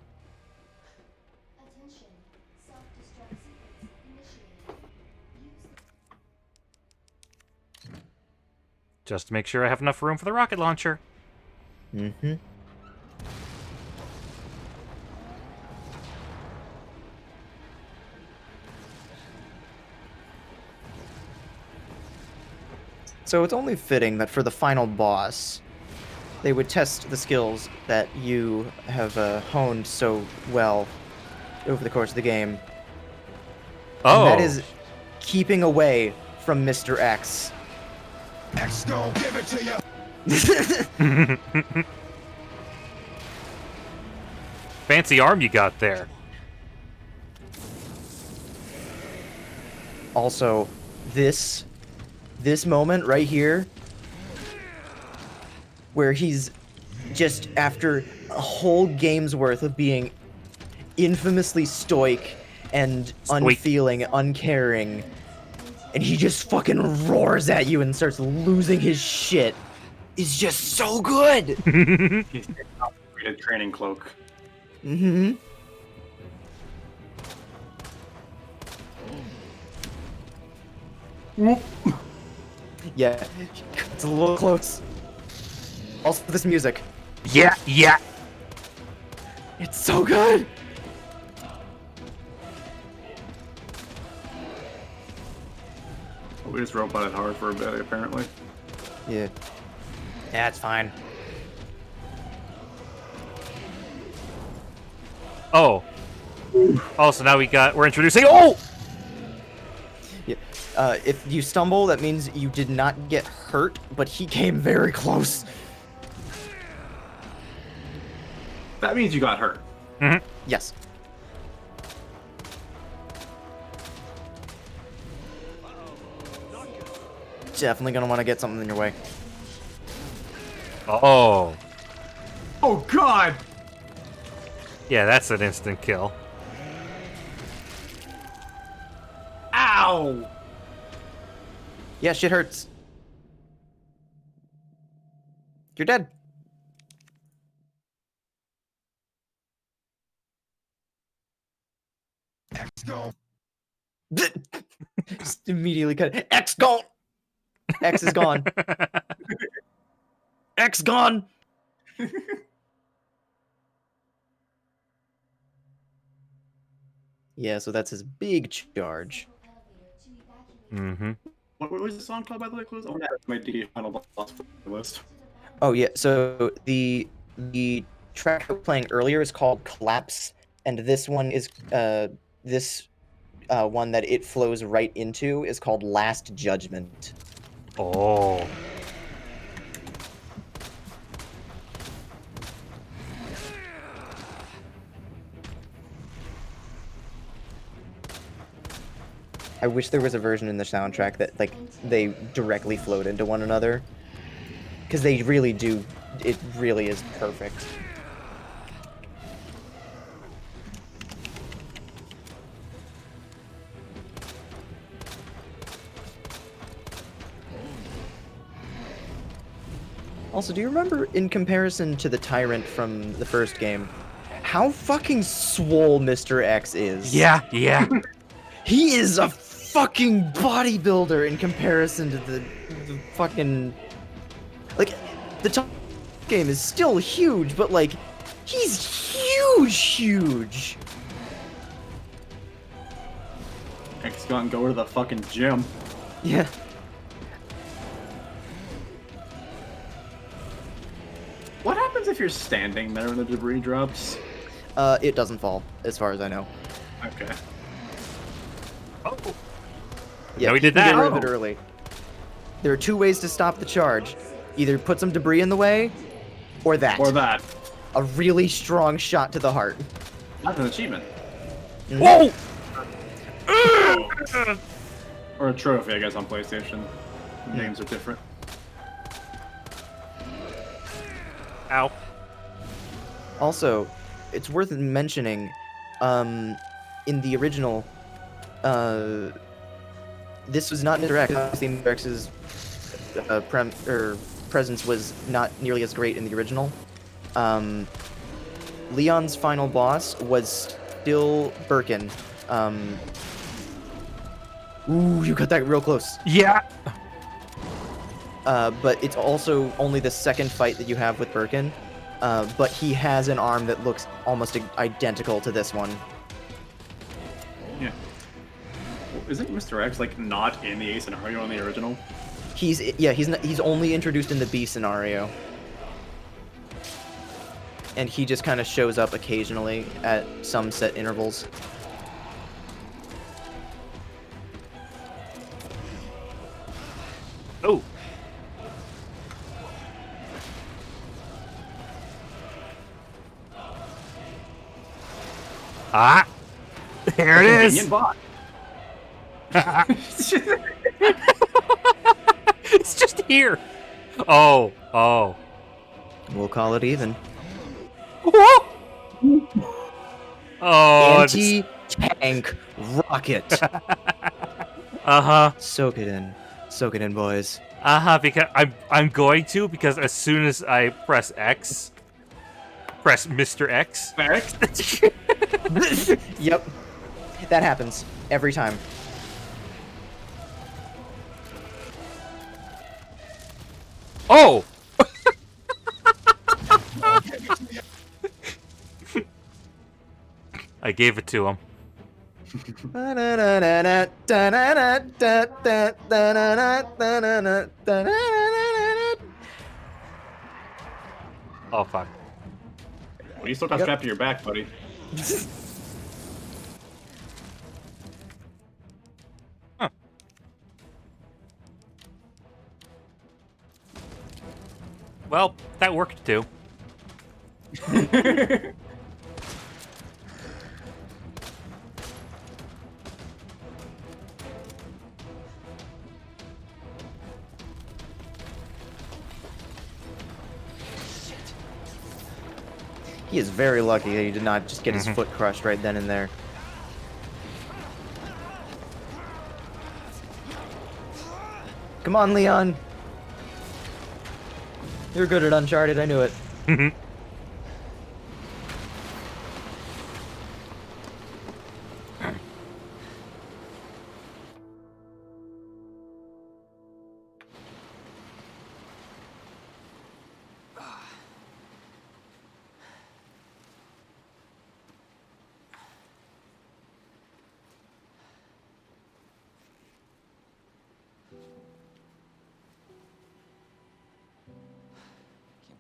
Attention. Self-destruct sequence initiated. Use Just to make sure I have enough room for the rocket launcher. Mm-hmm. So it's only fitting that for the final boss, they would test the skills that you have honed so well over the course of the game. Oh. And that is keeping away from Mr. X. X gon' give it to you. Fancy arm you got there. Also, this moment right here, where he's just after a whole game's worth of being infamously stoic and unfeeling, uncaring, and he just fucking roars at you and starts losing his shit, is just so good. He's a training cloak. Mm-hmm. Yeah, it's a little close. Also, this music. Yeah. It's so good. We just roboted hard for a bit, apparently. Yeah. Yeah, it's fine. Oh. Oh, so now we're introducing. Oh. Yeah. If you stumble, that means you did not get hurt, but he came very close. That means you got hurt. Mm-hmm. Yes. Definitely gonna want to get something in your way. Oh. Oh God! Yeah, that's an instant kill. Ow! Yeah, shit hurts. You're dead. X gon' Just immediately cut it. X gone. X is gone. X gone. Yeah, so that's his big charge. Mm-hmm. What was the song called, by the way, Clues? I want to add my D final boss for the list. Oh yeah, so the track we were playing earlier is called Collapse, and this one is one that it flows right into is called Last Judgment. Oh. I wish there was a version in the soundtrack that like they directly flowed into one another, because they really do. It really is perfect. Also, do you remember, in comparison to the Tyrant from the first game, how fucking swole Mr. X is? Yeah. He is a fucking bodybuilder in comparison to the fucking... Like, the top game is still huge, but, like, he's huge! X gone go to the fucking gym. Yeah. What happens if you're standing there when the debris drops? It doesn't fall, as far as I know. Okay. Oh. Yeah, No, he he did can that. get rid of it Oh. early. There are 2 ways to stop the charge. Either put some debris in the way, or that. Or that. A really strong shot to the heart. That's an achievement. Whoa! Or a trophy, I guess, on PlayStation. Names are different. Ow. Also, it's worth mentioning, in the original, this was not Mr. X. Obviously, Mr. X's presence was not nearly as great in the original. Leon's final boss was still Birkin. Ooh, you got that real close. Yeah. But it's also only the second fight that you have with Birkin. But he has an arm that looks almost identical to this one. Yeah. Well, isn't Mr. X like not in the A scenario on the original? He's only introduced in the B scenario. And he just kind of shows up occasionally at some set intervals. Oh. Ah. There it is. Convenient bot. It's just here. Oh. Oh. We'll call it even. Whoa! Oh. Anti-tank rocket. Uh-huh. Soak it in. Soak it in, boys. Uh-huh, because I'm going to, because as soon as I press X, press Mr. X. Yep. That happens every time. Oh! I gave it to him. Oh, fuck. Well, you still got strapped to your back, buddy. Huh. Well, that worked too. He is very lucky that he did not just get his foot crushed right then and there. Come on, Leon. You're good at Uncharted, I knew it. Can't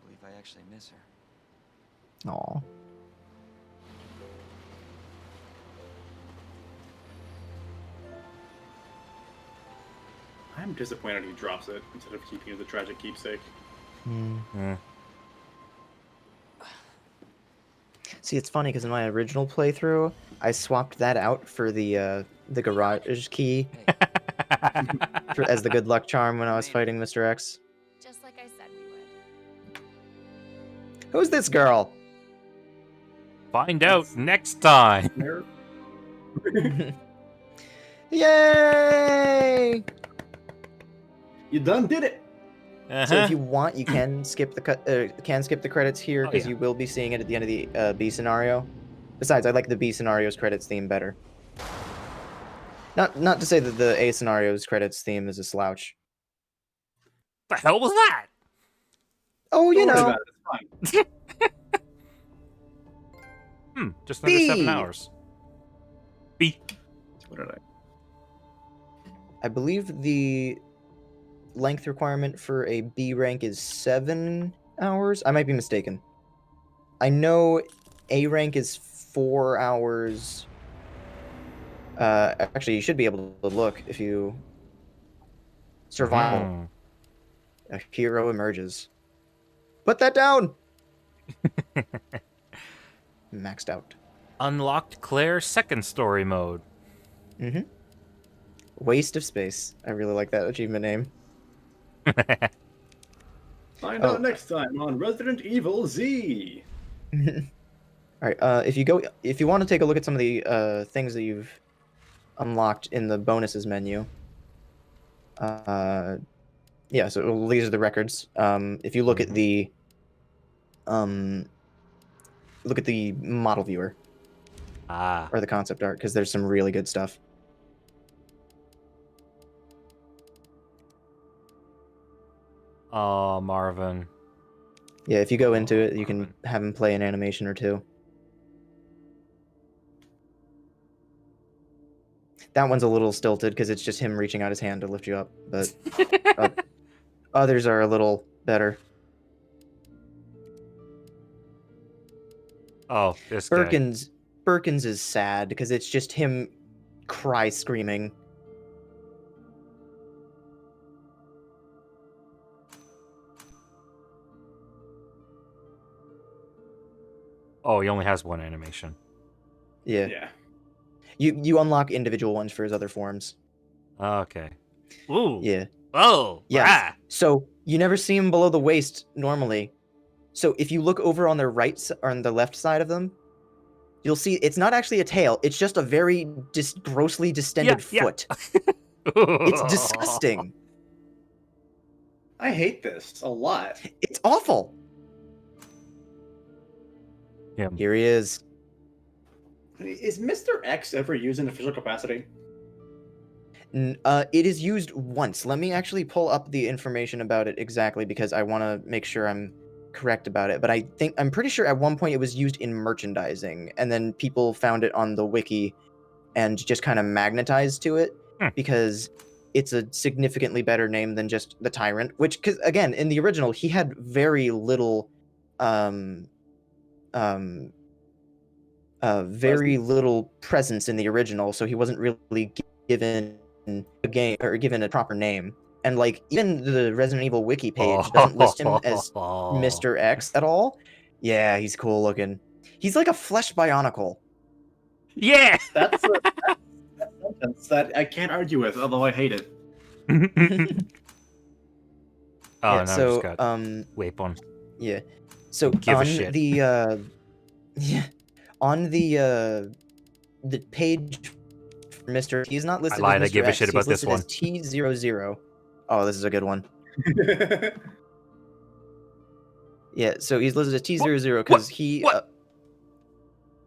believe I actually miss her. Aw. I'm disappointed he drops it instead of keeping it as a tragic keepsake. See, it's funny because in my original playthrough, I swapped that out for the garage key as the good luck charm when I was fighting Mr. X. Just like I said we would. Who's this girl? Find out next time. Yay! You done did it. So if you want, you can skip the credits here Oh, because yeah. you will be seeing it at the end of the B scenario. Besides, I like the B scenario's credits theme better. Not to say that the A scenario's credits theme is a slouch. The hell was that? Oh, you Don't worry know. about it, it's fine. Just under 7 B. hours. B. What did I? I believe the length requirement for a B rank is 7 hours. I might be mistaken. I know A rank is 4 hours Actually, you should be able to look if you survival. Mm. A hero emerges. Put that down. Maxed out. Unlocked Claire's second story mode. Mm-hmm. Waste of space. I really like that achievement name. Find Oh. out next time on Resident Evil Z. All right. If you want to take a look at some of the things that you've unlocked in the bonuses menu. Yeah. So these are the records. If you look at the model viewer or the concept art, because there's some really good stuff. Oh, Marvin. Yeah, if you go into it, you can have him play an animation or two. That one's a little stilted because it's just him reaching out his hand to lift you up, but others are a little better. Oh, this guy. Birkins is sad because it's just him cry screaming. Oh, he only has one animation. Yeah. Yeah. You unlock individual ones for his other forms. Okay. Ooh. Yeah. Oh. Yes. Ah. So you never see him below the waist normally. So if you look over on the or on the left side of them, you'll see it's not actually a tail. It's just a very grossly distended foot. It's disgusting. I hate this a lot. It's awful. Yeah. Here he is. Is Mr. X ever used in official capacity? It is used once. Let me actually pull up the information about it exactly because I want to make sure I'm correct about it. But I'm pretty sure at one point it was used in merchandising, and then people found it on the wiki and just kind of magnetized to it because it's a significantly better name than just the Tyrant. Which, because again, in the original, he had very little, very little presence in the original, so he wasn't really given a game or given a proper name. And like even the Resident Evil wiki page doesn't list him as Mr. X at all. Yeah, he's cool looking. He's like a flesh bionicle. Yeah. That's a sentence that I can't argue with, although I hate it. Oh, Yeah, no, so just got weapon. Yeah. So Give a on shit. the on the page for Mr. He's not listed lied, I as Mr. give a X, shit he's about this listed as T00. Oh, this is a good one. Yeah, so he's listed as T00 because he What?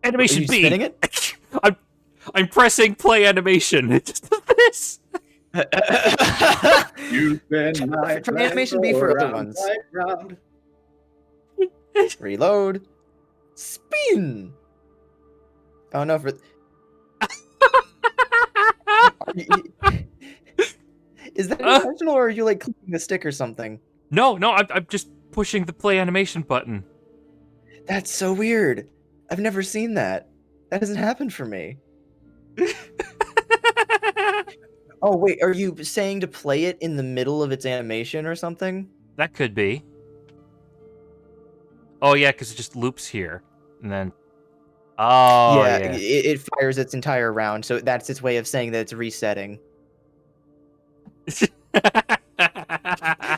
Animation are you B. spinning it? I'm pressing play animation. It just does this. You've been my Try animation B for other ones. Reload. Spin. Oh no, for is that intentional or are you like clicking the stick or something? No, I'm just pushing the play animation button. That's so weird. I've never seen that. That hasn't happened for me. Oh wait, are you saying to play it in the middle of its animation or something? That could be. Oh yeah, because it just loops here, and then. Oh yeah. It fires its entire round, so that's its way of saying that it's resetting.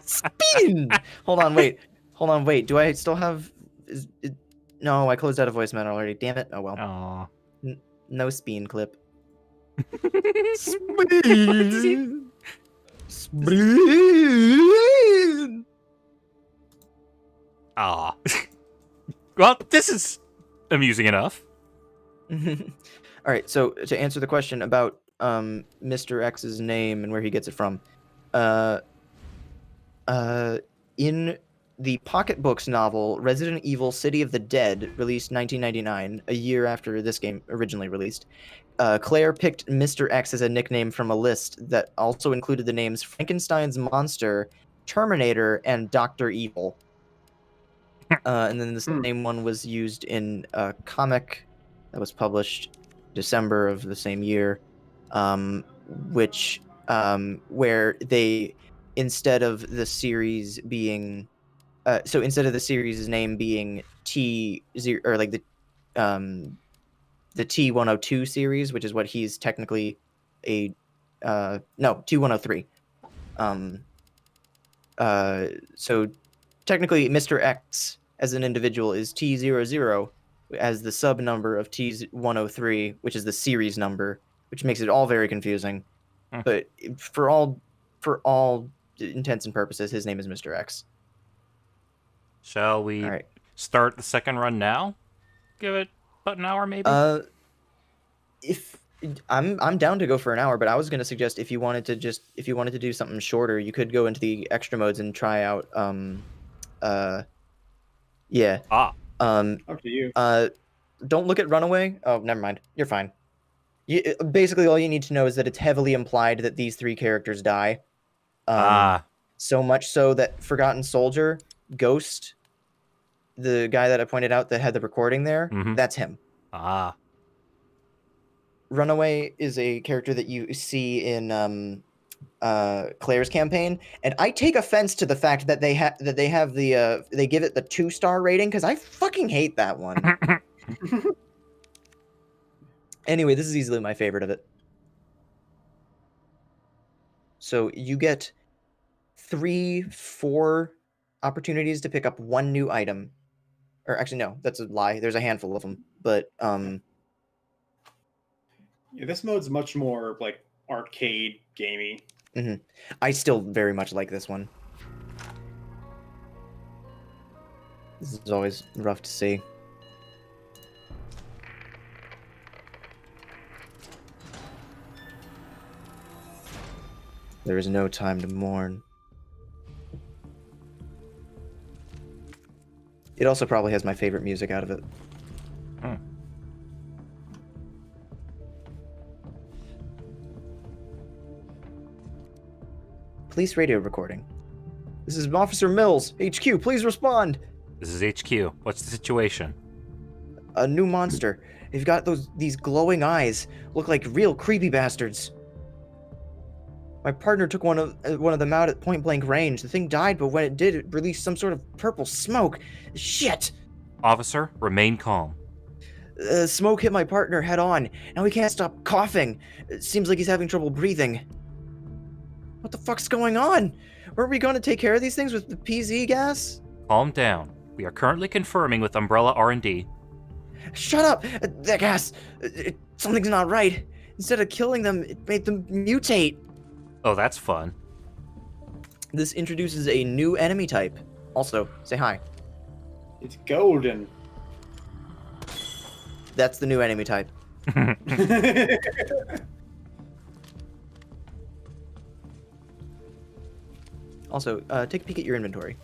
Spin! Hold on, wait. Do I still have? No, I closed out a voicemail already. Damn it. Oh well. Aw. No spin clip. Spin. Spin. Aw. Well, this is amusing enough. All right, so to answer the question about Mr. X's name and where he gets it from, in the Pocket Books novel Resident Evil City of the Dead, released 1999, a year after this game originally released, Claire picked Mr. X as a nickname from a list that also included the names Frankenstein's Monster, Terminator, and Dr. Evil. And then the same one was used in a comic that was published December of the same year, which where they instead of the series being instead of the series' name being T0 or like the T102 series, which is what he's technically a no, T103. So technically Mr. X as an individual is T00 as the sub number of T103, which is the series number, which makes it all very confusing. Hmm. But for all intents and purposes, his name is Mr. X. Shall we All right. start the second run now? Give it about an hour, maybe. If I'm down to go for an hour, but I was gonna suggest if you wanted to do something shorter, you could go into the extra modes and try out yeah. Ah. Up to you. Don't look at Runaway. Oh, never mind. You're fine. Basically, all you need to know is that it's heavily implied that these three characters die. So much so that Forgotten Soldier, Ghost, the guy that I pointed out that had the recording there, that's him. Ah. Runaway is a character that you see in Claire's campaign, and I take offense to the fact that they have they give it the 2-star rating because I fucking hate that one. Anyway, this is easily my favorite of it. So you get 3-4 opportunities to pick up one new item, or actually no, that's a lie. There's a handful of them, but Yeah, this mode's much more like arcade gamey. I still very much like this one. This is always rough to see. There is no time to mourn. It also probably has my favorite music out of it. Police radio recording. This is Officer Mills, HQ, please respond. This is HQ. What's the situation? A new monster. They've got these glowing eyes. Look like real creepy bastards. My partner took one of them out at point blank range. The thing died, but when it did, it released some sort of purple smoke. Shit! Officer, remain calm. Smoke hit my partner head on. Now he can't stop coughing. It seems like he's having trouble breathing. What the fuck's going on? Weren't we going to take care of these things with the PZ gas? Calm down. We are currently confirming with Umbrella R&D. Shut up! That gas! Something's not right. Instead of killing them, it made them mutate. Oh, that's fun. This introduces a new enemy type. Also, say hi. It's golden. That's the new enemy type. Also, take a peek at your inventory.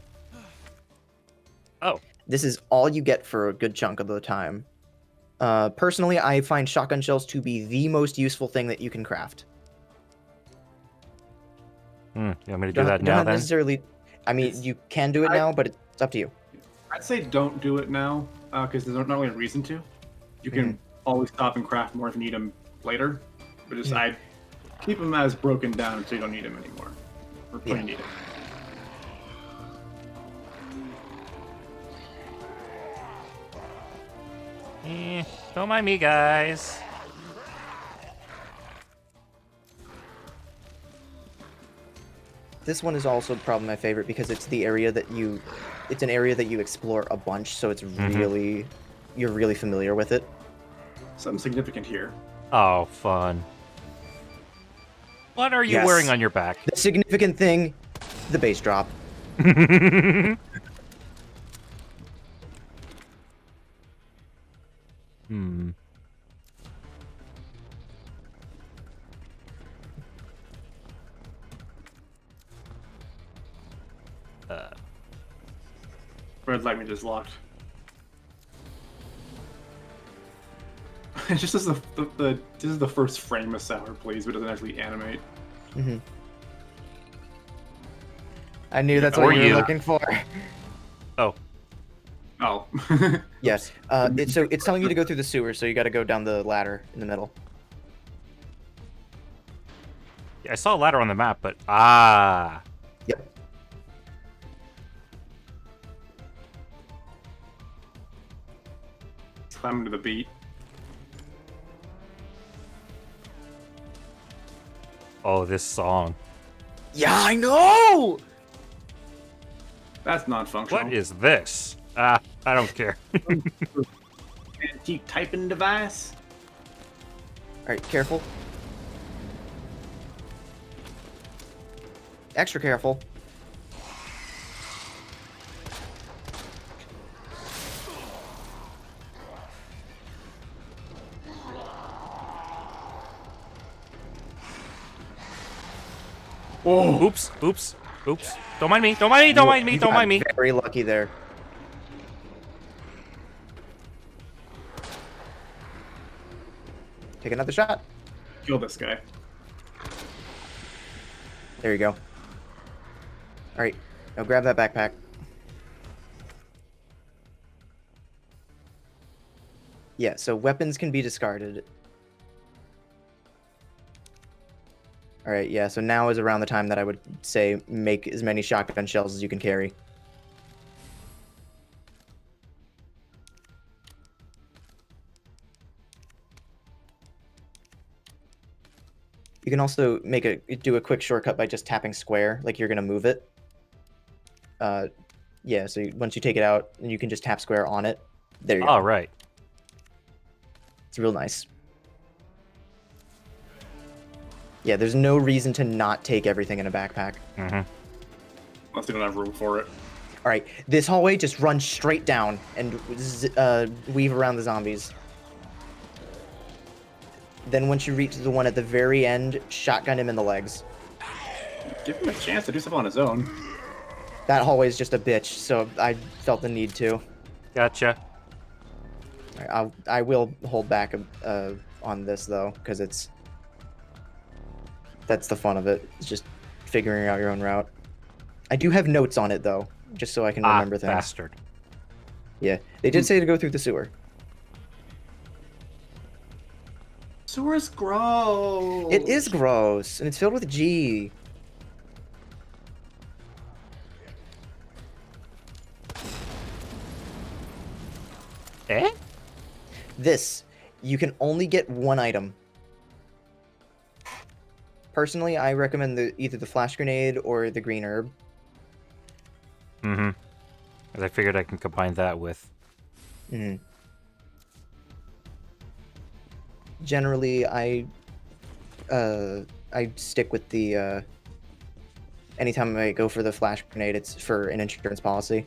Oh. This is all you get for a good chunk of the time. Personally, I find shotgun shells to be the most useful thing that you can craft. You want me to do that now, then? Necessarily. I mean, you can do it now, but it's up to you. I'd say don't do it now, because there's not really a reason to. You can always stop and craft more if you need them later. But just I'd keep them as broken down until you don't need them anymore. Or when you need them. Don't mind me, guys. This one is also probably my favorite because it's the area that it's an area that you explore a bunch, so it's really, you're really familiar with it. Something significant here. Oh, fun. What are you wearing on your back? The significant thing, the bass drop. Red language is locked. It's just this is the first frame of Sour Please, but it doesn't actually animate. I knew that's what you were looking for. Oh. Oh. Yes. It's telling you to go through the sewer, so you got to go down the ladder in the middle. I saw a ladder on the map, but ah. Yep. Climb to the beat. Oh, this song. Yeah, I know. That's non-functional. What is this? Ah, I don't care. Antique typing device? All right, careful. Extra careful. Oh, Oops, oops, oops. Don't mind me, don't mind me, don't mind me, You don't got mind me. Very lucky there. Take another shot. kill this guy. There you go. All right, now grab that backpack. Yeah, so weapons can be discarded. All right, yeah, so now is around the time that I would say make as many shotgun shells as you can carry. You can also do a quick shortcut by just tapping square, like you're gonna move it. Yeah, so once you take it out, you can just tap square on it. There you go. All right. It's real nice. Yeah, there's no reason to not take everything in a backpack. Mm-hmm. Unless you don't have room for it. All right, this hallway just runs straight down and weave around the zombies. Then once you reach the one at the very end, shotgun him in the legs. Give him a chance to do stuff on his own. That hallway is just a bitch, so I felt the need to. Gotcha. All right, I will hold back on this though, because that's the fun of it. It's just figuring out your own route. I do have notes on it though, just so I can remember things. Bastard. Yeah, they did say to go through the sewer. Sewer's gross. It is gross, and it's filled with G. Eh? This, you can only get one item. Personally, I recommend either the flash grenade or the green herb. Mm-hmm. As I figured I can combine that with... Mm-hmm. Generally, I stick with the, anytime I go for the flash grenade, it's for an insurance policy.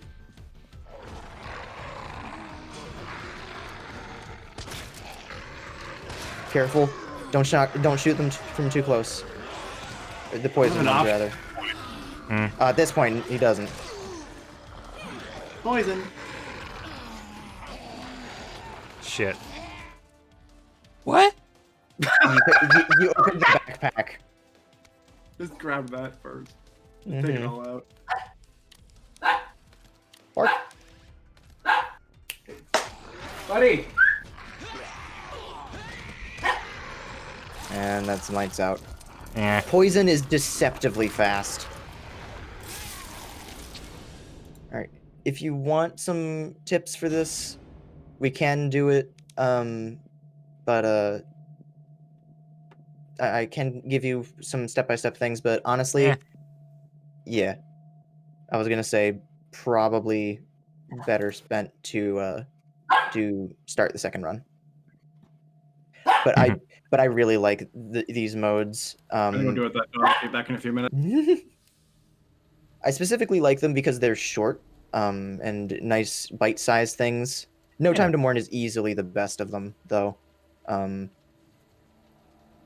Careful. Don't shoot them from too close. The poison ones, rather. At this point, he doesn't. Poison. Shit. What? You opened the backpack. Just grab that first. Take it all out. Bark. Buddy! And that's lights out. Eh. Poison is deceptively fast. Alright. If you want some tips for this, we can do it. But I can give you some step-by-step things, but honestly, yeah. I was gonna say probably better spent to start the second run. But I really like these modes. I'm gonna do it that dog. Be back in a few minutes. I specifically like them because they're short, and nice bite-sized things. No Time to Mourn is easily the best of them, though.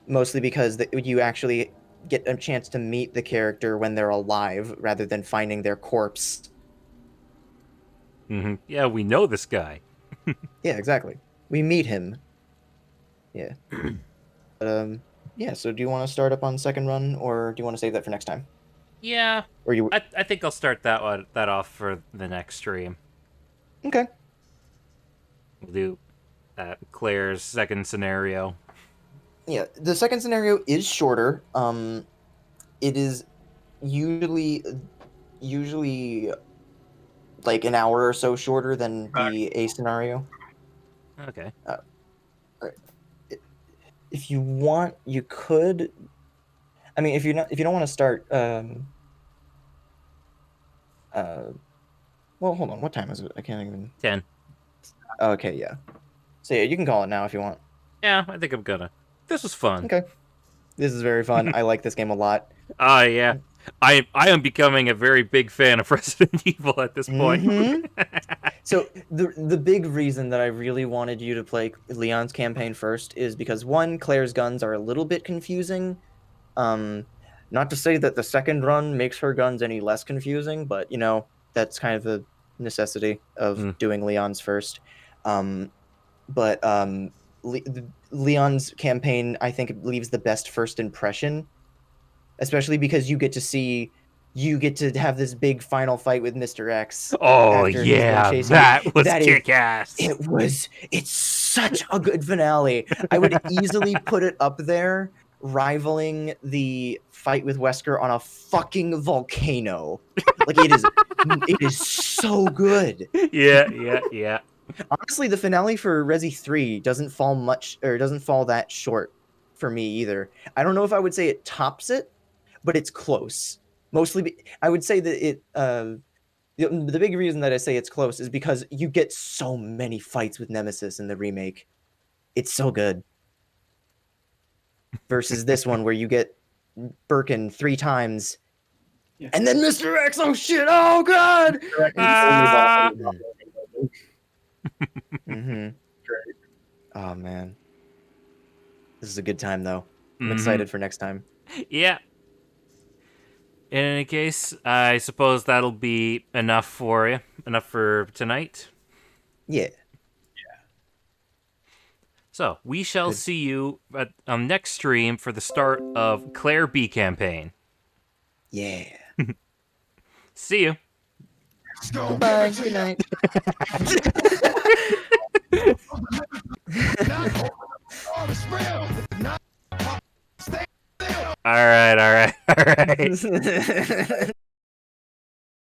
Mostly because you actually get a chance to meet the character when they're alive, rather than finding their corpse. Mm-hmm. Yeah, we know this guy. Yeah, exactly. We meet him. Yeah. But, yeah, so do you want to start up on second run, or do you want to save that for next time? Yeah. Or you... I think I'll start that off for the next stream. Okay. We'll do Claire's second scenario. Yeah, the second scenario is shorter. it is usually like an hour or so shorter than the A scenario. Okay. If you want, you could. I mean, if you don't want to start. Well, hold on. What time is it? I can't even. 10. Okay, yeah. So yeah, you can call it now if you want. Yeah, I think I'm gonna. This was fun. Okay. This is very fun. I like this game a lot. Yeah. I am becoming a very big fan of Resident Evil at this point. Mhm. So the big reason that I really wanted you to play Leon's campaign first is because one, Claire's guns are a little bit confusing. Not to say that the second run makes her guns any less confusing, but you know, that's kind of the necessity of doing Leon's first. But Leon's campaign, I think, leaves the best first impression, especially because you get to have this big final fight with Mr. X Oh after he's been yeah, chasing you. that was That is, kick-ass. it's such a good finale. I would easily put it up there, rivaling the fight with Wesker on a fucking volcano. Like it is so good. Yeah. Honestly, the finale for Resi 3 doesn't fall that short for me either. I don't know if I would say it tops it, but it's close. Mostly, I would say that it. The big reason that I say it's close is because you get so many fights with Nemesis in the remake. It's so good. Versus this one where you get Birkin 3 times, Yeah. and then Mr. X. Oh shit! Oh god! Mm-hmm. Oh man, this is a good time though. I'm excited for next time. Yeah. In any case, I suppose that'll be enough for you. Enough for tonight. Yeah. So, we shall see you at next stream for the start of Claire B campaign. Yeah. See you. Goodbye. Good night. All right.